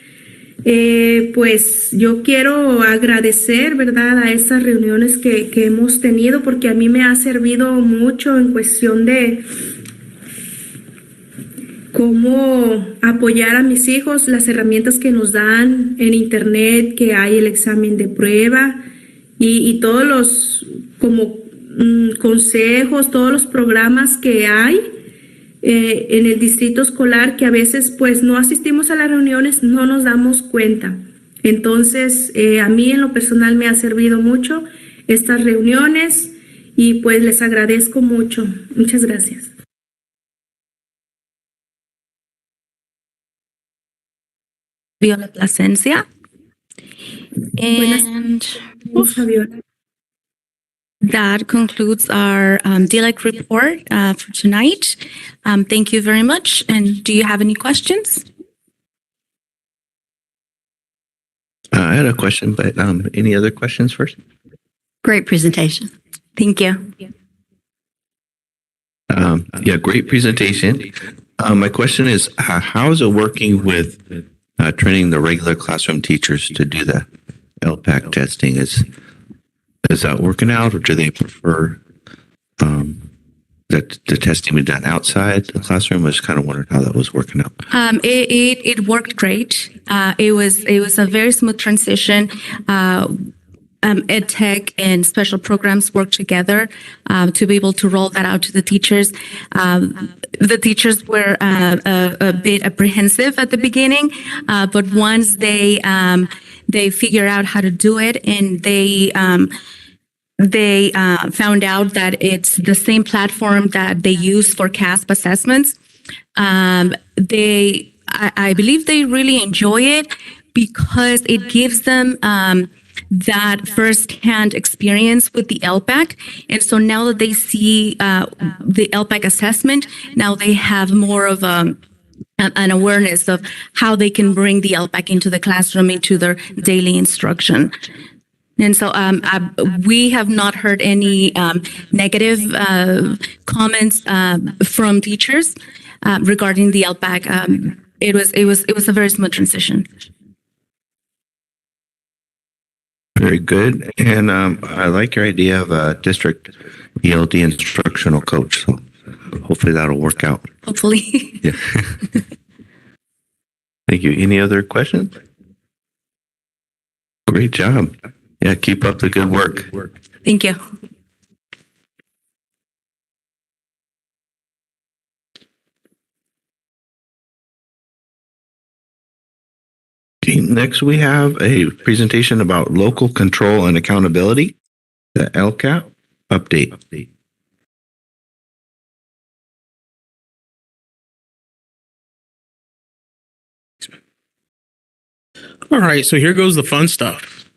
pues yo quiero agradecer, ¿verdad?, a estas reuniones que hemos tenido, porque a mí me ha servido mucho en cuestión de cómo apoyar a mis hijos, las herramientas que nos dan en internet, que hay el examen de prueba y todos los consejos, todos los programas que hay en el distrito escolar, que a veces pues no asistimos a las reuniones, no nos damos cuenta. Entonces a mí en lo personal me ha servido mucho estas reuniones y pues les agradezco mucho. Muchas gracias. Viola Plasencia. And that concludes our DLEC report for tonight. Thank you very much. And do you have any questions? I had a question, but any other questions first? Great presentation. Thank you. Yeah, great presentation. My question is, how is it working with training the regular classroom teachers to do the LPAC testing? Is that working out, or do they prefer that the testing be done outside the classroom? I was kind of wondering how that was working out. It worked great. It was a very smooth transition. ed tech and special programs work together to be able to roll that out to the teachers. The teachers were a bit apprehensive at the beginning, but once they figure out how to do it, and they found out that it's the same platform that they use for CASP assessments. I believe they really enjoy it because it gives them that firsthand experience with the LPAC. And so now that they see the LPAC assessment, now they have more of an awareness of how they can bring the LPAC into the classroom, into their daily instruction. And so we have not heard any negative comments from teachers regarding the LPAC. It was a very smooth transition. Very good. And I like your idea of a district ELD instructional coach. So hopefully that'll work out. Hopefully. Yeah. Thank you. Any other questions? Great job. Yeah, keep up the good work. Thank you. Okay, next we have a presentation about local control and accountability, the LCAP update. All right, so here goes the fun stuff.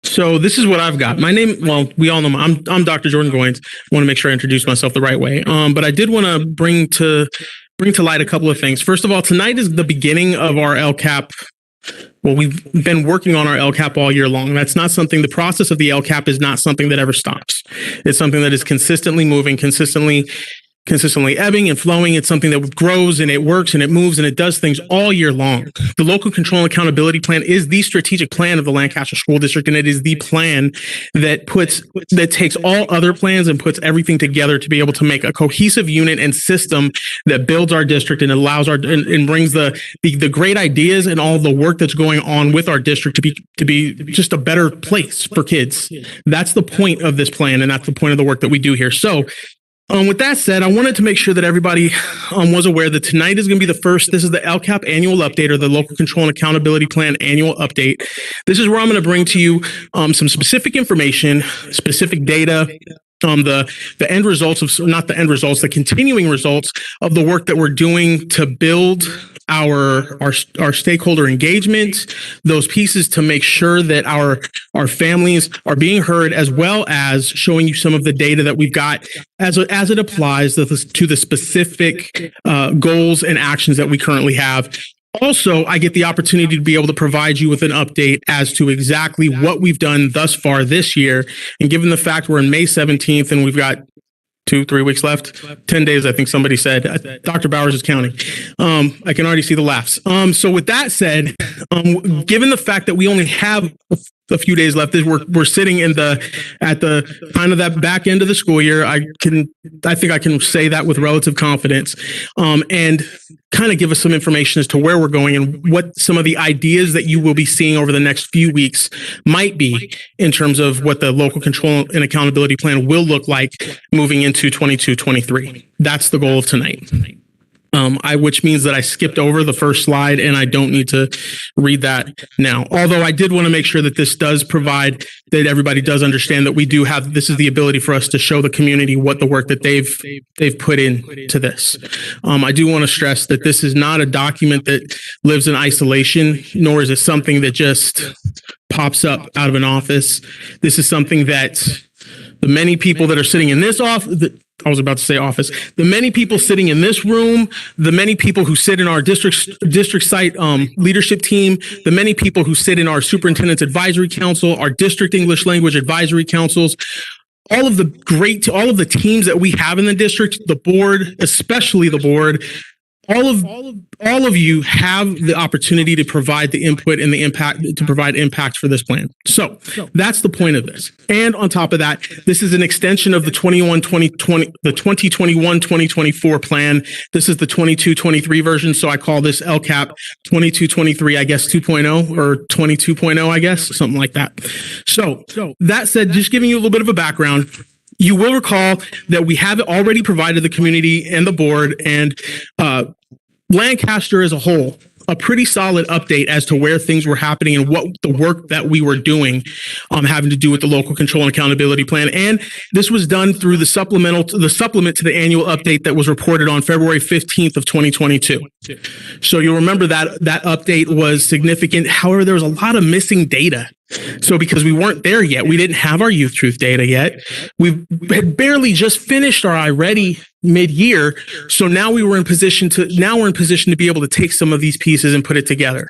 So this is what I've got. My name, well, we all know I'm Dr. Jordan Goins. I want to make sure I introduce myself the right way. But I did want to bring to light a couple of things. First of all, tonight is the beginning of our LCAP. Well, we've been working on our LCAP all year long. That's not something, the process of the LCAP is not something that ever stops. It's something that is consistently moving, consistently ebbing and flowing. It's something that grows and it works and it moves and it does things all year long. The local control and accountability plan is the strategic plan of the Lancaster School District, and it is the plan that takes all other plans and puts everything together to be able to make a cohesive unit and system that builds our district and allows and brings the great ideas and all the work that's going on with our district to be just a better place for kids. That's the point of this plan, and that's the point of the work that we do here. So with that said, I wanted to make sure that everybody was aware that tonight is going to be this is the LCAP annual update, or the Local Control and Accountability Plan annual update. This is where I'm going to bring to you some specific information, specific data, the end results of, not the end results, the continuing results of the work that we're doing to build our stakeholder engagement, those pieces to make sure that our families are being heard, as well as showing you some of the data that we've got as it applies to the specific goals and actions that we currently have. Also, I get the opportunity to be able to provide you with an update as to exactly what we've done thus far this year. And given the fact we're in May 17th and we've got 2-3 weeks left, 10 days, I think somebody said. Dr. Bowers is counting. I can already see the laughs. So with that said, given the fact that we only have a few days left, we're sitting at the kind of that back end of the school year. I think I can say that with relative confidence, and kind of give us some information as to where we're going and what some of the ideas that you will be seeing over the next few weeks might be in terms of what the local control and accountability plan will look like moving into 22-23. That's the goal of tonight. Which means that I skipped over the first slide and I don't need to read that now. Although I did want to make sure that this does provide that everybody does understand that we do have, this is the ability for us to show the community what the work that they've put into this. I do want to stress that this is not a document that lives in isolation, nor is it something that just pops up out of an office. This is something that the many people that are sitting in this office, I was about to say office, the many people sitting in this room, the many people who sit in our district site leadership team, the many people who sit in our superintendent's advisory council, our district English language advisory councils, all of the teams that we have in the district, the board, especially the board, all of you have the opportunity to provide the input and the impact to provide impact for this plan. So that's the point of this. And on top of that, this is an extension of the 2021-2024 plan. This is the 22-23 version. So I call this LCAP 22-23, I guess 2.0 or 22.0, I guess, something like that. So that said, just giving you a little bit of a background, you will recall that we have already provided the community and the board and Lancaster as a whole a pretty solid update as to where things were happening and what the work that we were doing having to do with the local control and accountability plan. And this was done through the supplement to the annual update that was reported on February 15th of 2022. So you'll remember that update was significant. However, there was a lot of missing data. So because we weren't there yet, we didn't have our youth truth data yet. We had barely just finished our iReady mid-year. So now we're in position to be able to take some of these pieces and put it together.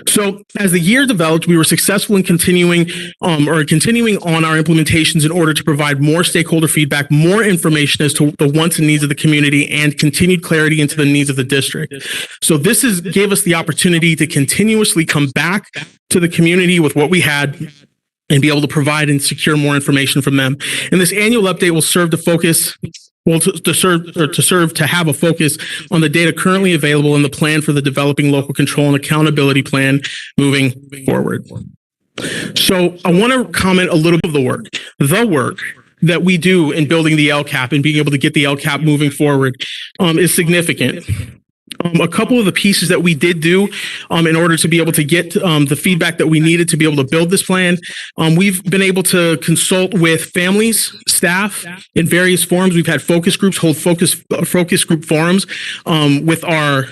So as the year developed, we were successful in continuing on our implementations in order to provide more stakeholder feedback, more information as to the wants and needs of the community, and continued clarity into the needs of the district. So this gave us the opportunity to continuously come back to the community with what we had and be able to provide and secure more information from them. And this annual update will serve to focus to have a focus on the data currently available in the plan for the developing local control and accountability plan moving forward. So I want to comment a little bit of the work that we do in building the LCAP and being able to get the LCAP moving forward is significant. A couple of the pieces that we did do in order to be able to get the feedback that we needed to be able to build this plan, we've been able to consult with families, staff in various forums. We've had focus groups hold focus group forums with our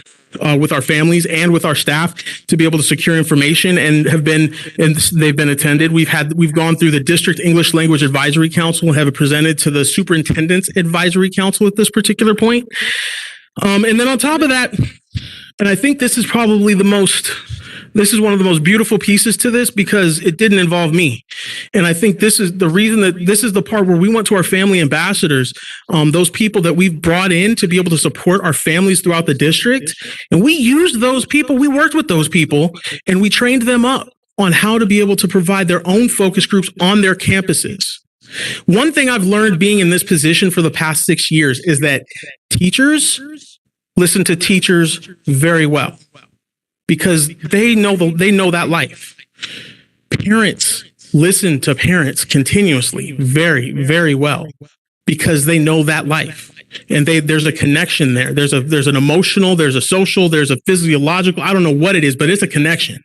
families and with our staff to be able to secure information, and they've been attended. We've gone through the District English Language Advisory Council and have it presented to the Superintendent's Advisory Council at this particular point. And then on top of that, and I think this is probably one of the most beautiful pieces to this because it didn't involve me. And I think this is the reason that this is the part where we went to our family ambassadors, those people that we've brought in to be able to support our families throughout the district. And we used those people, we worked with those people, and we trained them up on how to be able to provide their own focus groups on their campuses. One thing I've learned being in this position for the past 6 years is that teachers listen to teachers very well because they know that life. Parents listen to parents continuously very, very well because they know that life. And there's a connection there. There's an emotional, there's a social, there's a physiological, I don't know what it is, but it's a connection.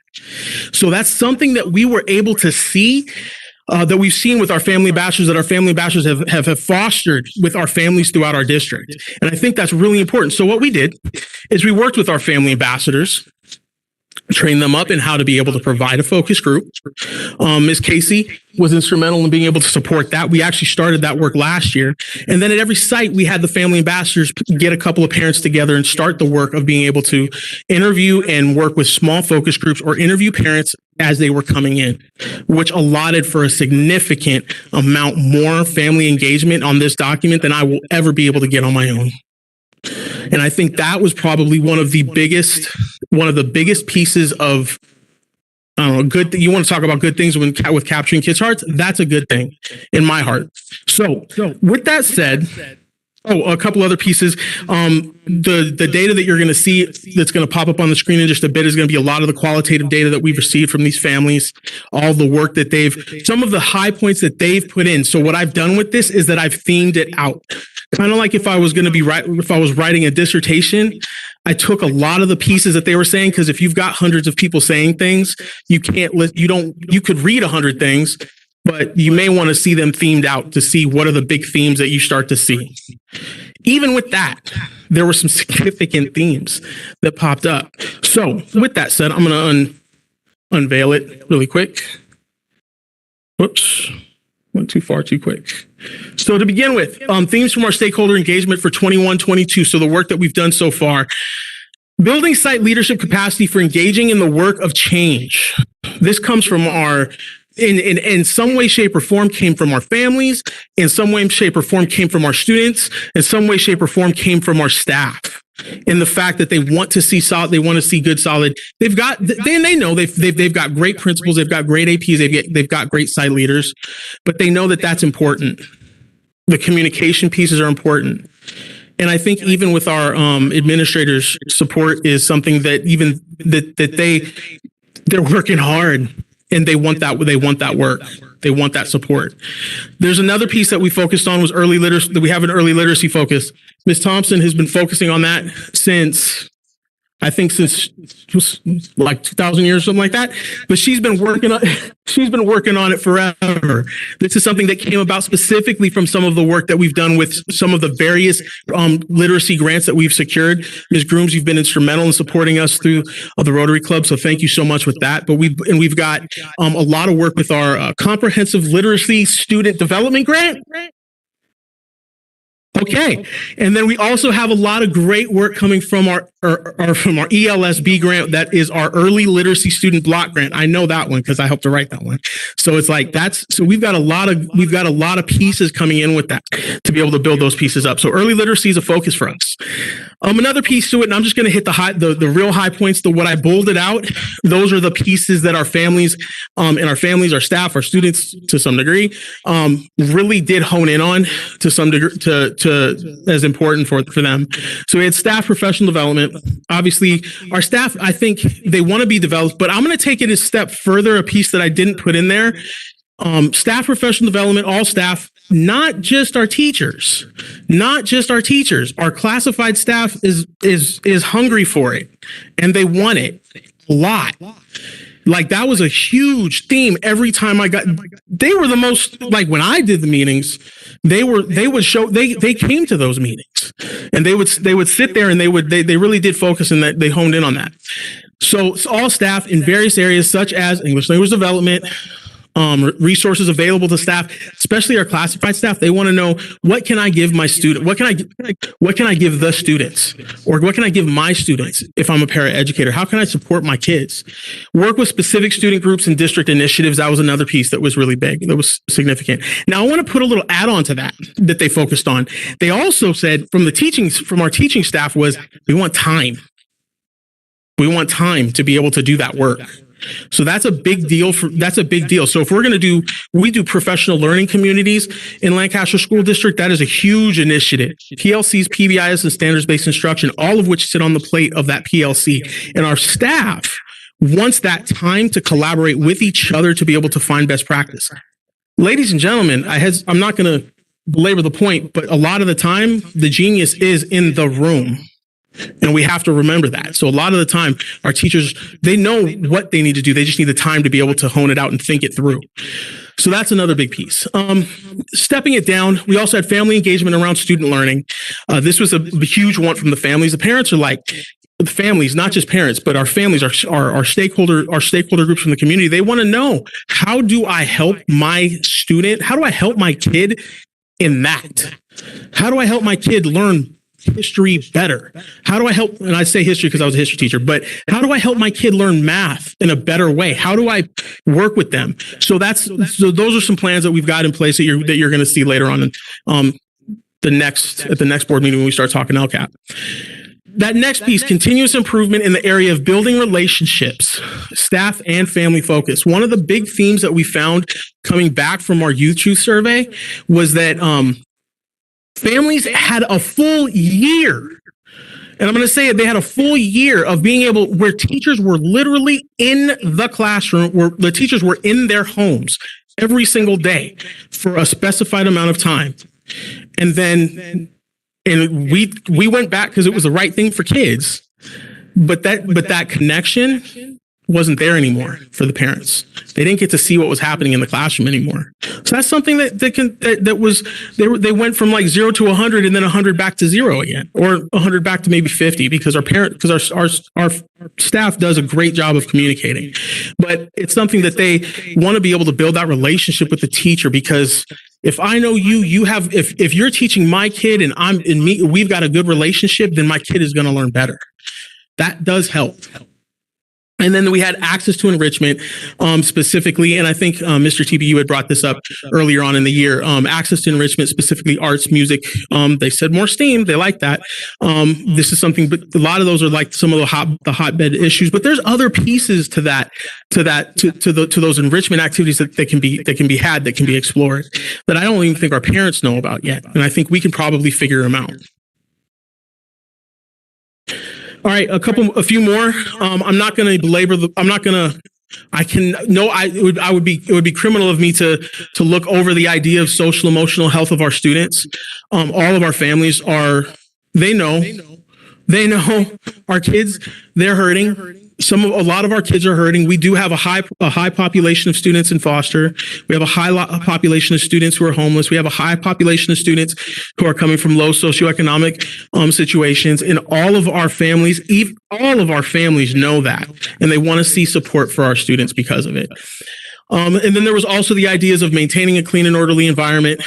So that's something that we were able to see that we've seen with our family ambassadors, that our family ambassadors have fostered with our families throughout our district. And I think that's really important. So what we did is we worked with our family ambassadors, train them up in how to be able to provide a focus group. Ms. Casey was instrumental in being able to support that. We actually started that work last year. And then at every site, we had the family ambassadors get a couple of parents together and start the work of being able to interview and work with small focus groups or interview parents as they were coming in, which allotted for a significant amount more family engagement on this document than I will ever be able to get on my own. And I think that was probably one of the biggest pieces of, I don't know, good. You want to talk about good things with capturing kids' hearts? That's a good thing in my heart. So with that said, a couple other pieces. The data that you're going to see that's going to pop up on the screen in just a bit is going to be a lot of the qualitative data that we've received from these families, all the work that some of the high points that they've put in. So what I've done with this is that I've themed it out. Kind of like if I was writing a dissertation, I took a lot of the pieces that they were saying, because if you've got hundreds of people saying things, you could read 100 things, but you may want to see them themed out to see what are the big themes that you start to see. Even with that, there were some significant themes that popped up. So with that said, I'm going to unveil it really quick. Whoops, went too far too quick. So to begin with, themes from our stakeholder engagement for 21-22. So the work that we've done so far. Building site leadership capacity for engaging in the work of change. This comes from in some way, shape, or form came from our families. In some way, shape, or form came from our students. In some way, shape, or form came from our staff. in the fact that they want to see solid, they want to see good solid. They know they've got great principals, they've got great APs, they've got great site leaders, but they know that that's important. The communication pieces are important. And I think even with our administrators' support is something that even they're working hard and they want that work. They want that support. There's another piece that we focused on was early literacy, that we have an early literacy focus. Ms. Thompson has been focusing on that since like 2,000 years, something like that. But she's been working on it forever. This is something that came about specifically from some of the work that we've done with some of the various literacy grants that we've secured. Ms. Grooms, you've been instrumental in supporting us through the Rotary Club, so thank you so much with that. But we've got a lot of work with our comprehensive literacy student development grant. Okay. And then we also have a lot of great work coming from our ELSB grant. That is our early literacy student block grant. I know that one because I helped to write that one. So it's like so we've got a lot of pieces coming in with that to be able to build those pieces up. So early literacy is a focus for us. Another piece to it, and I'm just going to hit the real high points. What I bolded out, those are the pieces that our families, our staff, our students to some degree, really did hone in on to some degree as important for them. So we had staff professional development. Obviously, our staff, I think they want to be developed, but I'm going to take it a step further, a piece that I didn't put in there. Staff professional development, all staff, not just our teachers. Our classified staff is hungry for it, and they want it a lot. Like that was a huge theme every time they were the most, like when I did the meetings, they came to those meetings and they would sit there and they really did focus and that they honed in on that. So all staff in various areas such as English language development, resources available to staff, especially our classified staff. They want to know, what can I give my student? What can I give the students? Or what can I give my students if I'm a paraeducator? How can I support my kids? Work with specific student groups and district initiatives. That was another piece that was really big. That was significant. Now I want to put a little add-on to that they focused on. They also said from our teaching staff was, we want time. We want time to be able to do that work. So that's a big deal. So if we do professional learning communities in Lancaster School District, that is a huge initiative. PLCs, PBIs, and standards-based instruction, all of which sit on the plate of that PLC. And our staff wants that time to collaborate with each other to be able to find best practice. Ladies and gentlemen, I'm not going to belabor the point, but a lot of the time, the genius is in the room. And we have to remember that. So a lot of the time, our teachers, they know what they need to do. They just need the time to be able to hone it out and think it through. So that's another big piece. Stepping it down, we also had family engagement around student learning. This was a huge one from the families. The parents are like, the families, not just parents, but our families, our stakeholder groups from the community. They want to know, how do I help my student? How do I help my kid in that? How do I help my kid learn history better? How do I help, and I say history because I was a history teacher, but how do I help my kid learn math in a better way? How do I work with them? So those are some plans that we've got in place that you're going to see later on at the next board meeting when we start talking LCAP. That next piece, continuous improvement in the area of building relationships, staff and family focus. One of the big themes that we found coming back from our Youth Truth survey was that families had a full year, and I'm going to say it, they had a full year of being able, where teachers were literally in the classroom, where the teachers were in their homes every single day for a specified amount of time. And then, and we went back because it was the right thing for kids, but that connection wasn't there anymore for the parents. They didn't get to see what was happening in the classroom anymore. So that's something they went from like 0 to 100 and then 100 back to 0 again, or 100 back to maybe 50, because our staff does a great job of communicating. But it's something that they want to be able to build that relationship with the teacher, because if I know you have, if you're teaching my kid and we've got a good relationship, then my kid is going to learn better. That does help. And then we had access to enrichment, specifically, and I think Mr. TB, you had brought this up earlier on in the year. Access to enrichment, specifically arts, music. They said more STEAM. They like that. This is something, but a lot of those are like some of the hotbed issues. But there's other pieces to those enrichment activities that can be explored that I don't even think our parents know about yet, and I think we can probably figure them out. All right, a few more. I'm not going to belabor it would be criminal of me to look over the idea of social emotional health of our students. All of our families they know our kids, they're hurting. A lot of our kids are hurting. We do have a high population of students in foster. We have a high population of students who are homeless. We have a high population of students who are coming from low socioeconomic situations. And all of our families know that, and they want to see support for our students because of it. And then there was also the ideas of maintaining a clean and orderly environment,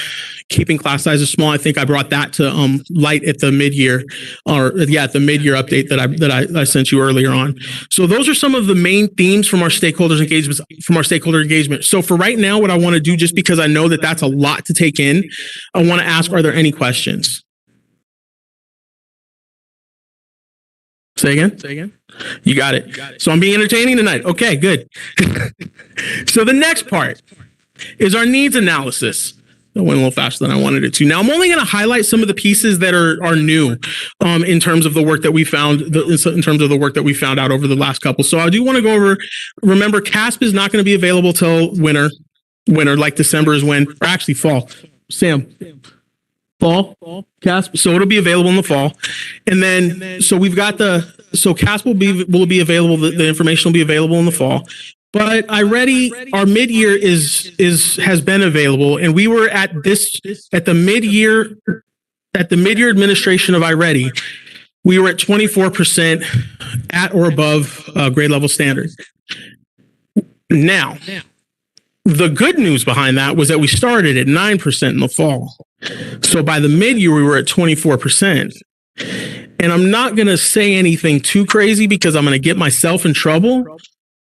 keeping class sizes small. I think I brought that to light at the mid-year update that I sent you earlier on. So those are some of the main themes from our stakeholder engagement. So for right now, what I want to do, just because I know that that's a lot to take in, I want to ask, are there any questions? Say again? You got it. So I'm being entertaining tonight. Okay, good. So the next part is our needs analysis. It went a little faster than I wanted it to. Now, I'm only going to highlight some of the pieces that are new in terms of the work that we found, out over the last couple. So I do want to go over, remember, CASP is not going to be available till winter, like December is when, or actually fall. Sam. Fall, CASP. So it'll be available in the fall. And then, so we've got CASP will be available. The information will be available in the fall. But our mid-year has been available, and we were at the mid-year administration of iReady, we were at 24% at or above grade level standard. Now, the good news behind that was that we started at 9% in the fall. So by the mid-year, we were at 24%. And I'm not going to say anything too crazy because I'm going to get myself in trouble,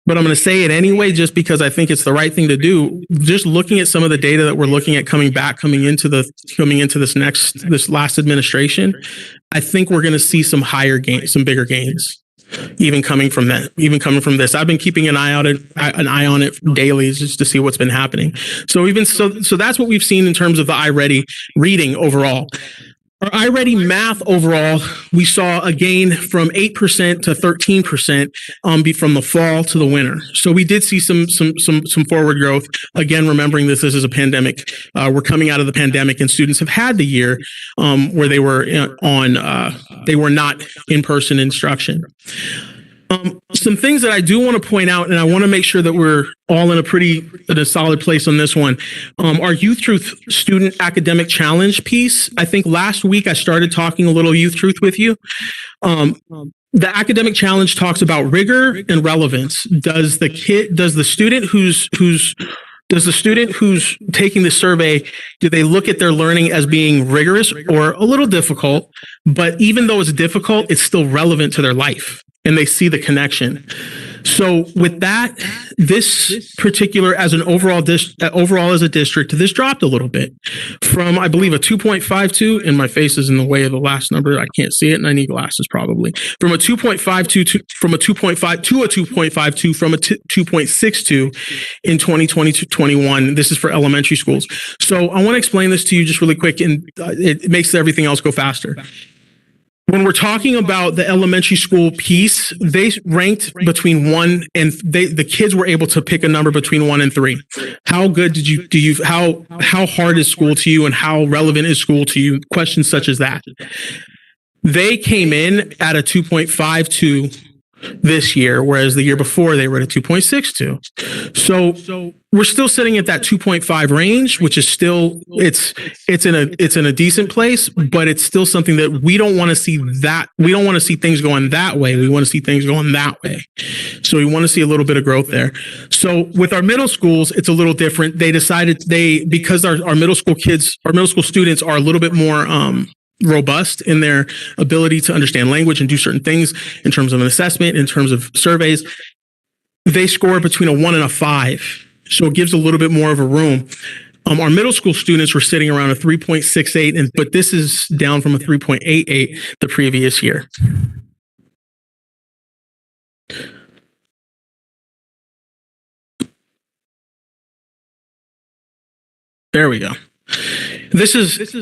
but I'm going to say it anyway, just because I think it's the right thing to do. Just looking at some of the data that we're looking at coming into this last administration, I think we're going to see some higher gains, some bigger gains. Even coming from this, I've been keeping an eye on it daily just to see what's been happening. So that's what we've seen in terms of the iReady reading overall. Our iReady math overall, we saw a gain from 8% to 13% from the fall to the winter. So we did see some forward growth. Again, remembering this is a pandemic. We're coming out of the pandemic, and students have had the year where they were they were not in-person instruction. Some things that I do want to point out, and I want to make sure that we're all in a solid place on this one. Our Youth Truth Student Academic Challenge piece. I think last week I started talking a little Youth Truth with you. The academic challenge talks about rigor and relevance. Does the student who's taking the survey, do they look at their learning as being rigorous or a little difficult? But even though it's difficult, it's still relevant to their life, and they see the connection. So with that, this particular as an overall as a district, this dropped a little bit from, I believe, a 2.52, and my face is in the way of the last number. I can't see it, and I need glasses probably. From a 2.52 from a 2.5 to a 2.52 from a 2.62 in 2020-21. This is for elementary schools. So I want to explain this to you just really quick, and it makes everything else go faster. When we're talking about the elementary school piece, they ranked between 1 and the kids were able to pick a number between 1 and 3. How good how hard is school to you, and how relevant is school to you? Questions such as that. They came in at a 2.52 this year, whereas the year before they were at a 2.62. So we're still sitting at that 2.5 range, which is still it's in a decent place, but it's still something that we don't want to see. We don't want to see things going that way. We want to see things going that way. So we want to see a little bit of growth there. So with our middle schools, it's a little different. They decided because our middle school students are a little bit more robust in their ability to understand language and do certain things in terms of an assessment, in terms of surveys. they score between a 1 and a 5. So it gives a little bit more of a room. Our middle school students were sitting around a 3.68, but this is down from a 3.88 the previous year. There we go. This is,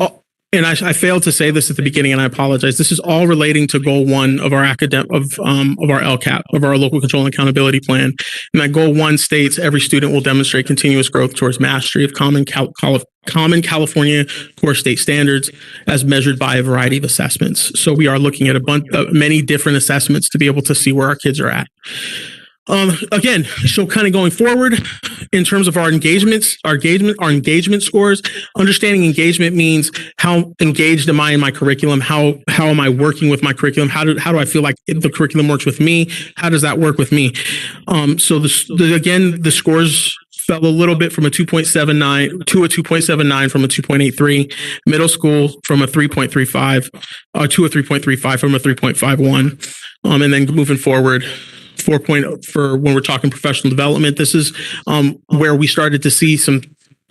and I failed to say this at the beginning, and I apologize. This is all relating to Goal 1 of our our LCAP, of our Local Control and Accountability Plan. And that Goal 1 states every student will demonstrate continuous growth towards mastery of Common California Core State Standards as measured by a variety of assessments. So we are looking at many different assessments to be able to see where our kids are at. Again, so kind of going forward in terms of our engagement scores, understanding engagement means how engaged am I in my curriculum? How am I working with my curriculum? How do I feel like the curriculum works with me? How does that work with me? So the scores fell a little bit from a 2.79 to a 2.79 from a 2.83. Middle school from a 3.35 to a 3.35 from a 3.51. And then moving forward, 4.0 for when we're talking professional development. This is where we started to see some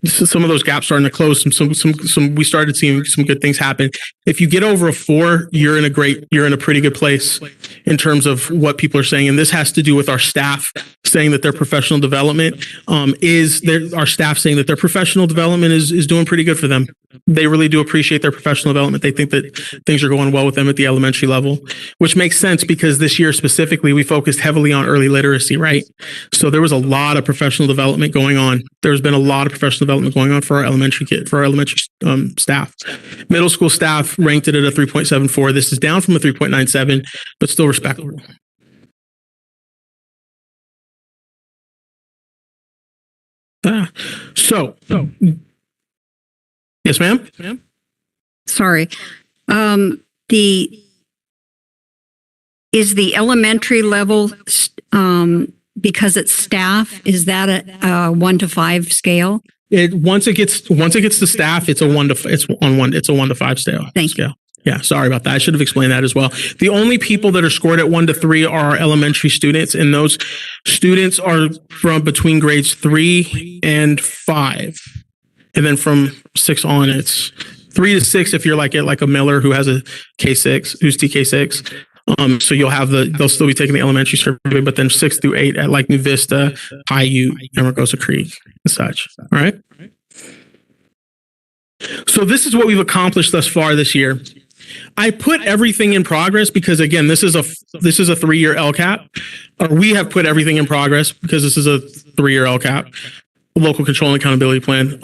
of those gaps starting to close. We started seeing some good things happen. If you get over a 4, you're in a pretty good place in terms of what people are saying. And this has to do with our staff saying that their professional development our staff saying that their professional development is doing pretty good for them. They really do appreciate their professional development. They think that things are going well with them at the elementary level, which makes sense because this year specifically, we focused heavily on early literacy, right? So there was a lot of professional development going on. There's been a lot of professional development going on for our elementary staff. Middle school staff ranked it at a 3.74. This is down from a 3.97, but still respectable. So yes, ma'am. Sorry. Is the elementary level, because it's staff, is that a 1 to 5 scale? Once it gets to staff, it's a 1 to 5 scale. Thank you. Yeah, sorry about that. I should have explained that as well. The only people that are scored at 1 to 3 are our elementary students, and those students are from between grades 3 and 5. And then from 6 on, it's 3 to 6 if you're like a Miller who has a K6, who's TK6. So you'll have they'll still be taking the elementary survey, but then 6 through 8 at like New Vista, High Ute, and Ragosa Creek and such. All right. So this is what we've accomplished thus far this year. I put everything in progress because again, this is a 3-year LCAP, or we have put everything in progress because this is a 3-year LCAP, Local Control and Accountability Plan.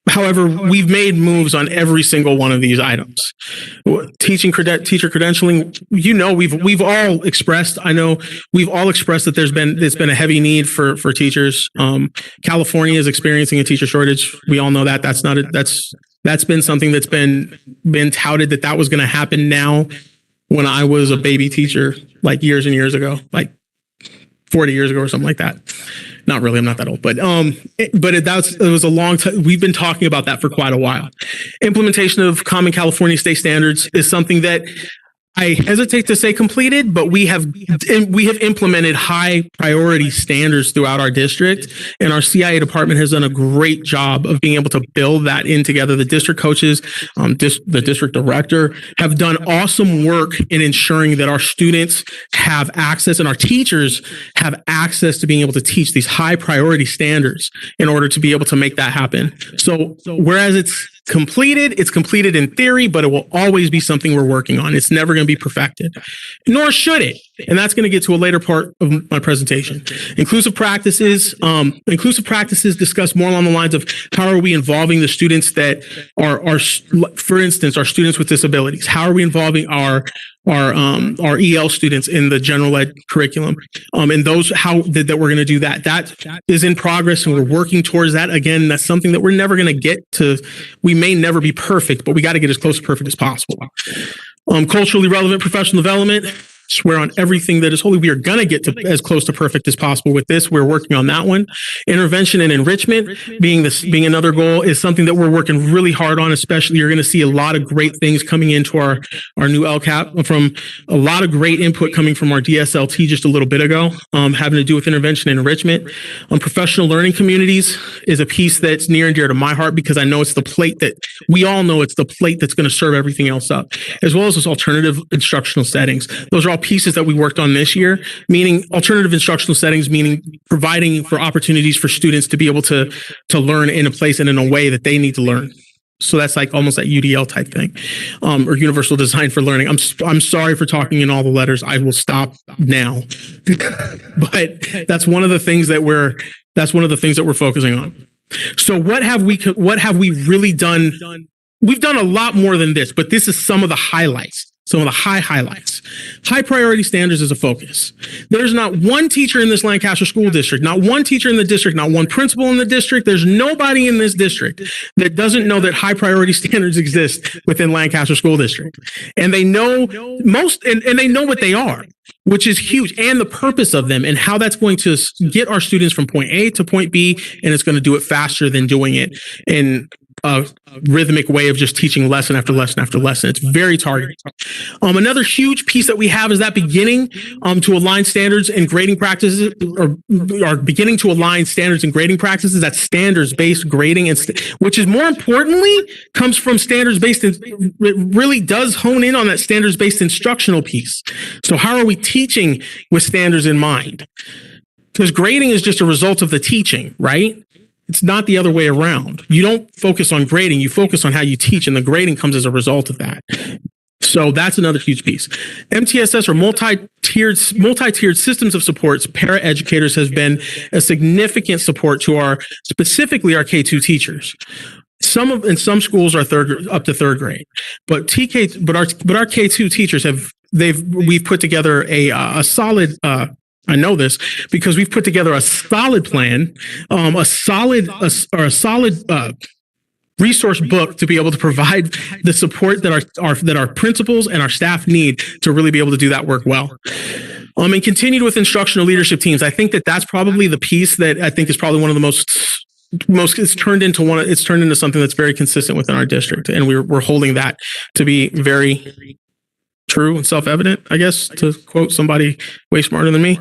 However, we've made moves on every single one of these items. Teacher credentialing, we've all expressed. I know we've all expressed that there's been a heavy need for teachers. California is experiencing a teacher shortage. We all know that. That's been something that's been touted that was going to happen now. When I was a baby teacher, like years and years ago, like 40 years ago or something like that. Not really, I'm not that old, but it was a long time. We've been talking about that for quite a while. Implementation of Common California State Standards is something that I hesitate to say completed, but we have implemented high priority standards throughout our district, and our CIA department has done a great job of being able to build that in together. The district coaches, the district director have done awesome work in ensuring that our students have access and our teachers have access to being able to teach these high priority standards in order to be able to make that happen. So whereas it's completed in theory, but it will always be something we're working on. It's never going to be perfected, nor should it. And that's going to get to a later part of my presentation. Inclusive practices discuss more along the lines of how are we involving the students that are, for instance, our students with disabilities. How are we involving our EL students in the general ed curriculum? And those, that we're going to do that. That is in progress and we're working towards that. Again, that's something that we're never going to get to. We may never be perfect, but we got to get as close to perfect as possible. Culturally relevant professional development. swear on everything that is holy. We are going to get to as close to perfect as possible with this. We're working on that one. Intervention and enrichment being another goal is something that we're working really hard on, especially you're going to see a lot of great things coming into our new LCAP from a lot of great input coming from our DSLT just a little bit ago, having to do with intervention and enrichment. Professional learning communities is a piece that's near and dear to my heart because I know it's the plate that we all know it's the plate that's going to serve everything else up, as well as those alternative instructional settings. Those are all pieces that we worked on this year, meaning alternative instructional settings, meaning providing for opportunities for students to be able to learn in a place and in a way that they need to learn. So that's like almost that UDL type thing, or universal design for learning. I'm sorry for talking in all the letters. I will stop now. But that's one of the things that we're focusing on. So what have we really done? We've done a lot more than this, but this is some of the highlights. Some of the highlights. High priority standards is a focus. There's not one teacher in this Lancaster School District, not one teacher in the district, not one principal in the district. There's nobody in this district that doesn't know that high priority standards exist within Lancaster School District. And they know and they know what they are, which is huge, and the purpose of them and how that's going to get our students from point A to point B, and it's going to do it faster than doing it in a rhythmic way of just teaching lesson after lesson after lesson. It's very targeted. Another huge piece that we have is that beginning to align standards and grading practices, or beginning to align standards and grading practices. That standards-based grading, which is more importantly comes from standards-based. It really does hone in on that standards-based instructional piece. So how are we teaching with standards in mind? Because grading is just a result of the teaching, right? It's not the other way around. You don't focus on grading, you focus on how you teach, and the grading comes as a result of that. So that's another huge piece. MTSS, or multi-tiered systems of supports, para-educators has been a significant support to specifically our K2 teachers. In some schools are up to third grade, but our K2 teachers we've put together a solid, I know this because we've put together a solid plan, a solid resource book to be able to provide the support that our principals and our staff need to really be able to do that work well. And continued with instructional leadership teams. I think that's probably the piece that I think is probably one of the most it's turned into something that's very consistent within our district, and we're holding that to be very true and self-evident, I guess, to quote somebody way smarter than me.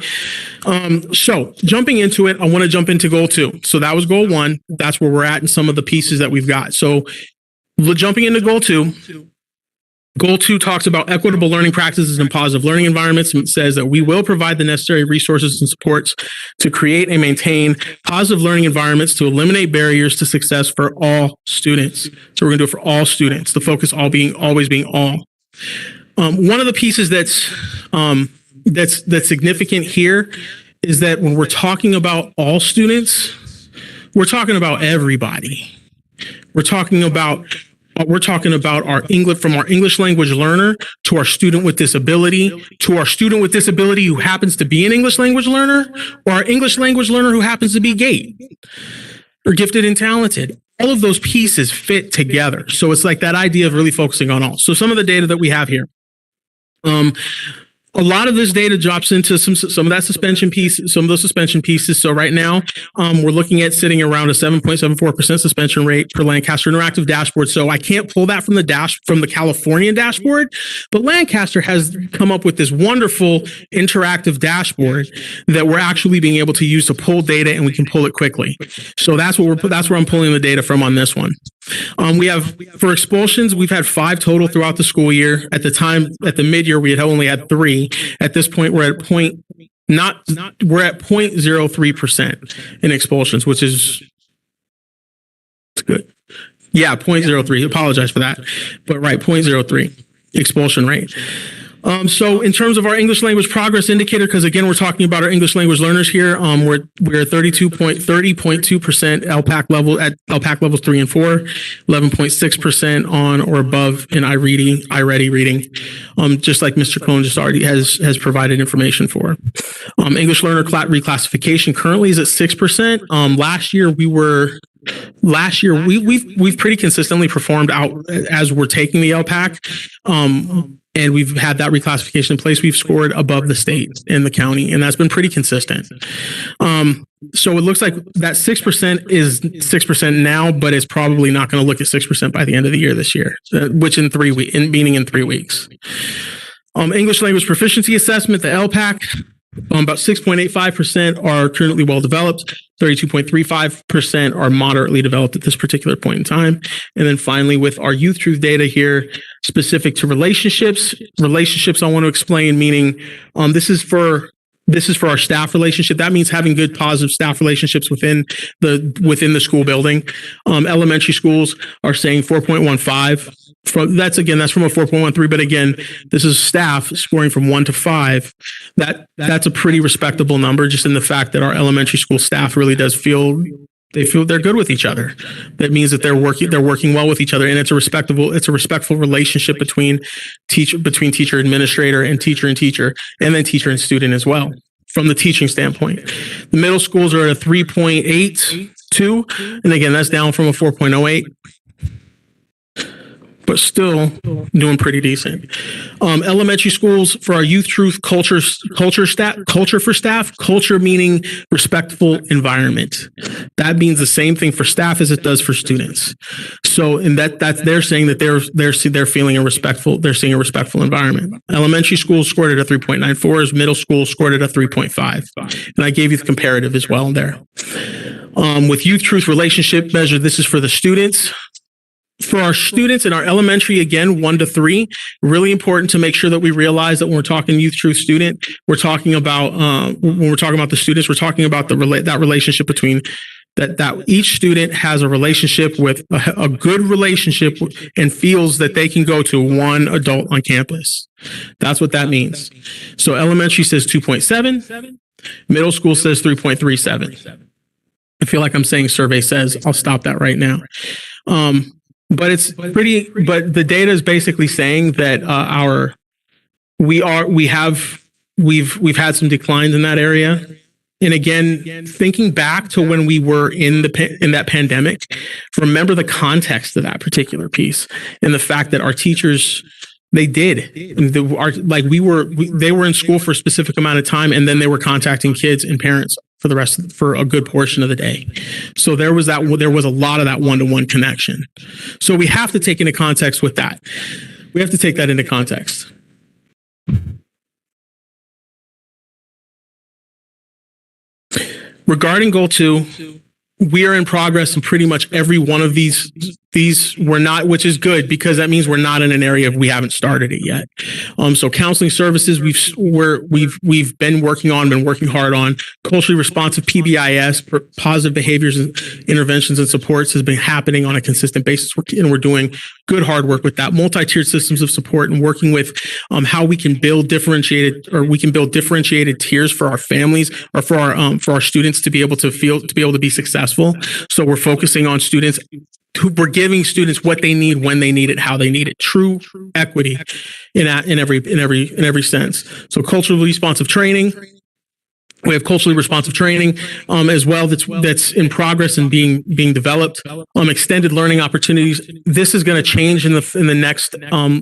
So jumping into it, I want to jump into goal 2. So that was goal 1. That's where we're at in some of the pieces that we've got. So jumping into goal 2. Goal 2 talks about equitable learning practices and positive learning environments, and it says that we will provide the necessary resources and supports to create and maintain positive learning environments to eliminate barriers to success for all students. So we're going to do it for all students, the focus always being all. One of the pieces that's significant here is that when we're talking about all students, we're talking about everybody. We're talking about our English, from our English language learner to our student with disability, to our student with disability who happens to be an English language learner, or our English language learner who happens to be gay or gifted and talented. All of those pieces fit together. So it's like that idea of really focusing on all. So some of the data that we have here. A lot of this data drops into some of that suspension piece, some of those suspension pieces. So right now, we're looking at sitting around a 7.74% suspension rate per Lancaster Interactive Dashboard. So I can't pull that from the California dashboard, but Lancaster has come up with this wonderful interactive dashboard that we're actually being able to use to pull data, and we can pull it quickly. So that's where I'm pulling the data from on this one. We have, for expulsions, we've had 5 total throughout the school year. At the mid-year, we had only had 3. At this point, we're at 0.03% in expulsions, which is good. Yeah, 0.03. Apologize for that, but right, 0.03 expulsion rate. So in terms of our English language progress indicator, because again, we're talking about our English language learners here, we're 30.2% LPAC level at LPAC levels 3 and 4, 11.6% on or above in iReady reading, just like Mr. Cohn just already has provided information for. English learner reclassification currently is at 6%. Last year we've pretty consistently performed out as we're taking the LPAC. and we've had that reclassification in place. We've scored above the state and the county, and that's been pretty consistent. So it looks like that 6% is 6% now, but it's probably not going to look at 6% by the end of the year this year, which in 3 weeks, meaning in 3 weeks. English language proficiency assessment, the LPAC, about 6.85% are currently well developed. 32.35% are moderately developed at this particular point in time. And then finally, with our youth truth data here, specific to relationships I want to explain, meaning this is for our staff relationship. That means having good, positive staff relationships within the school building. Elementary schools are saying 4.15. That's from a 4.13, but again, this is staff scoring from 1 to 5. That's a pretty respectable number, just in the fact that our elementary school staff really does feel they're good with each other. That means that they're working well with each other, and it's a respectful relationship between teacher administrator and teacher, and then teacher and student as well, from the teaching standpoint. The middle schools are at a 3.82, and again, that's down from a 4.08. But still doing pretty decent. Elementary schools, for our youth truth culture for staff, culture meaning respectful environment. That means the same thing for staff as it does for students. So, and they're saying that they're seeing a respectful environment. Elementary schools scored at a 3.94, middle school scored at a 3.5. And I gave you the comparative as well there. With youth truth relationship measure, this is for the students. For our students in our elementary, again, 1 to 3, really important to make sure that we realize that when we're talking youth truth student, we're talking about when we're talking about the students, we're talking about that relationship between that each student has a relationship with a good relationship and feels that they can go to one adult on campus. That's what that means. So elementary says 2.7, middle school says 3.37. I feel like I'm saying survey says. I'll stop that right now. But the data is basically saying that we've had some declines in that area. And again, thinking back to when we were in that pandemic, remember the context of that particular piece and the fact that our teachers, they were in school for a specific amount of time, and then they were contacting kids and parents for a good portion of the day. So there was a lot of that one-to-one connection. So we have to take into context with that. We have to take that into context. Regarding goal 2, we are in progress in pretty much every one of these. We're not, which is good, because that means we're not in an area we haven't started it yet. So counseling services, we've been working hard on. Culturally responsive PBIS, positive behaviors and interventions and supports, has been happening on a consistent basis, and we're doing good hard work with that. Multi-tiered systems of support, and working with how we can build differentiated tiers for our families or for our students to be able to be successful. So we're focusing on students. We're giving students what they need, when they need it, how they need it. True equity in every sense. So culturally responsive training. We have culturally responsive training as well that's in progress and being developed. Extended learning opportunities. This is going to change in the next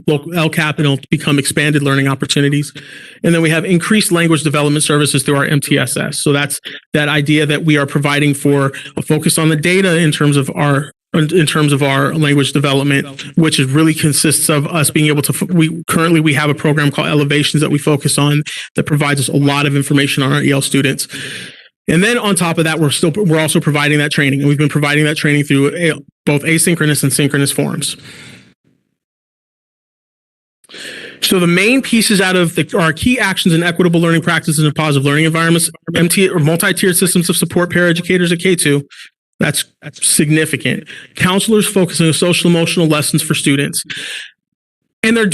local LCAP, and it'll become expanded learning opportunities. And then we have increased language development services through our MTSS. So that's that idea that we are providing for a focus on the data in terms of our language development, which really consists of us being able to, we have a program called Elevations that we focus on that provides us a lot of information on our EL students. And then on top of that, we're also providing that training, and we've been providing that training through both asynchronous and synchronous forms. So the main pieces out of our key actions in equitable learning practices and positive learning environments, multi-tiered systems of support paraeducators at K2. That's significant. Counselors focusing on social emotional lessons for students. And they're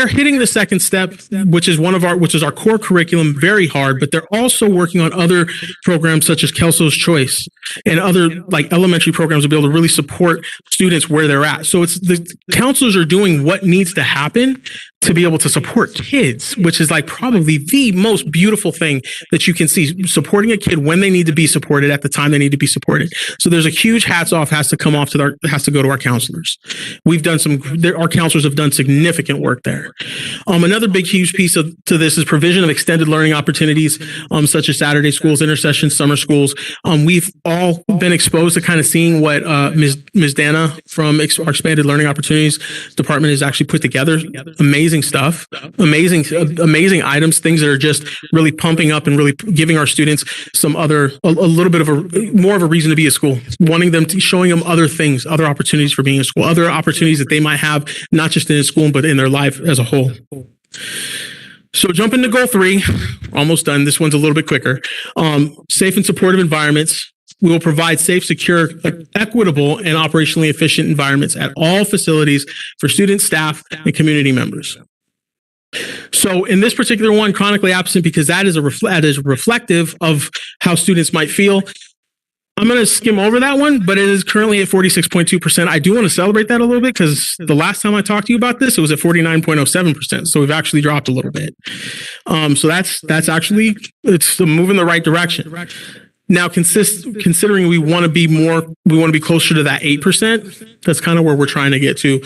hitting the second step, which is our core curriculum, very hard, but they're also working on other programs such as Kelso's Choice and other like elementary programs to be able to really support students where they're at. So it's the counselors are doing what needs to happen to be able to support kids, which is like probably the most beautiful thing that you can see, supporting a kid when they need to be supported at the time they need to be supported. So there's a huge hats off has to go to our counselors. Our counselors have done significant work there. Another big, huge piece to this is provision of extended learning opportunities, such as Saturday schools, intersessions, summer schools. We've all been exposed to kind of seeing what Ms. Dana from our Expanded Learning Opportunities Department has actually put together. Amazing stuff, amazing items, things that are just really pumping up and really giving our students a little bit of more of a reason to be at school, showing them other things, other opportunities for being in school, other opportunities that they might have, not just in school, but in their life as a whole. So jump into goal 3, almost done. This one's a little bit quicker. Safe and supportive environments. We will provide safe, secure, equitable, and operationally efficient environments at all facilities for students, staff, and community members. So in this particular one, chronically absent, because that is reflective of how students might feel. I'm going to skim over that one, but it is currently at 46.2%. I do want to celebrate that a little bit because the last time I talked to you about this, it was at 49.07%. So we've actually dropped a little bit. So that's actually, it's a move in the right direction. Now, considering we want to be closer to that 8%. That's kind of where we're trying to get to.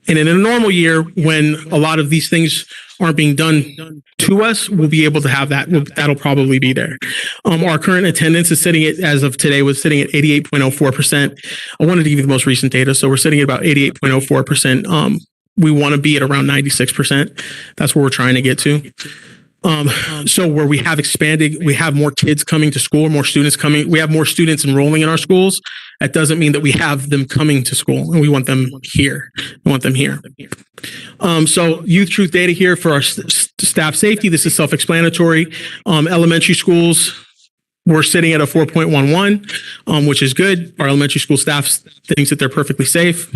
And in a normal year, when a lot of these things aren't being done to us, we'll be able to have that. That'll probably be there. Our current attendance is sitting at, as of today, was sitting at 88.04%. I wanted to give you the most recent data. So we're sitting at about 88.04%. We want to be at around 96%. That's where we're trying to get to. So where we have expanded, we have more kids coming to school, more students coming, we have more students enrolling in our schools. That doesn't mean that we have them coming to school, and we want them here. So youth truth data here for our staff safety. This is self-explanatory. Elementary schools, we're sitting at a 4.11, which is good. Our elementary school staff thinks that they're perfectly safe,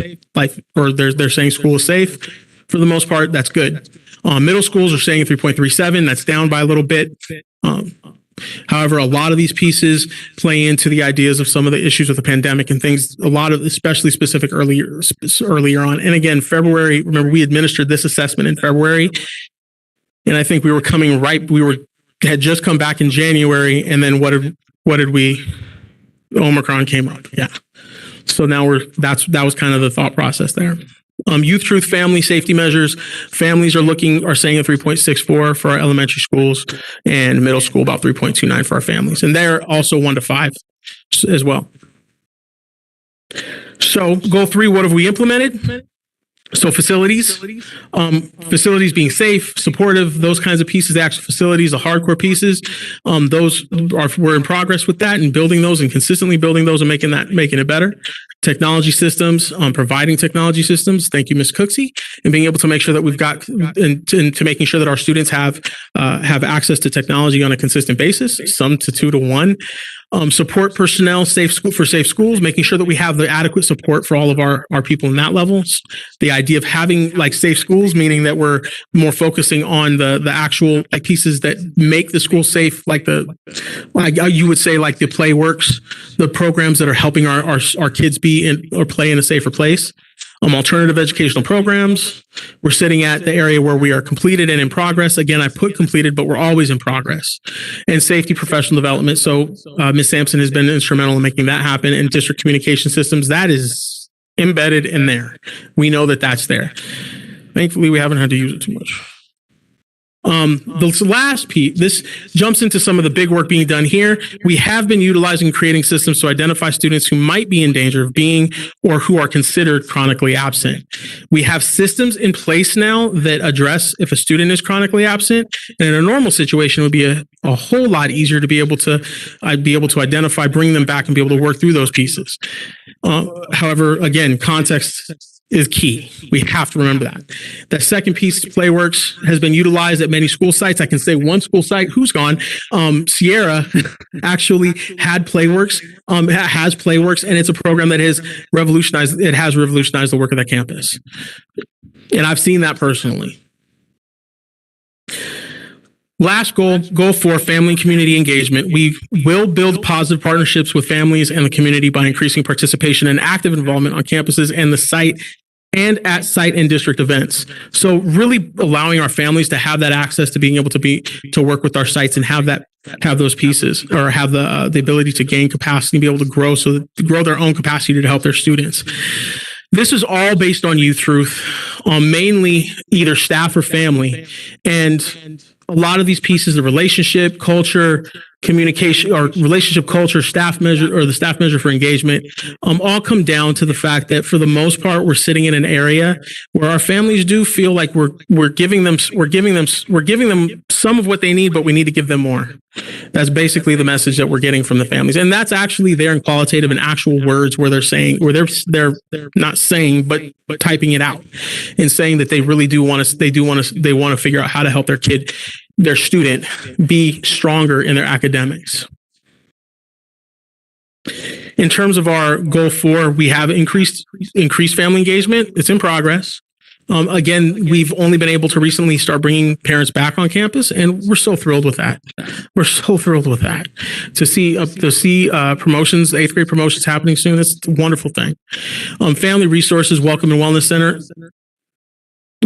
or they're saying school is safe. For the most part, that's good. Middle schools are saying 3.37. That's down by a little bit. However, a lot of these pieces play into the ideas of some of the issues with the pandemic and things, especially specific earlier on. And again, February, remember we administered this assessment in February, and I think we had just come back in January, and then Omicron came up. Yeah. So now that was kind of the thought process there. Youth truth family safety measures. Families are saying a 3.64 for our elementary schools, and middle school about 3.29 for our families. And they're also 1 to 5 as well. So goal 3, what have we implemented? So facilities being safe, supportive, those kinds of pieces, the actual facilities, the hardcore pieces, we're in progress with that and building those and consistently building those and making it better. Technology systems, providing technology systems. Thank you, Ms. Cooksey, and being able to make sure that we've got to making sure that our students have access to technology on a consistent basis, some to 2 to 1. Support personnel, safe schools, making sure that we have the adequate support for all of our people in that level. The idea of having safe schools, meaning that we're more focusing on the actual pieces that make the school safe, you would say the play works, the programs that are helping our kids be in or play in a safer place. Alternative educational programs. We're sitting at the area where we are completed and in progress. Again, I put completed, but we're always in progress. And safety professional development. So Ms. Sampson has been instrumental in making that happen. And district communication systems, that is embedded in there. We know that that's there. Thankfully, we haven't had to use it too much. The last piece, this jumps into some of the big work being done here. We have been utilizing and creating systems to identify students who might be in danger of being or who are considered chronically absent. We have systems in place now that address if a student is chronically absent. And in a normal situation, it would be a whole lot easier to be able to identify, bring them back, and be able to work through those pieces. However, again, context is key. We have to remember that. The second piece, Playworks, has been utilized at many school sites. I can say one school site who's gone. Sierra actually had Playworks, has Playworks, and it's a program that has revolutionized the work of that campus. And I've seen that personally. Last goal 4, family and community engagement. We will build positive partnerships with families and the community by increasing participation and active involvement on campuses and the site and at site and district events. So really allowing our families to have that access to being able to work with our sites and have those pieces, or have the ability to gain capacity and be able to grow their own capacity to help their students. This is all based on youth truth, mainly either staff or family. And a lot of these pieces of relationship, culture, communication, or relationship culture, staff measure, or the staff measure for engagement, all come down to the fact that for the most part, we're sitting in an area where our families do feel like we're giving them some of what they need, but we need to give them more. That's basically the message that we're getting from the families. And that's actually there in qualitative and actual words where they're not saying, but typing it out and saying that they really do want to figure out how to help their student be stronger in their academics. In terms of our goal 4, we have increased family engagement. It's in progress. Again, we've only been able to recently start bringing parents back on campus, and we're so thrilled with that. We're so thrilled with that. To see promotions, 8th grade promotions happening soon, it's a wonderful thing. Family Resources Welcome and Wellness Center.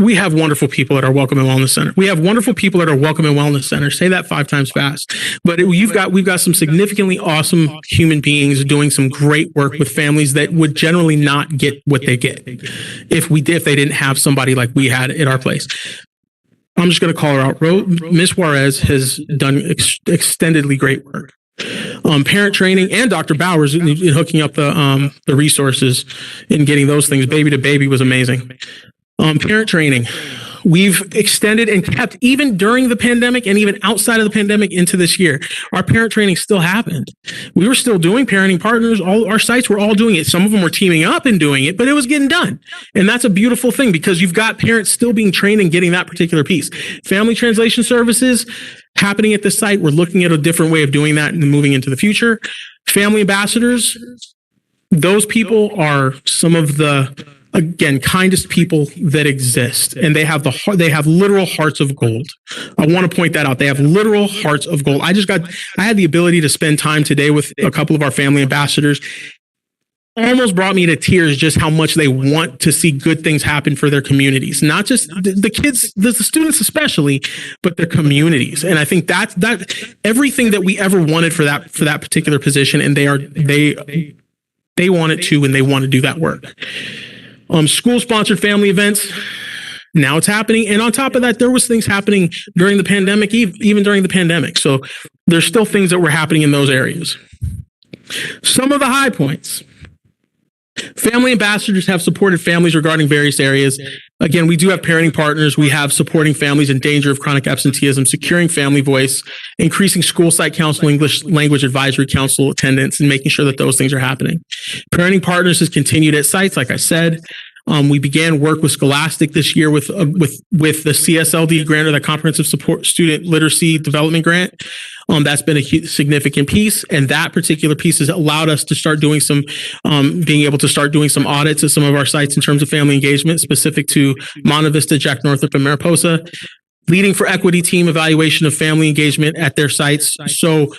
We have wonderful people at our Welcome and Wellness Center. We have wonderful people at our Welcome and Wellness Center. Say that 5 times fast. But we've got some significantly awesome human beings doing some great work with families that would generally not get what they get if they didn't have somebody like we had at our place. I'm just going to call her out. Ms. Juarez has done extendedly great work. Parent training, and Dr. Bowers in hooking up the resources and getting those things. Baby to Baby was amazing. Parent training, we've extended and kept even during the pandemic and even outside of the pandemic into this year. Our parent training still happened. We were still doing parenting partners. All our sites were all doing it. Some of them were teaming up and doing it, but it was getting done. And that's a beautiful thing because you've got parents still being trained and getting that particular piece. Family translation services happening at the site. We're looking at a different way of doing that and moving into the future. Family ambassadors, those people are some of the, again, kindest people that exist, and they have literal hearts of gold. I want to point that out. They have literal hearts of gold. I had the ability to spend time today with a couple of our family ambassadors. Almost brought me to tears just how much they want to see good things happen for their communities, not just the kids, the students especially, but their communities. And I think that everything that we ever wanted for that particular position, and they want it too, and they want to do that work. School-sponsored family events, now it's happening. And on top of that, there was things happening during the pandemic, even during the pandemic. So there's still things that were happening in those areas. Some of the high points. Family ambassadors have supported families regarding various areas. Again, we do have parenting partners. We have supporting families in danger of chronic absenteeism, securing family voice, increasing school site council, English language advisory council attendance, and making sure that those things are happening. Parenting partners has continued at sites, like I said. We began work with Scholastic this year with the CSLD grant, or the Comprehensive Support Student Literacy Development Grant. That's been a significant piece, and that particular piece has allowed us to start doing being able to start doing some audits at some of our sites in terms of family engagement, specific to Monte Vista, Jack Northrop, and Mariposa. Leading for Equity team evaluation of family engagement at their sites. So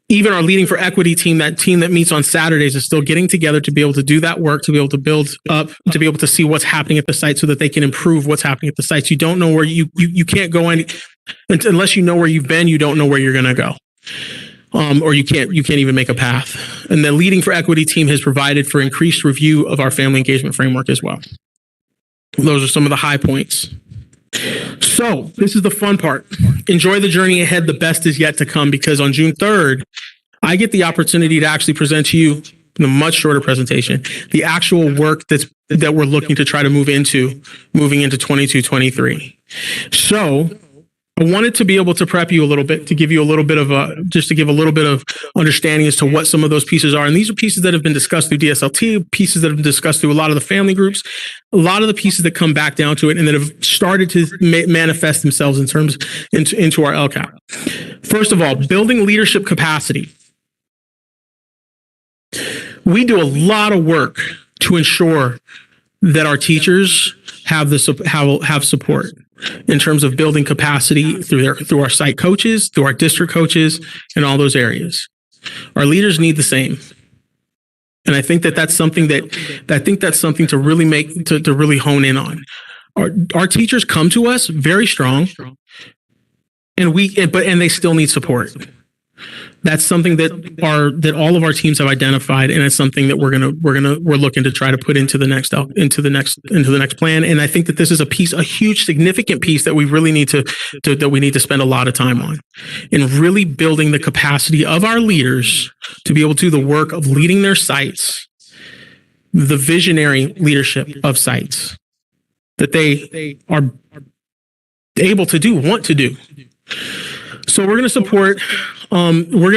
even our Leading for Equity team, that team that meets on Saturdays, is still getting together to be able to do that work, to be able to build up, to be able to see what's happening at the site so that they can improve what's happening at the sites. You don't know where you can't go unless you know where you've been, you don't know where you're going to go. Or you can't even make a path. And the Leading for Equity team has provided for increased review of our family engagement framework as well. Those are some of the high points. So this is the fun part. Enjoy the journey ahead. The best is yet to come, because on June 3rd, I get the opportunity to actually present to you in a much shorter presentation, the actual work that we're looking to try to moving into 22-23. So I wanted to be able to prep you a little bit, to give you a little bit of understanding as to what some of those pieces are. And these are pieces that have been discussed through DSLT, pieces that have been discussed through a lot of the family groups, a lot of the pieces that come back down to it and that have started to manifest themselves into our LCAP. First of all, building leadership capacity. We do a lot of work to ensure that our teachers have support in terms of building capacity through our site coaches, through our district coaches, and all those areas. Our leaders need the same. And I think that that's something to really to really hone in on. Our teachers come to us very strong, and they still need support. That's something that all of our teams have identified, and it's something that we're looking to try to put into the next plan. And I think that this is a huge, significant piece that we really need to spend a lot of time on, in really building the capacity of our leaders to be able to do the work of leading their sites, the visionary leadership of sites that they are able to do, want to do. So we're going to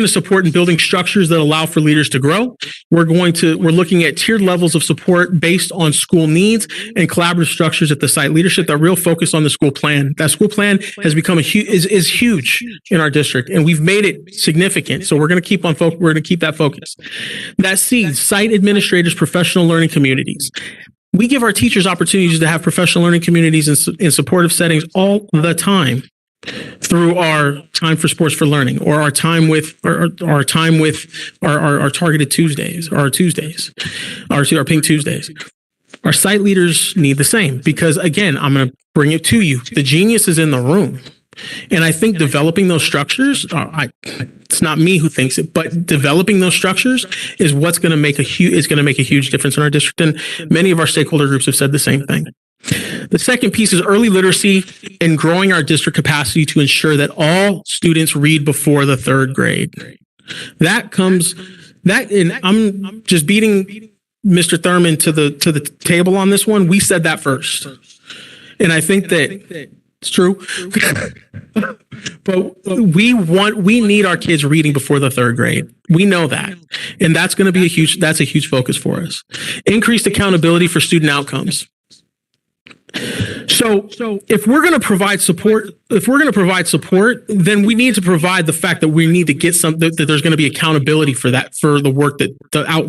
support in building structures that allow for leaders to grow. We're looking at tiered levels of support based on school needs and collaborative structures at the site leadership that real focus on the school plan. That school plan has become is huge in our district, and we've made it significant. So we're going to keep that focus. That seeds site administrators, professional learning communities. We give our teachers opportunities to have professional learning communities in supportive settings all the time, through our time for sports for learning, or our time with our targeted Tuesdays, or our Tuesdays, our Pink Tuesdays. Our site leaders need the same, because again, I'm going to bring it to you. The genius is in the room. And I think developing those structures, it's not me who thinks it, but developing those structures is what's going to make a huge difference in our district. And many of our stakeholder groups have said the same thing. The second piece is early literacy and growing our district capacity to ensure that all students read before the third grade. And I'm just beating Mr. Thurman to the table on this one. We said that first. And I think that it's true. But we need our kids reading before the third grade. We know that. And that's going to be a huge focus for us. Increased accountability for student outcomes. So if we're going to provide support, then we need to provide the fact that we need to get that there's going to be accountability for that, for the work the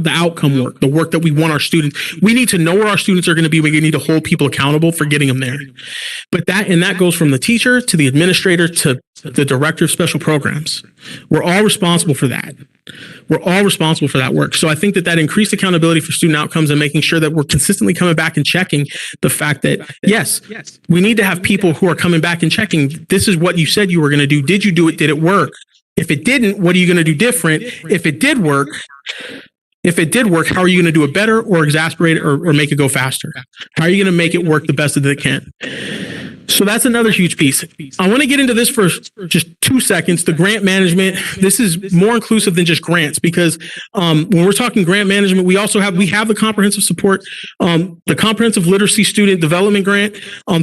outcome work, the work that we want our students. We need to know where our students are going to be. We need to hold people accountable for getting them there. But that goes from the teacher to the administrator to the director of special programs. We're all responsible for that. We're all responsible for that work. So I think that increased accountability for student outcomes and making sure that we're consistently coming back and checking the fact that, yes, we need to have people who are coming back and checking, this is what you said you were going to do. Did you do it? Did it work? If it didn't, what are you going to do different? If it did work, how are you going to do it better, or exasperate it, or make it go faster? How are you going to make it work the best that it can? So that's another huge piece. I want to get into this for just 2 seconds. The grant management. This is more inclusive than just grants, because when we're talking grant management, we have the comprehensive support, the comprehensive literacy student development grant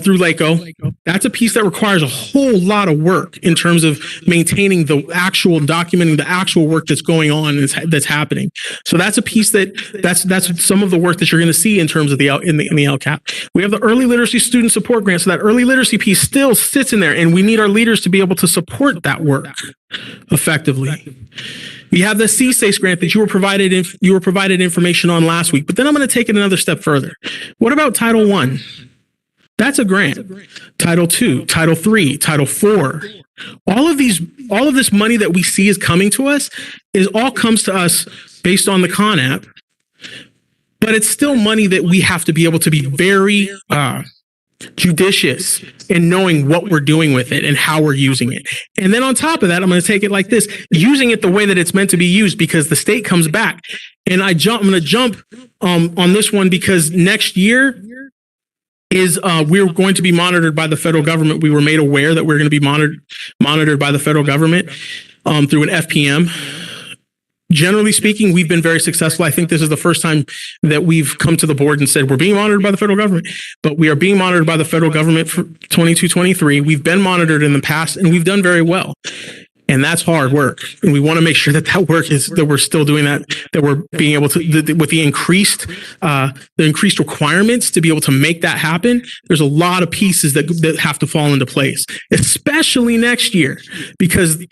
through LACO. That's a piece that requires a whole lot of work in terms of maintaining documenting the actual work that's going on, that's happening. So that's a piece that's some of the work that you're going to see in terms of the LCAP. We have the early literacy student support grant. So that early literacy piece still sits in there, and we need our leaders to be able to support that work effectively. We have the CSACE grant that you were provided information on last week, but then I'm going to take it another step further. What about Title I? That's a grant. Title II, Title III, Title IV. All of this money that we see is coming to us comes to us based on the Con App, but it's still money that we have to be able to be very judicious in knowing what we're doing with it and how we're using it. And then on top of that, I'm going to take it like this, using it the way that it's meant to be used, because the state comes back. And I'm going to jump on this one, because next year we're going to be monitored by the federal government. We were made aware that we're going to be monitored by the federal government through an FPM. Generally speaking, we've been very successful. I think this is the first time that we've come to the board and said we're being monitored by the federal government, but we are being monitored by the federal government for 22-23. We've been monitored in the past, and we've done very well. And that's hard work. And we want to make sure that work is, that we're still doing that we're being able to, with the increased requirements to be able to make that happen. There's a lot of pieces that have to fall into place, especially next year, because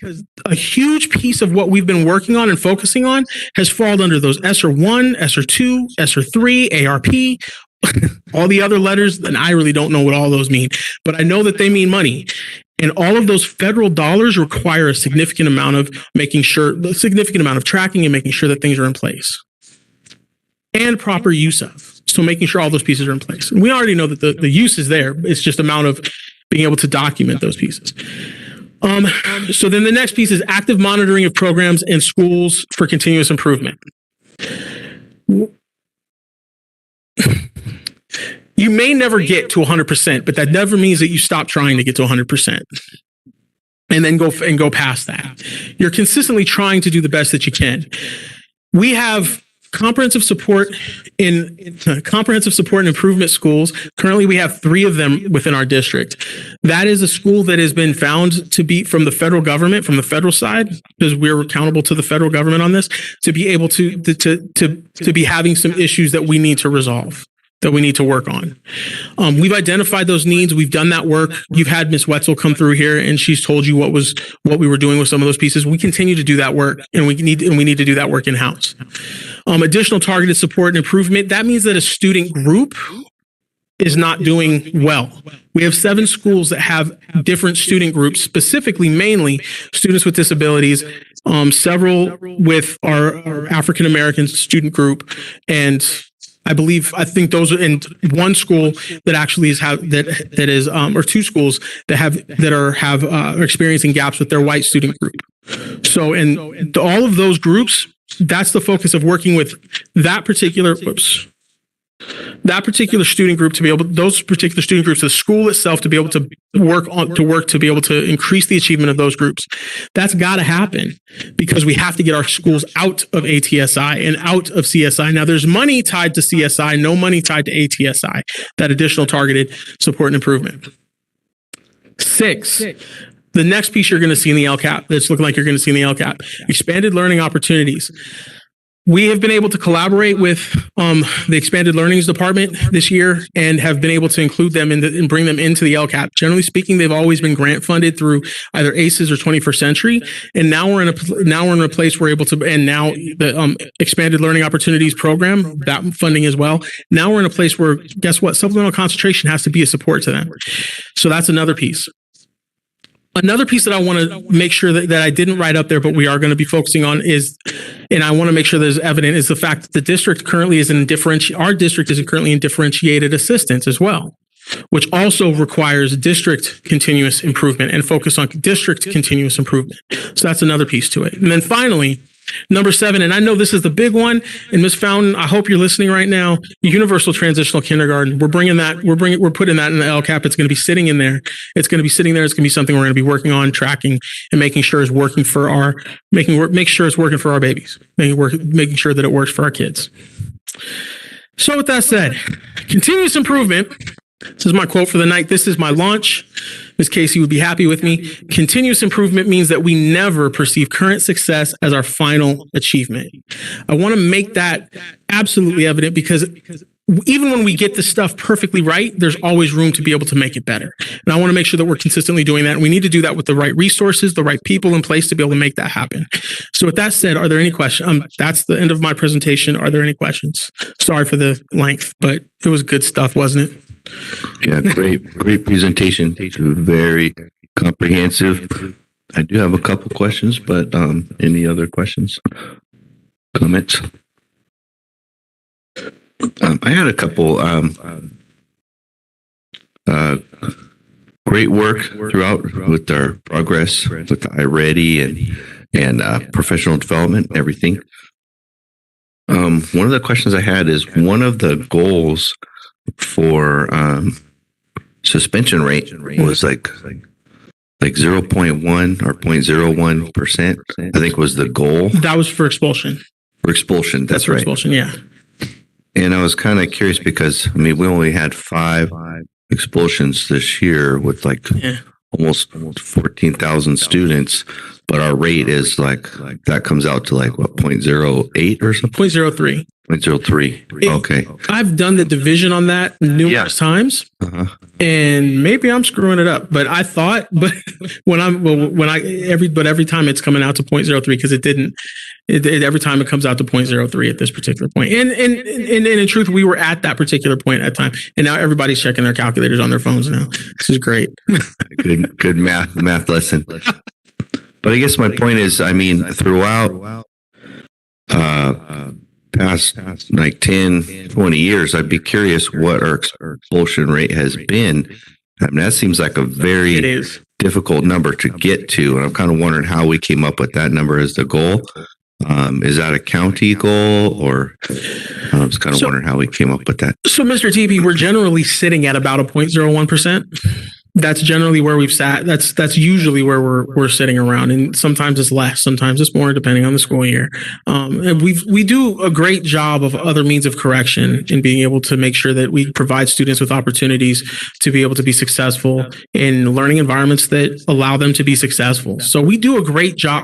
a huge piece of what we've been working on and focusing on has fallen under those ESSER 1, ESSER 2, ESSER 3, ARP, all the other letters. And I really don't know what all those mean, but I know that they mean money. And all of those federal dollars require a significant amount of tracking and making sure that things are in place. and proper use of. So making sure all those pieces are in place. And we already know that the use is there. It's just a amount of being able to document those pieces. So then the next piece is active monitoring of programs in schools for continuous improvement. You may never get to 100%, but that never means that you stop trying to get to 100%. And then go past that. You're consistently trying to do the best that you can. We have comprehensive support and improvement schools. Currently, we have 3 of them within our district. That is a school that has been found to be from the federal government, from the federal side, because we're accountable to the federal government on this, to be able to be having some issues that we need to resolve, that we need to work on. We've identified those needs. We've done that work. You've had Ms. Wetzel come through here and she's told you what we were doing with some of those pieces. We continue to do that work and we need to do that work in-house. Additional targeted support and improvement. That means that a student group is not doing well. We have 7 schools that have different student groups, specifically mainly students with disabilities, several with our African American student group, and I think those are in one school that actually is or 2 schools that are experiencing gaps with their white student group. So in all of those groups, that's the focus of working with that particular student group those particular student groups, the school itself to be able to work to be able to increase the achievement of those groups. That's got to happen because we have to get our schools out of ATSI and out of CSI. Now there's money tied to CSI, no money tied to ATSI, that additional targeted support and improvement. 6. The next piece you're going to see in the LCAP, that's looking like you're going to see in the LCAP, expanded learning opportunities. We have been able to collaborate with the Expanded Learnings Department this year and have been able to include them and bring them into the LCAP. Generally speaking, they've always been grant funded through either ACES or 21st Century, and now we're in a place we're able to. And now the Expanded Learning Opportunities Program, that funding as well. Now we're in a place where, guess what? Supplemental concentration has to be a support to them. So that's another piece. Another piece that I want to make sure that I didn't write up there, but we are going to be focusing on and I want to make sure there's evident, is the fact that the district currently is our district is currently in differentiated assistance as well, which also requires district continuous improvement and focus on district continuous improvement. So that's another piece to it. And then finally, number 7, and I know this is the big one, and Ms. Fountain, I hope you're listening right now. Universal Transitional Kindergarten. We're putting that in the LCAP. It's going to be sitting in there. It's going to be sitting there. It's going to be something we're going to be working on, tracking, and making sure is working for make sure it's working for our babies, making sure that it works for our kids. So with that said, continuous improvement. This is my quote for the night. This is my launch. Ms. Casey would be happy with me. Continuous improvement means that we never perceive current success as our final achievement. I want to make that absolutely evident because even when we get the stuff perfectly right, there's always room to be able to make it better. And I want to make sure that we're consistently doing that. And we need to do that with the right resources, the right people in place to be able to make that happen. So with that said, are there any questions? That's the end of my presentation. Are there any questions? Sorry for the length, but it was good stuff, wasn't it? Yeah, great presentation. Very comprehensive. I do have a couple questions, but any other questions, comments? I had a couple. Great work throughout with our progress with the iReady and professional development and everything. One of the questions I had is one of the goals for suspension rate was like 0.1 or 0.01%, I think was the goal. That was for expulsion. For expulsion, that's right. Expulsion, yeah. And I was kind of curious because, we only had 5 expulsions this year with almost 14,000 students, but our rate is that comes out to what, 0.08 or something? 0.03. 0.03. Okay. I've done the division on that numerous times, and maybe I'm screwing it up. But I thought, every time it's coming out to 0.03 because it didn't. Every time it comes out to 0.03 at this particular point. And in truth, we were at that particular point at time, and now everybody's checking their calculators on their phones now. This is great. Good math lesson. But I guess my point is, throughout past like 10, 20 years, I'd be curious what our expulsion rate has been. I mean, that seems like a very difficult number to get to. And I'm kind of wondering how we came up with that number as the goal. Is that a county goal, or I was kind of wondering how we came up with that? So, Mr. TP, we're generally sitting at about a 0.01%. That's generally where we've sat. That's usually where we're sitting around, and sometimes it's less, sometimes it's more, depending on the school year. And we do a great job of other means of correction in being able to make sure that we provide students with opportunities to be able to be successful in learning environments that allow them to be successful. So we do a great job.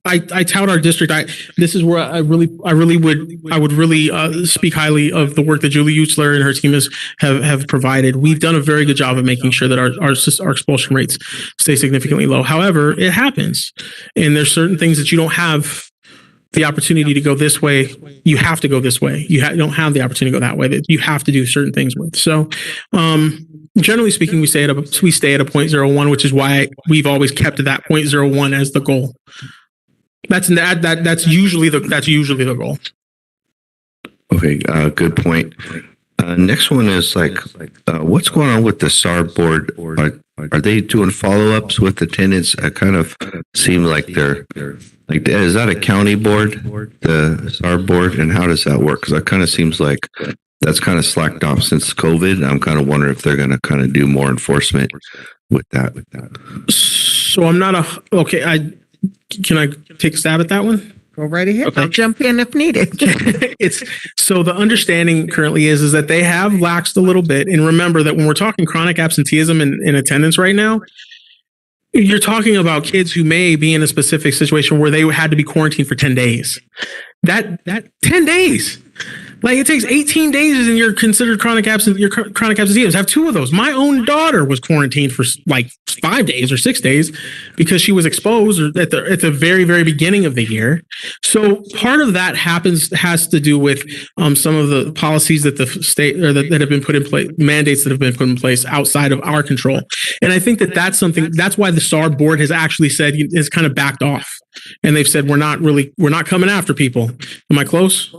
I tout our district. This is where I would really speak highly of the work that Julie Utzler and her team have provided. We've done a very good job of making sure that our expulsion rates stay significantly low. However, it happens, and there's certain things that you don't have the opportunity to go this way. You have to go this way. You don't have the opportunity to go that way. That you have to do certain things with. So, generally speaking, we stay at a 0.01, which is why we've always kept that 0.01 as the goal. That's usually the goal. Okay, good point. Next one is what's going on with the SAR board? Are they doing follow-ups with attendance? I kind of seem like they're like, is that a county board, the SAR board, and how does that work? Because it kind of seems like that's kind of slacked off since COVID. I'm kind of wondering if they're going to kind of do more enforcement with that. So I'm not can I take a stab at that one? Go right ahead. Okay. I'll jump in if needed. So the understanding currently is that they have laxed a little bit. And remember that when we're talking chronic absenteeism in attendance right now, you're talking about kids who may be in a specific situation where they had to be quarantined for 10 days. That 10 days. Like, it takes 18 days and you're considered chronic absenteeism. I have two of those. My own daughter was quarantined for like 5 days or 6 days because she was exposed at the very, very beginning of the year. So part of that has to do with some of the policies that the state or that have been put in place, mandates that have been put in place outside of our control. And I think that's why the SAR board has actually said is kind of backed off. And they've said, we're not coming after people. Am I close?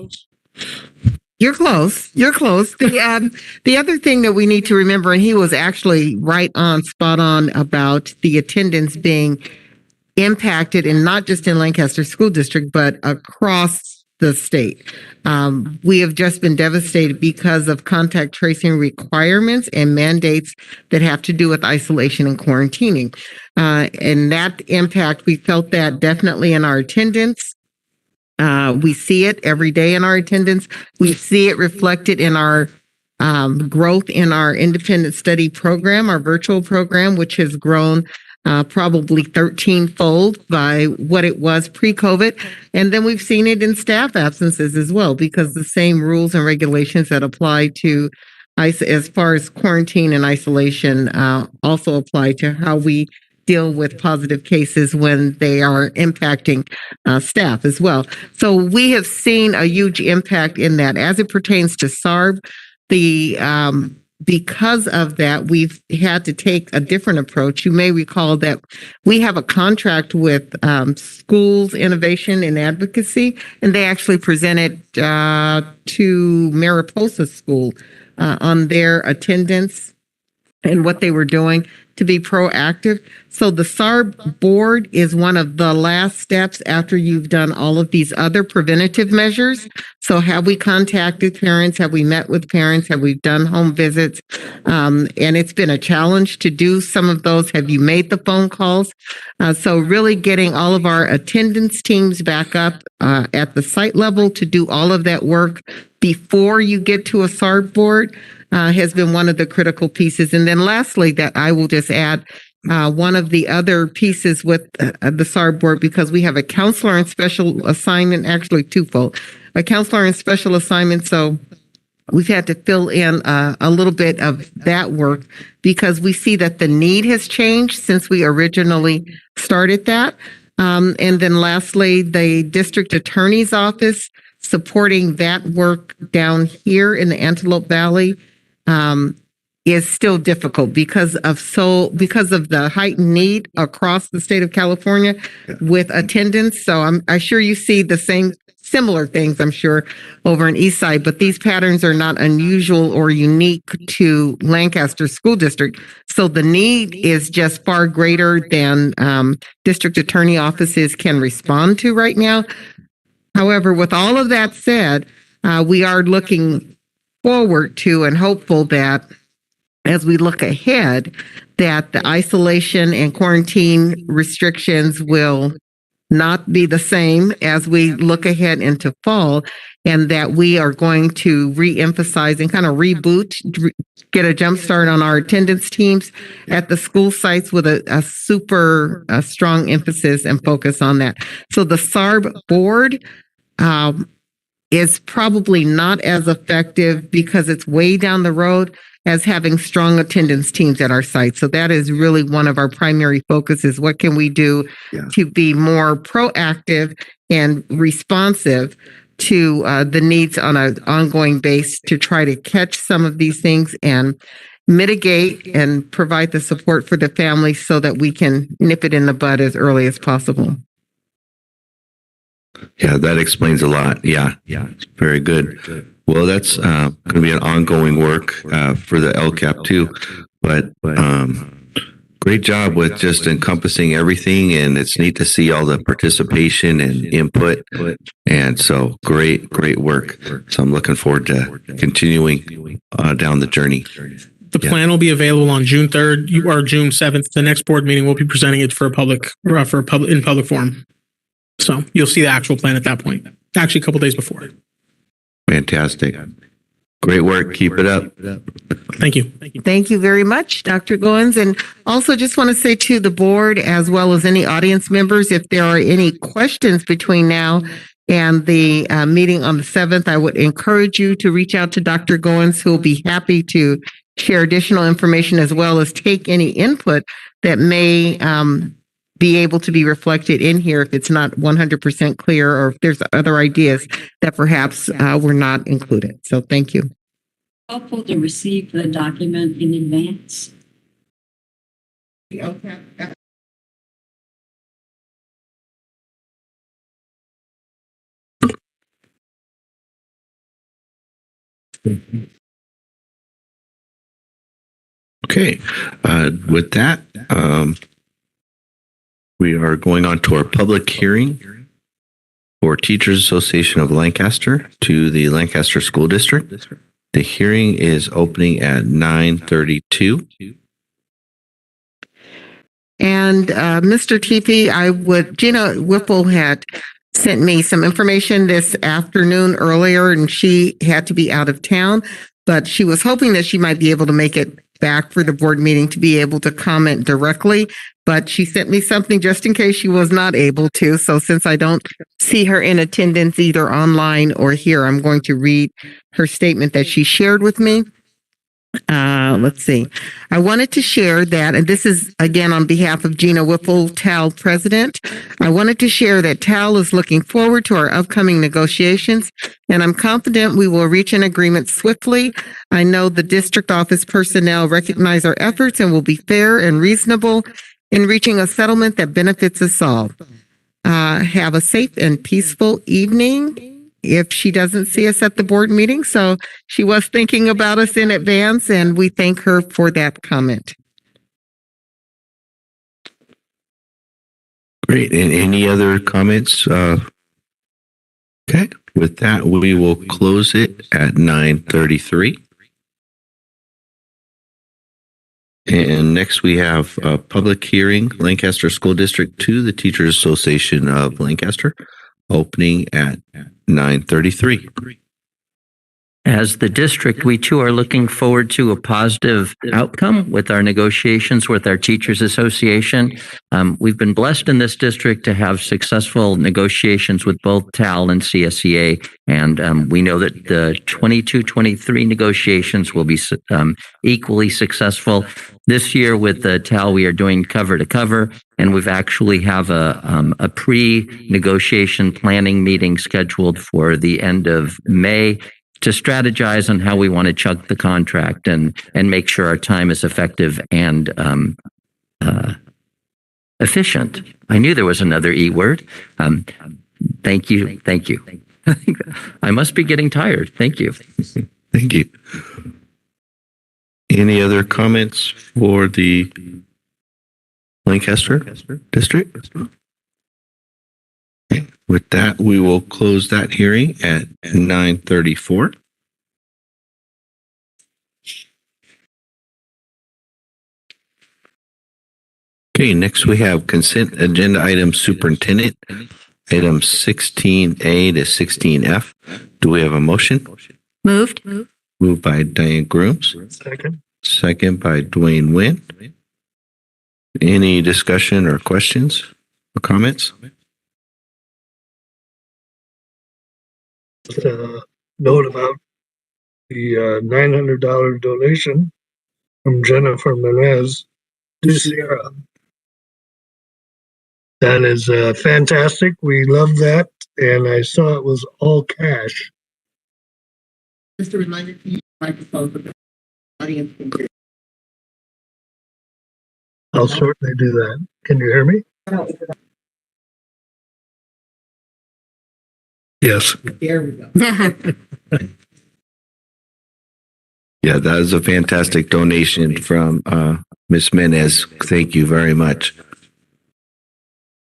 You're close. The other thing that we need to remember, and he was actually spot on about the attendance being impacted, and not just in Lancaster School District, but across the state. We have just been devastated because of contact tracing requirements and mandates that have to do with isolation and quarantining. And that impact, we felt that definitely in our attendance. We see it every day in our attendance. We see it reflected in our growth in our independent study program, our virtual program, which has grown probably 13-fold by what it was pre-COVID. And then we've seen it in staff absences as well, because the same rules and regulations that apply to as far as quarantine and isolation also apply to how we deal with positive cases when they are impacting staff as well. So we have seen a huge impact in that. As it pertains to SARB, because of that, we've had to take a different approach. You may recall that we have a contract with Schools Innovation and Advocacy, and they actually presented to Mariposa School on their attendance and what they were doing to be proactive. So the SARB board is one of the last steps after you've done all of these other preventative measures. So have we contacted parents? Have we met with parents? Have we done home visits? And it's been a challenge to do some of those. Have you made the phone calls? So really getting all of our attendance teams back up at the site level to do all of that work before you get to a SARB board has been one of the critical pieces. And then lastly, that I will just add, one of the other pieces with the SARB board, because we have a counselor and special assignment, actually twofold, a counselor and special assignment. So we've had to fill in a little bit of that work because we see that the need has changed since we originally started that. And then lastly, the district attorney's office supporting that work down here in the Antelope Valley is still difficult because of the heightened need across the state of California with attendance. So I'm sure you see the similar things, I'm sure, over in East Side, but these patterns are not unusual or unique to Lancaster School District. So the need is just far greater than district attorney offices can respond to right now. However, with all of that said, we are looking forward to and hopeful that as we look ahead, that the isolation and quarantine restrictions will not be the same as we look ahead into fall, and that we are going to re-emphasize and kind of reboot, get a jump start on our attendance teams at the school sites with a super strong emphasis and focus on that. So the SARB board is probably not as effective because it's way down the road as having strong attendance teams at our site. So that is really one of our primary focuses. What can we do to be more proactive and responsive to the needs on an ongoing base to try to catch some of these things and mitigate and provide the support for the family so that we can nip it in the bud as early as possible. Yeah, that explains a lot. Yeah, very good. Well, that's going to be an ongoing work for the LCAP too. But great job with just encompassing everything, and it's neat to see all the participation and input. And so great work. So I'm looking forward to continuing down the journey. The plan will be available on June 3rd or June 7th. The next board meeting, we'll be presenting it in public forum. So you'll see the actual plan at that point. Actually, a couple days before. Fantastic. Great work. Keep it up. Thank you. Thank you very much, Dr. Goins. And also just want to say to the board, as well as any audience members, if there are any questions between now and the meeting on the 7th, I would encourage you to reach out to Dr. Goins, who will be happy to share additional information as well as take any input that may be able to be reflected in here if it's not 100% clear, or if there's other ideas that perhaps were not included. So thank you. Helpful to receive the document in advance. Okay. With that, we are going on to our public hearing for Teachers Association of Lancaster to the Lancaster School District. The hearing is opening at 9:32. And Mr. TP, Gina Whipple had sent me some information this afternoon earlier, and she had to be out of town, but she was hoping that she might be able to make it back for the board meeting to be able to comment directly, but she sent me something just in case she was not able to. So since I don't see her in attendance either online or here, I'm going to read her statement that she shared with me. Let's see. I wanted to share that, and this is again on behalf of Gina Whipple, TAL president. I wanted to share that TAL is looking forward to our upcoming negotiations, and I'm confident we will reach an agreement swiftly. I know the district office personnel recognize our efforts and will be fair and reasonable in reaching a settlement that benefits us all. Have a safe and peaceful evening if she doesn't see us at the board meeting. So she was thinking about us in advance, and we thank her for that comment. Great. And any other comments? Okay. With that, we will close it at 9:33. And next we have a public hearing, Lancaster School District to the Teachers Association of Lancaster, opening at 9:33. As the district, we too are looking forward to a positive outcome with our negotiations with our Teachers Association. We've been blessed in this district to have successful negotiations with both TAL and CSEA, and we know that the 22-23 negotiations will be equally successful. This year with the TAL, we are doing cover to cover, and we've actually have a pre-negotiation planning meeting scheduled for the end of May to strategize on how we want to chunk the contract and make sure our time is effective and efficient. I knew there was another E word. Thank you. I must be getting tired. Thank you. Thank you. Any other comments for the Lancaster District? Okay. With that, we will close that hearing at 9:34. Okay, next we have consent agenda item superintendent, items 16A to 16F. Do we have a motion? Moved. Moved by Diane Grooms. Second by Dwayne Nguyen. Any discussion or questions or comments? Note about the $900 donation from Jennifer Menez to Sierra. That is fantastic. We love that. And I saw it was all cash. Just a reminder to use the microphone for the audience. I'll certainly do that. Can you hear me? Yes. There we go. Yeah, that is a fantastic donation from Ms. Menez. Thank you very much.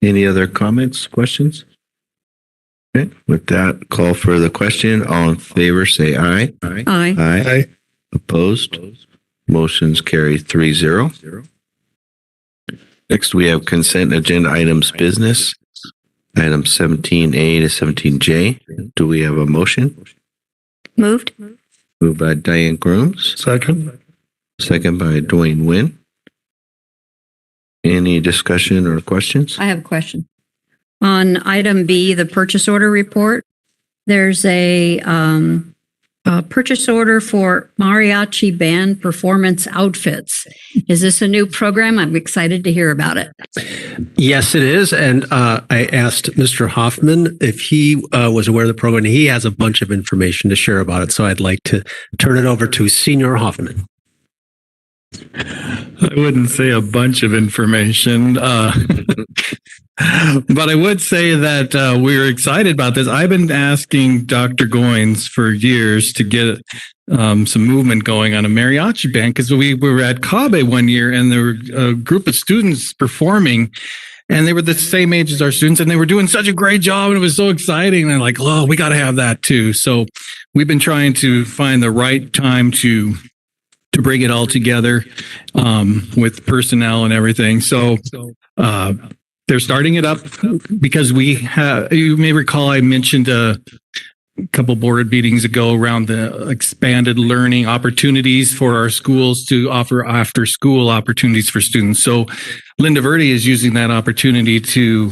Any other comments, questions? Okay, with that, call for the question. All in favor, say aye. Aye. Aye. Opposed? Motions carry 3-0. Next, we have consent agenda items business. Item 17A to 17J. Do we have a motion? Moved. Moved by Diane Grooms. Second. Second by Dwayne Nguyen. Any discussion or questions? I have a question. On item B, the purchase order report, there's a purchase order for mariachi band performance outfits. Is this a new program? I'm excited to hear about it. Yes, it is. And I asked Mr. Hoffman if he was aware of the program. He has a bunch of information to share about it. So I'd like to turn it over to Senior Hoffman. I wouldn't say a bunch of information, but I would say that we're excited about this. I've been asking Dr. Goins for years to get some movement going on a mariachi band because we were at Cabe one year and there were a group of students performing and they were the same age as our students and they were doing such a great job and it was so exciting. And they're like, oh, we got to have that too. So we've been trying to find the right time to bring it all together with personnel and everything. So they're starting it up because we have, you may recall I mentioned a couple board meetings ago around the expanded learning opportunities for our schools to offer after school opportunities for students. So Linda Verde is using that opportunity to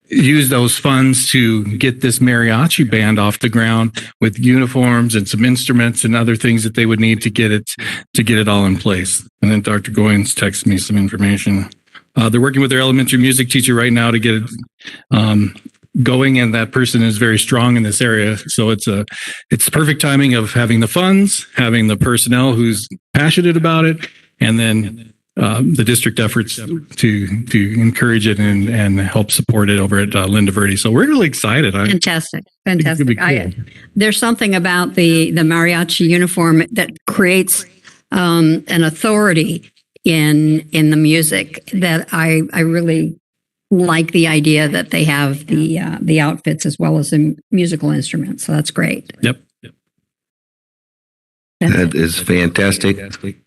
use those funds to get this mariachi band off the ground with uniforms and some instruments and other things that they would need to get it all in place. And then Dr. Goins texted me some information. They're working with their elementary music teacher right now to get it going, and that person is very strong in this area. So it's perfect timing of having the funds, having the personnel who's passionate about it, and then the district efforts to encourage it and help support it over at Linda Verde. So we're really excited. Fantastic. Cool. There's something about the mariachi uniform that creates an authority in the music that I really like the idea that they have the outfits as well as the musical instruments. So that's great. Yep. That is fantastic.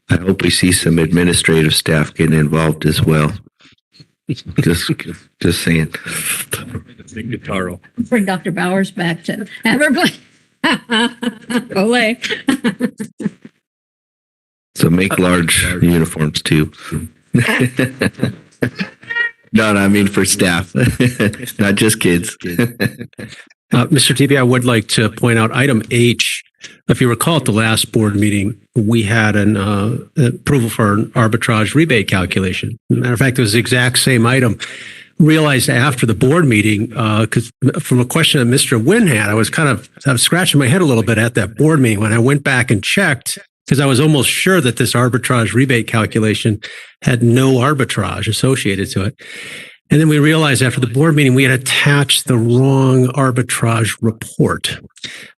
I hope we see some administrative staff getting involved as well. Just saying. Guitar. Bring Dr. Bowers back to have her play. Olé. So make large uniforms too. No, I mean for staff, not just kids. Mr. TV, I would like to point out item H. If you recall at the last board meeting, we had an approval for an arbitrage rebate calculation. Matter of fact, it was the exact same item. Realized after the board meeting, because from a question that Mr. Nguyen had, I was scratching my head a little bit at that board meeting when I went back and checked, because I was almost sure that this arbitrage rebate calculation had no arbitrage associated to it. And then we realized after the board meeting, we had attached the wrong arbitrage report.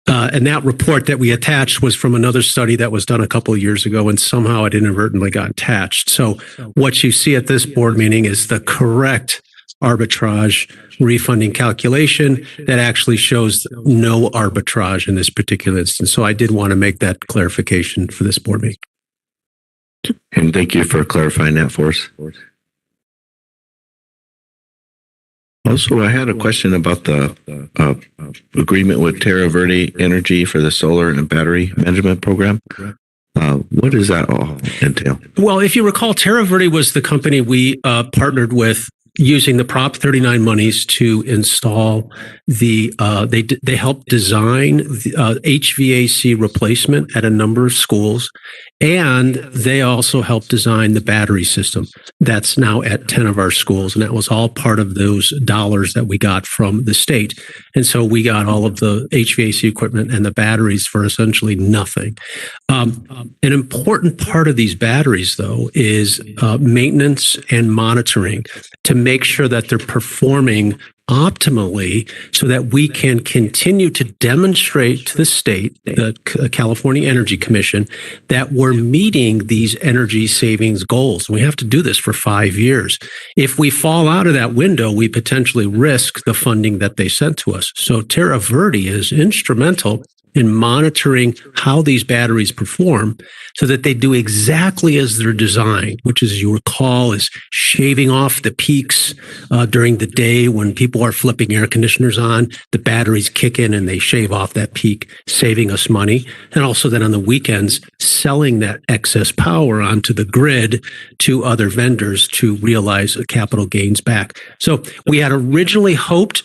And that report that we attached was from another study that was done a couple of years ago, and somehow it inadvertently got attached. So what you see at this board meeting is the correct arbitrage refunding calculation that actually shows no arbitrage in this particular instance. So I did want to make that clarification for this board meeting. And thank you for clarifying that for us. Also, I had a question about the agreement with Terra Verde Energy for the solar and battery management program. What does that all entail? Well, if you recall, Terra Verde was the company we partnered with using the Prop 39 monies to install the, they helped design the HVAC replacement at a number of schools. And they also helped design the battery system that's now at 10 of our schools. And that was all part of those dollars that we got from the state. And so we got all of the HVAC equipment and the batteries for essentially nothing. An important part of these batteries, though, is maintenance and monitoring to make sure that they're performing optimally so that we can continue to demonstrate to the state, the California Energy Commission, that we're meeting these energy savings goals. We have to do this for 5 years. If we fall out of that window, we potentially risk the funding that they sent to us. So Terra Verde is instrumental in monitoring how these batteries perform so that they do exactly as they're designed, which, as you recall, is shaving off the peaks during the day when people are flipping air conditioners on. The batteries kick in and they shave off that peak, saving us money. And also then on the weekends, selling that excess power onto the grid to other vendors to realize capital gains back. So we had originally hoped,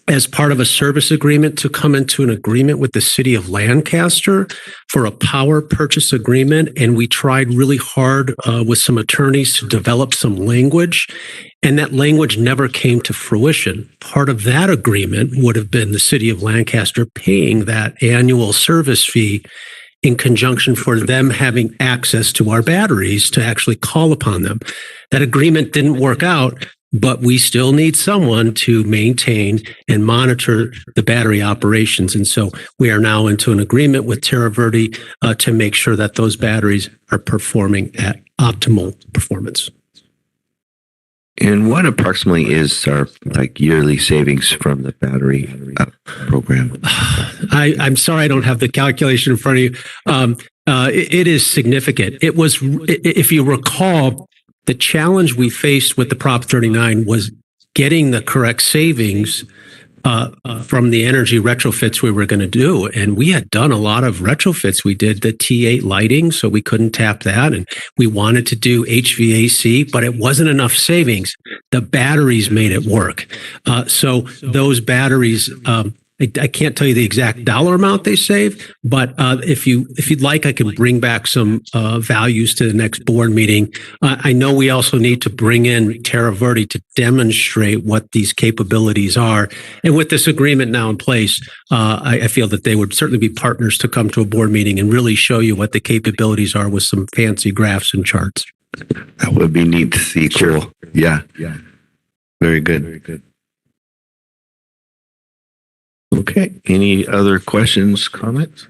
as part of a service agreement, to come into an agreement with the city of Lancaster for a power purchase agreement. And we tried really hard with some attorneys to develop some language. And that language never came to fruition. Part of that agreement would have been the city of Lancaster paying that annual service fee in conjunction for them having access to our batteries to actually call upon them. That agreement didn't work out, but we still need someone to maintain and monitor the battery operations. And so we are now into an agreement with Terra Verde to make sure that those batteries are performing at optimal performance. And what approximately is our yearly savings from the battery program? I'm sorry, I don't have the calculation in front of you. It is significant. It was, if you recall, the challenge we faced with the Prop 39 was getting the correct savings from the energy retrofits we were going to do. And we had done a lot of retrofits. We did the T8 lighting, so we couldn't tap that. And we wanted to do HVAC, but it wasn't enough savings. The batteries made it work. So those batteries, I can't tell you the exact dollar amount they save, but if you'd like, I can bring back some values to the next board meeting. I know we also need to bring in Terra Verde to demonstrate what these capabilities are. And with this agreement now in place, I feel that they would certainly be partners to come to a board meeting and really show you what the capabilities are with some fancy graphs and charts. That would be neat to see. Cool. Yeah. Very good. Very good. Okay. Any other questions, comments?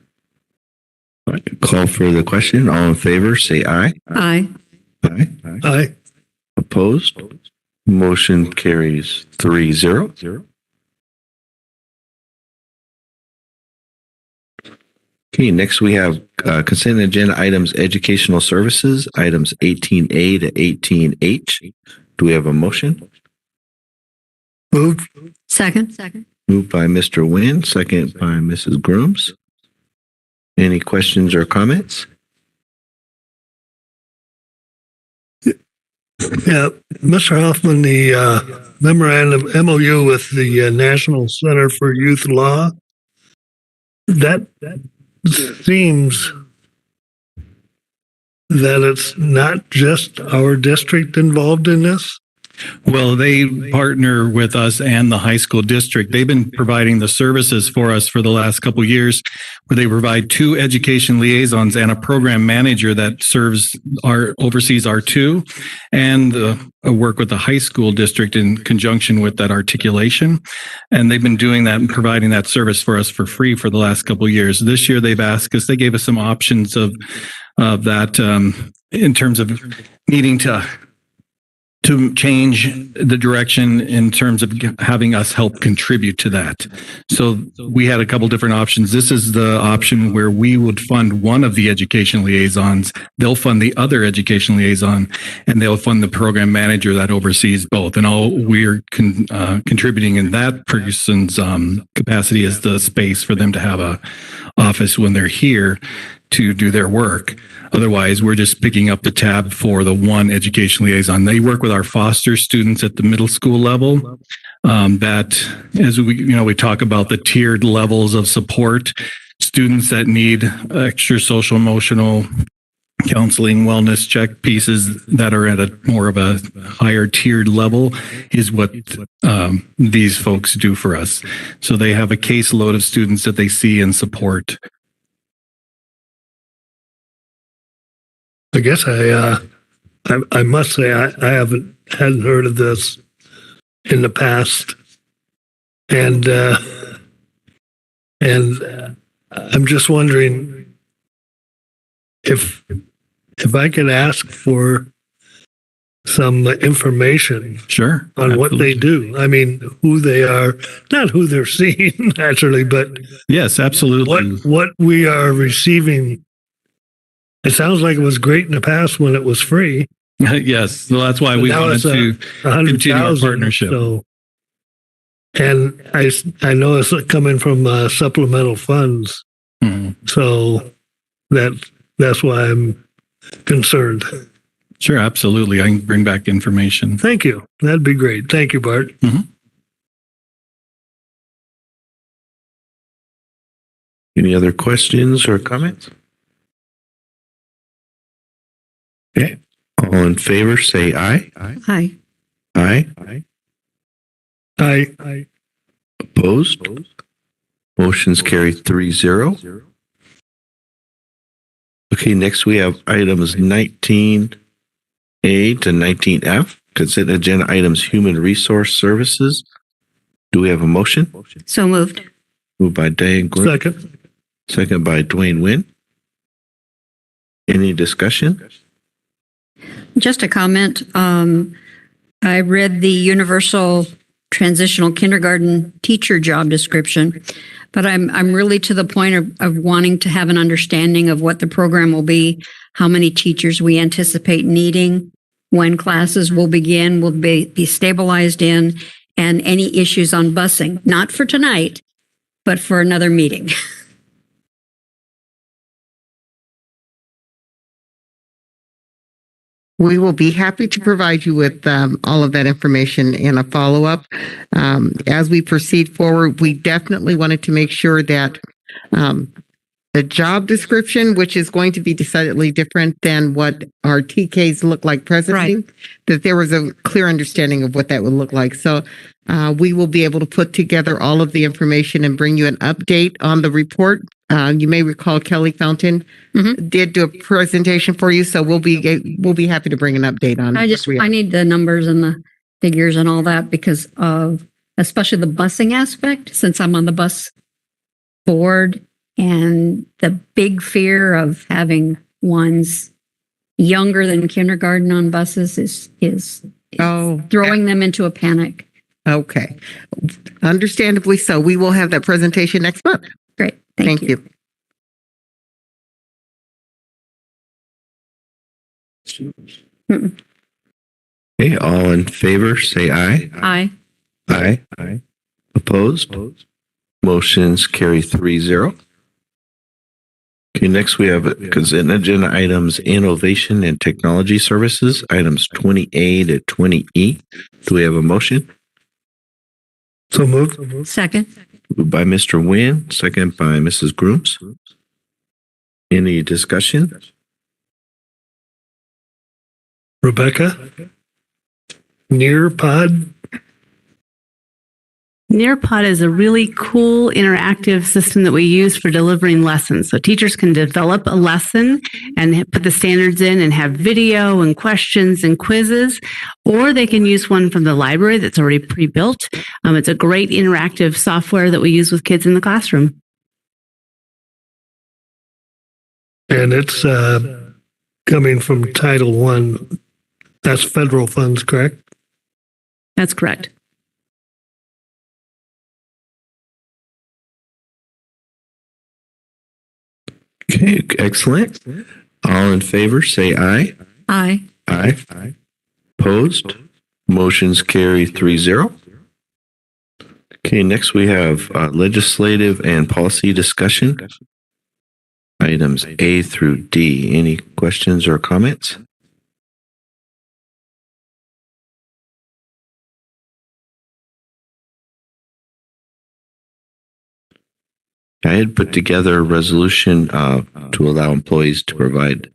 All right. Call for the question. All in favor, say aye. Aye. Aye. Aye. Opposed? Motion carries 3-0. Okay, next we have consent agenda items, educational services, items 18A to 18H. Do we have a motion? Moved. Second. Moved by Mr. Nguyen, second by Mrs. Grooms. Any questions or comments? Yeah, Mr. Hoffman, the memorandum MOU with the National Center for Youth Law, that seems that it's not just our district involved in this. Well, they partner with us and the high school district. They've been providing the services for us for the last couple of years, where they provide 2 education liaisons and a program manager that oversees our 2, and work with the high school district in conjunction with that articulation. And they've been doing that and providing that service for us for free for the last couple of years. This year, they've asked us. They gave us some options of that in terms of needing to change the direction in terms of having us help contribute to that. So we had a couple different options. This is the option where we would fund one of the education liaisons. They'll fund the other education liaison, and they'll fund the program manager that oversees both. And all we're contributing in that person's capacity is the space for them to have a office when they're here to do their work. Otherwise, we're just picking up the tab for the one education liaison. They work with our foster students at the middle school level. That, as we talk about the tiered levels of support, students that need extra social emotional counseling, wellness check pieces that are at a more of a higher tiered level is what these folks do for us. So they have a caseload of students that they see and support. I guess I must say I hadn't heard of this in the past, and I'm just wondering if I could ask for some information, sure, on absolutely. what they do. I mean, who they are, not who they're seeing naturally, but yes, absolutely. What we are receiving. It sounds like it was great in the past when it was free. Yes, so that's why we wanted to continue our partnership. So, and I know it's coming from supplemental funds, so that's why I'm concerned. Sure, absolutely. I can bring back information. Thank you. That'd be great. Thank you, Bart. Any other questions or comments? Okay. All in favor, say aye. Aye. Aye. Aye. Opposed? Motion's carried 3-0. Okay, next we have items 19A to 19F. Consent agenda items, human resource services. Do we have a motion? So moved. Moved by Diane Glenn. Second. Second by Dwayne Wynn. Any discussion? Just a comment. I read the universal transitional kindergarten teacher job description, but I'm really to the point of wanting to have an understanding of what the program will be, how many teachers we anticipate needing, when classes will begin, will be stabilized in, and any issues on busing, not for tonight, but for another meeting. We will be happy to provide you with all of that information in a follow-up. As we proceed forward, we definitely wanted to make sure that the job description, which is going to be decidedly different than what our TKs look like presently, that there was a clear understanding of what that would look like. So we will be able to put together all of the information and bring you an update on the report. You may recall Kelly Fountain did do a presentation for you, so we'll be happy to bring an update on. I need the numbers and the figures and all that because of especially the busing aspect, since I'm on the bus board, and the big fear of having ones younger than kindergarten on buses is throwing them into a panic. Okay, understandably so. We will have that presentation next month. Great. Thank you. Okay, all in favor, say aye. Aye. Aye. Opposed? Motions carry 3-0. Okay, next we have consent agenda items, innovation and technology services, items 20A to 20E. Do we have a motion? So moved. Second. Moved by Mr. Nguyen, second by Mrs. Grooms. Any discussion? Rebecca? Nearpod? Nearpod is a really cool interactive system that we use for delivering lessons. So teachers can develop a lesson and put the standards in and have video and questions and quizzes, or they can use one from the library that's already pre-built. It's a great interactive software that we use with kids in the classroom. And it's coming from Title I. That's federal funds, correct? That's correct. Okay, excellent. All in favor, say aye. Aye. Aye. Opposed? Motions carry 3-0. Okay, next we have legislative and policy discussion. Items A through D. Any questions or comments? I had put together a resolution to allow employees to provide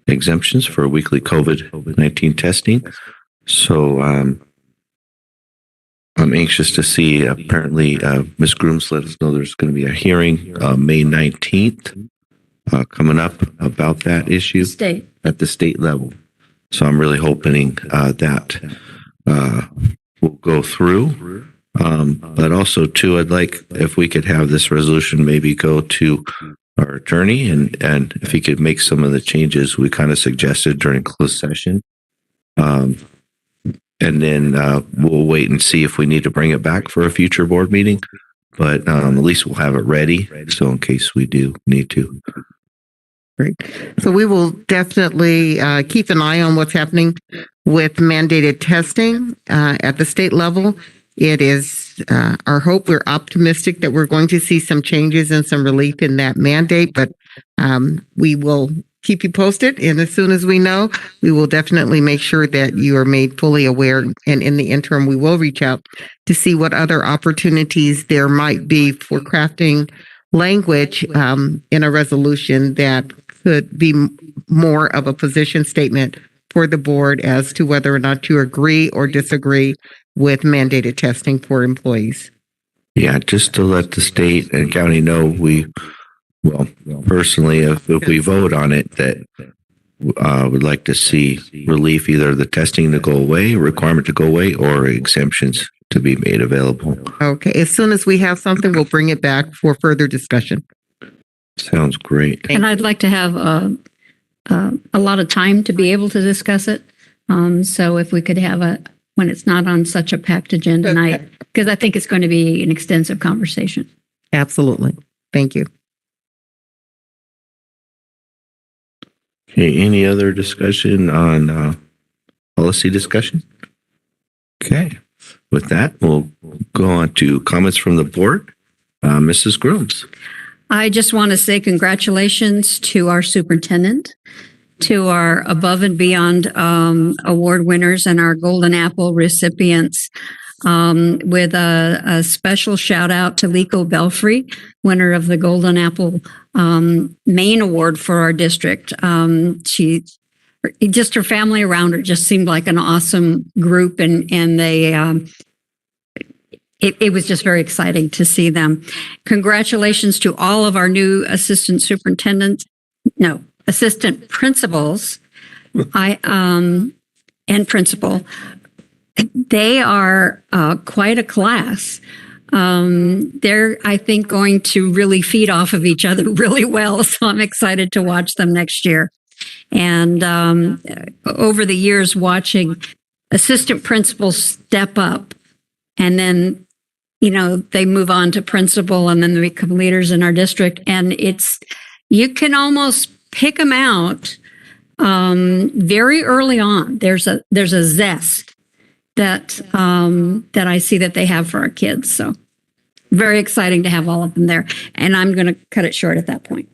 exemptions for weekly COVID-19 testing. So I'm anxious to see, apparently, Ms. Grooms let us know there's going to be a hearing May 19th coming up about that issue at the state level. So I'm really hoping that will go through. But also too, I'd like if we could have this resolution maybe go to our attorney and if he could make some of the changes we kind of suggested during closed session. And then we'll wait and see if we need to bring it back for a future board meeting. But at least we'll have it ready. So in case we do need to. Great. So we will definitely keep an eye on what's happening with mandated testing at the state level. It is our hope, we're optimistic that we're going to see some changes and some relief in that mandate, but we will keep you posted. And as soon as we know, we will definitely make sure that you are made fully aware. And in the interim, we will reach out to see what other opportunities there might be for crafting language in a resolution that could be more of a position statement for the board as to whether or not you agree or disagree with mandated testing for employees. Yeah, just to let the state and county know personally, if we vote on it, that would like to see relief, either the testing to go away, requirement to go away, or exemptions to be made available. Okay, as soon as we have something, we'll bring it back for further discussion. Sounds great. And I'd like to have a lot of time to be able to discuss it. So if we could have when it's not on such a packed agenda night, because I think it's going to be an extensive conversation. Absolutely. Thank you. Okay, any other discussion on policy discussion? Okay, with that, we'll go on to comments from the board. Mrs. Grooms. I just want to say congratulations to our superintendent, to our above and beyond award winners and our Golden Apple recipients, with a special shout out to Lico Belfry, winner of the Golden Apple main award for our district. Just her family around her just seemed like an awesome group, and they it was just very exciting to see them. Congratulations to all of our new assistant principals, and principal. They are quite a class. They're, I think, going to really feed off of each other really well. So I'm excited to watch them next year. And over the years, watching assistant principals step up, and then, they move on to principal, and then they become leaders in our district. And you can almost pick them out very early on. There's a zest that I see that they have for our kids. So very exciting to have all of them there. And I'm going to cut it short at that point.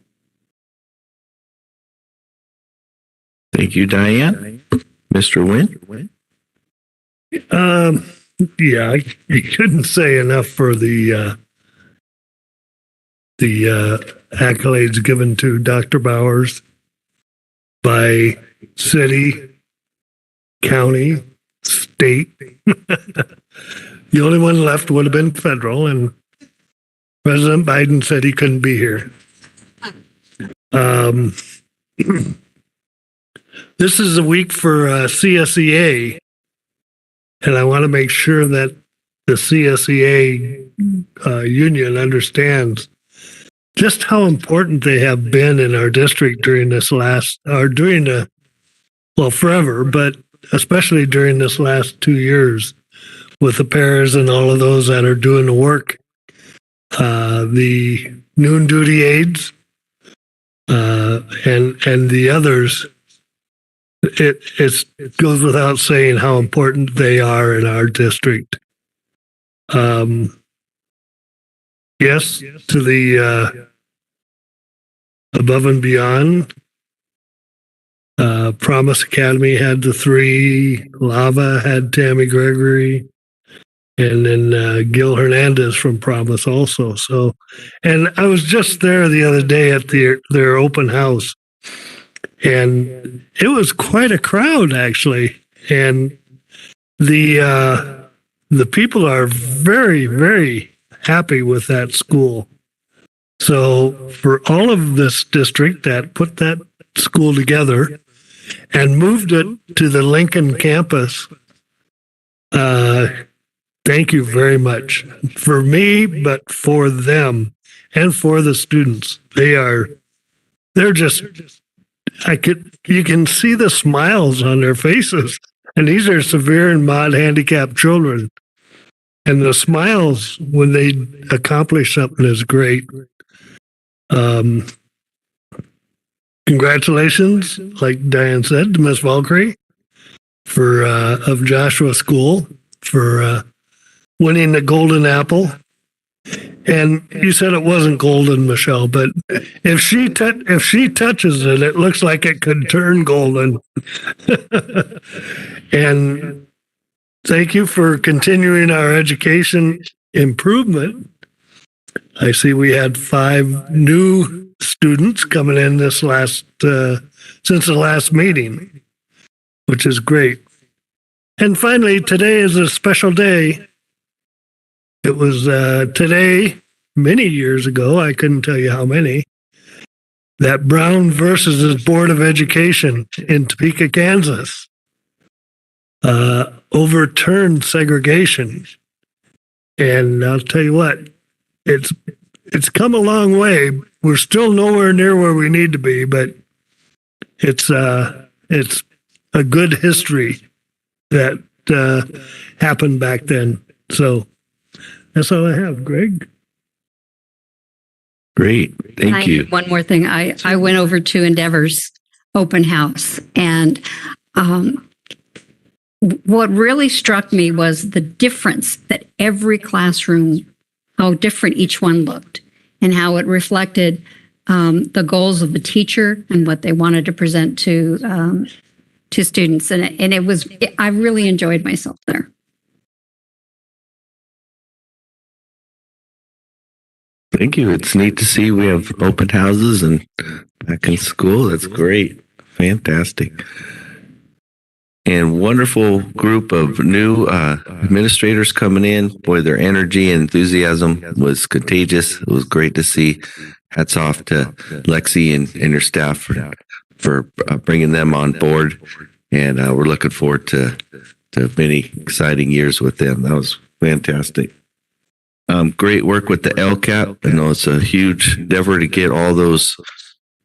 Thank you, Diane. Mr. Nguyen? Yeah, I couldn't say enough for the accolades given to Dr. Bowers by city, county, state. The only one left would have been federal, and President Biden said he couldn't be here. This is a week for CSEA, and I want to make sure that the CSEA union understands just how important they have been in our district during this forever, but especially during this last 2 years with the pairs and all of those that are doing the work. The noon duty aides and the others, it goes without saying how important they are in our district. Yes, to the above and beyond. Promise Academy had the 3, Lava had Tammy Gregory, and then Gil Hernandez from Promise also. So, and I was just there the other day at their open house, and it was quite a crowd actually. And the people are very, very happy with that school. So for all of this district that put that school together and moved it to the Lincoln campus, thank you very much for me, but for them and for the students. They're just, you can see the smiles on their faces. And these are severe and mod handicapped children. And the smiles when they accomplish something is great. Congratulations, like Diane said, to Miss Valkyrie of Joshua School for winning the Golden Apple. And you said it wasn't golden, Michelle, but if she touches it, it looks like it could turn golden. And thank you for continuing our education improvement. I see we had 5 new students coming in this since the last meeting, which is great. And finally, today is a special day. It was today, many years ago, I couldn't tell you how many, that Brown versus the Board of Education in Topeka, Kansas, overturned segregation. And I'll tell you what, it's come a long way. We're still nowhere near where we need to be, but it's a good history that happened back then. So that's all I have, Greg. Great. Thank you. One more thing. I went over to Endeavor's open house, and what really struck me was the difference that every classroom, how different each one looked, and how it reflected the goals of the teacher and what they wanted to present to students. And I really enjoyed myself there. Thank you. It's neat to see we have open houses and back in school. That's great. Fantastic. And wonderful group of new administrators coming in. Boy, their energy and enthusiasm was contagious. It was great to see. Hats off to Lexi and your staff for bringing them on board. And we're looking forward to many exciting years with them. That was fantastic. Great work with the LCAP. I know it's a huge endeavor to get all those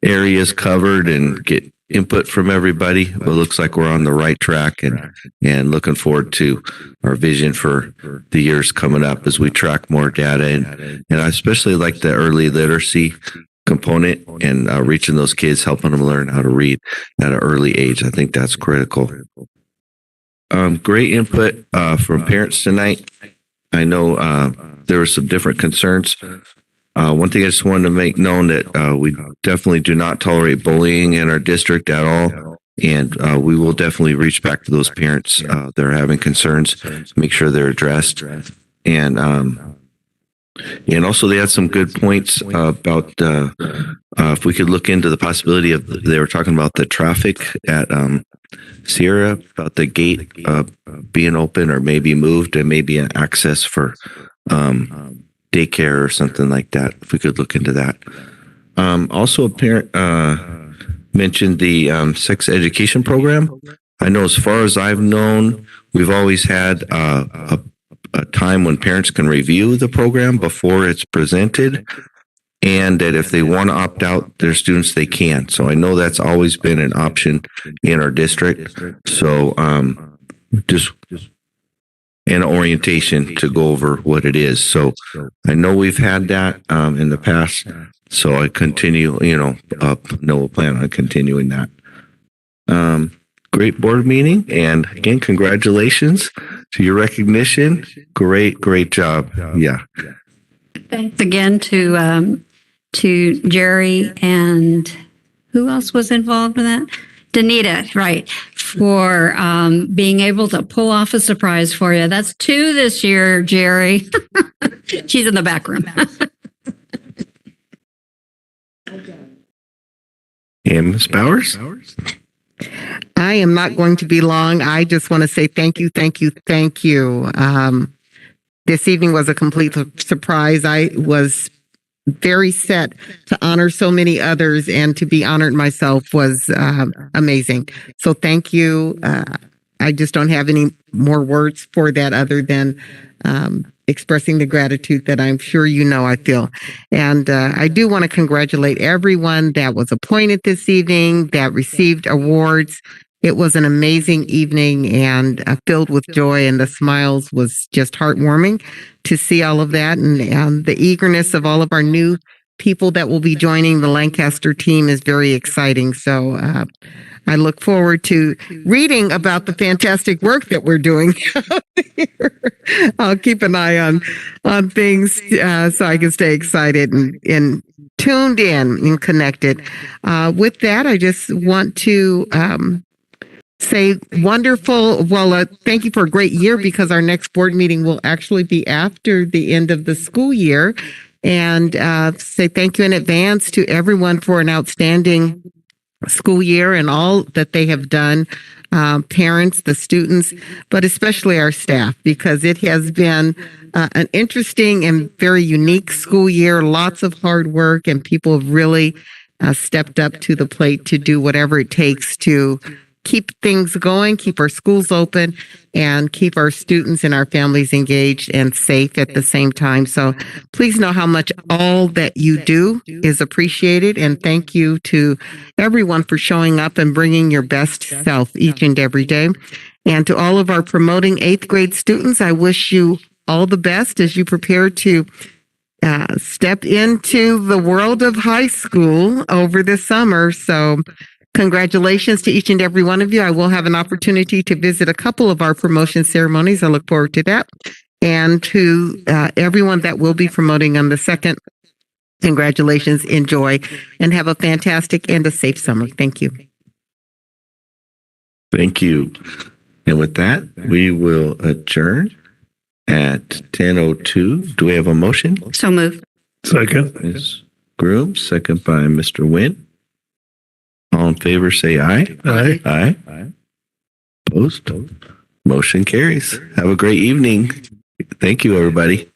areas covered and get input from everybody. But it looks like we're on the right track and looking forward to our vision for the years coming up as we track more data. And I especially like the early literacy component and reaching those kids, helping them learn how to read at an early age. I think that's critical. Great input from parents tonight. I know there were some different concerns. One thing I just wanted to make known that we definitely do not tolerate bullying in our district at all. And we will definitely reach back to those parents that are having concerns, make sure they're addressed. And also they had some good points about if we could look into the possibility of, they were talking about the traffic at Sierra about the gate being open or maybe moved and maybe an access for daycare or something like that. If we could look into that. Also, a parent mentioned the sex education program. I know as far as I've known, we've always had a time when parents can review the program before it's presented, and that if they want to opt out their students, they can. So I know that's always been an option in our district. So just an orientation to go over what it is. So I know we've had that in the past. So I continue, we'll plan on continuing that. Great board meeting. And again, congratulations to your recognition. Great job. Yeah. Thanks again to Jerry and who else was involved in that? Danita, right, for being able to pull off a surprise for you. That's 2 this year, Jerry. She's in the back room. And Ms. Bowers? I am not going to be long. I just want to say thank you. This evening was a complete surprise. I was very set to honor so many others, and to be honored myself was amazing. So thank you. I just don't have any more words for that other than expressing the gratitude that I'm sure I feel. And I do want to congratulate everyone that was appointed this evening, that received awards. It was an amazing evening and filled with joy, and the smiles was just heartwarming to see all of that. And the eagerness of all of our new people that will be joining the Lancaster team is very exciting. So I look forward to reading about the fantastic work that we're doing out here. I'll keep an eye on things so I can stay excited and tuned in and connected. With that, I just want to say wonderful. Well, thank you for a great year, because our next board meeting will actually be after the end of the school year. And say thank you in advance to everyone for an outstanding school year and all that they have done, parents, the students, but especially our staff, because it has been an interesting and very unique school year, lots of hard work, and people have really stepped up to the plate to do whatever it takes to keep things going, keep our schools open, and keep our students and our families engaged and safe at the same time. So please know how much all that you do is appreciated. And thank you to everyone for showing up and bringing your best self each and every day. And to all of our promoting 8th grade students, I wish you all the best as you prepare to step into the world of high school over the summer. So congratulations to each and every one of you. I will have an opportunity to visit a couple of our promotion ceremonies. I look forward to that. And to everyone that will be promoting on the 2nd, congratulations, enjoy, and have a fantastic and a safe summer. Thank you. Thank you. And with that, we will adjourn at 10:02. Do we have a motion? So moved. Second. Ms. Groom, second by Mr. Nguyen. All in favor, say aye. Aye. Aye. Opposed? Motion carries. Have a great evening. Thank you, everybody.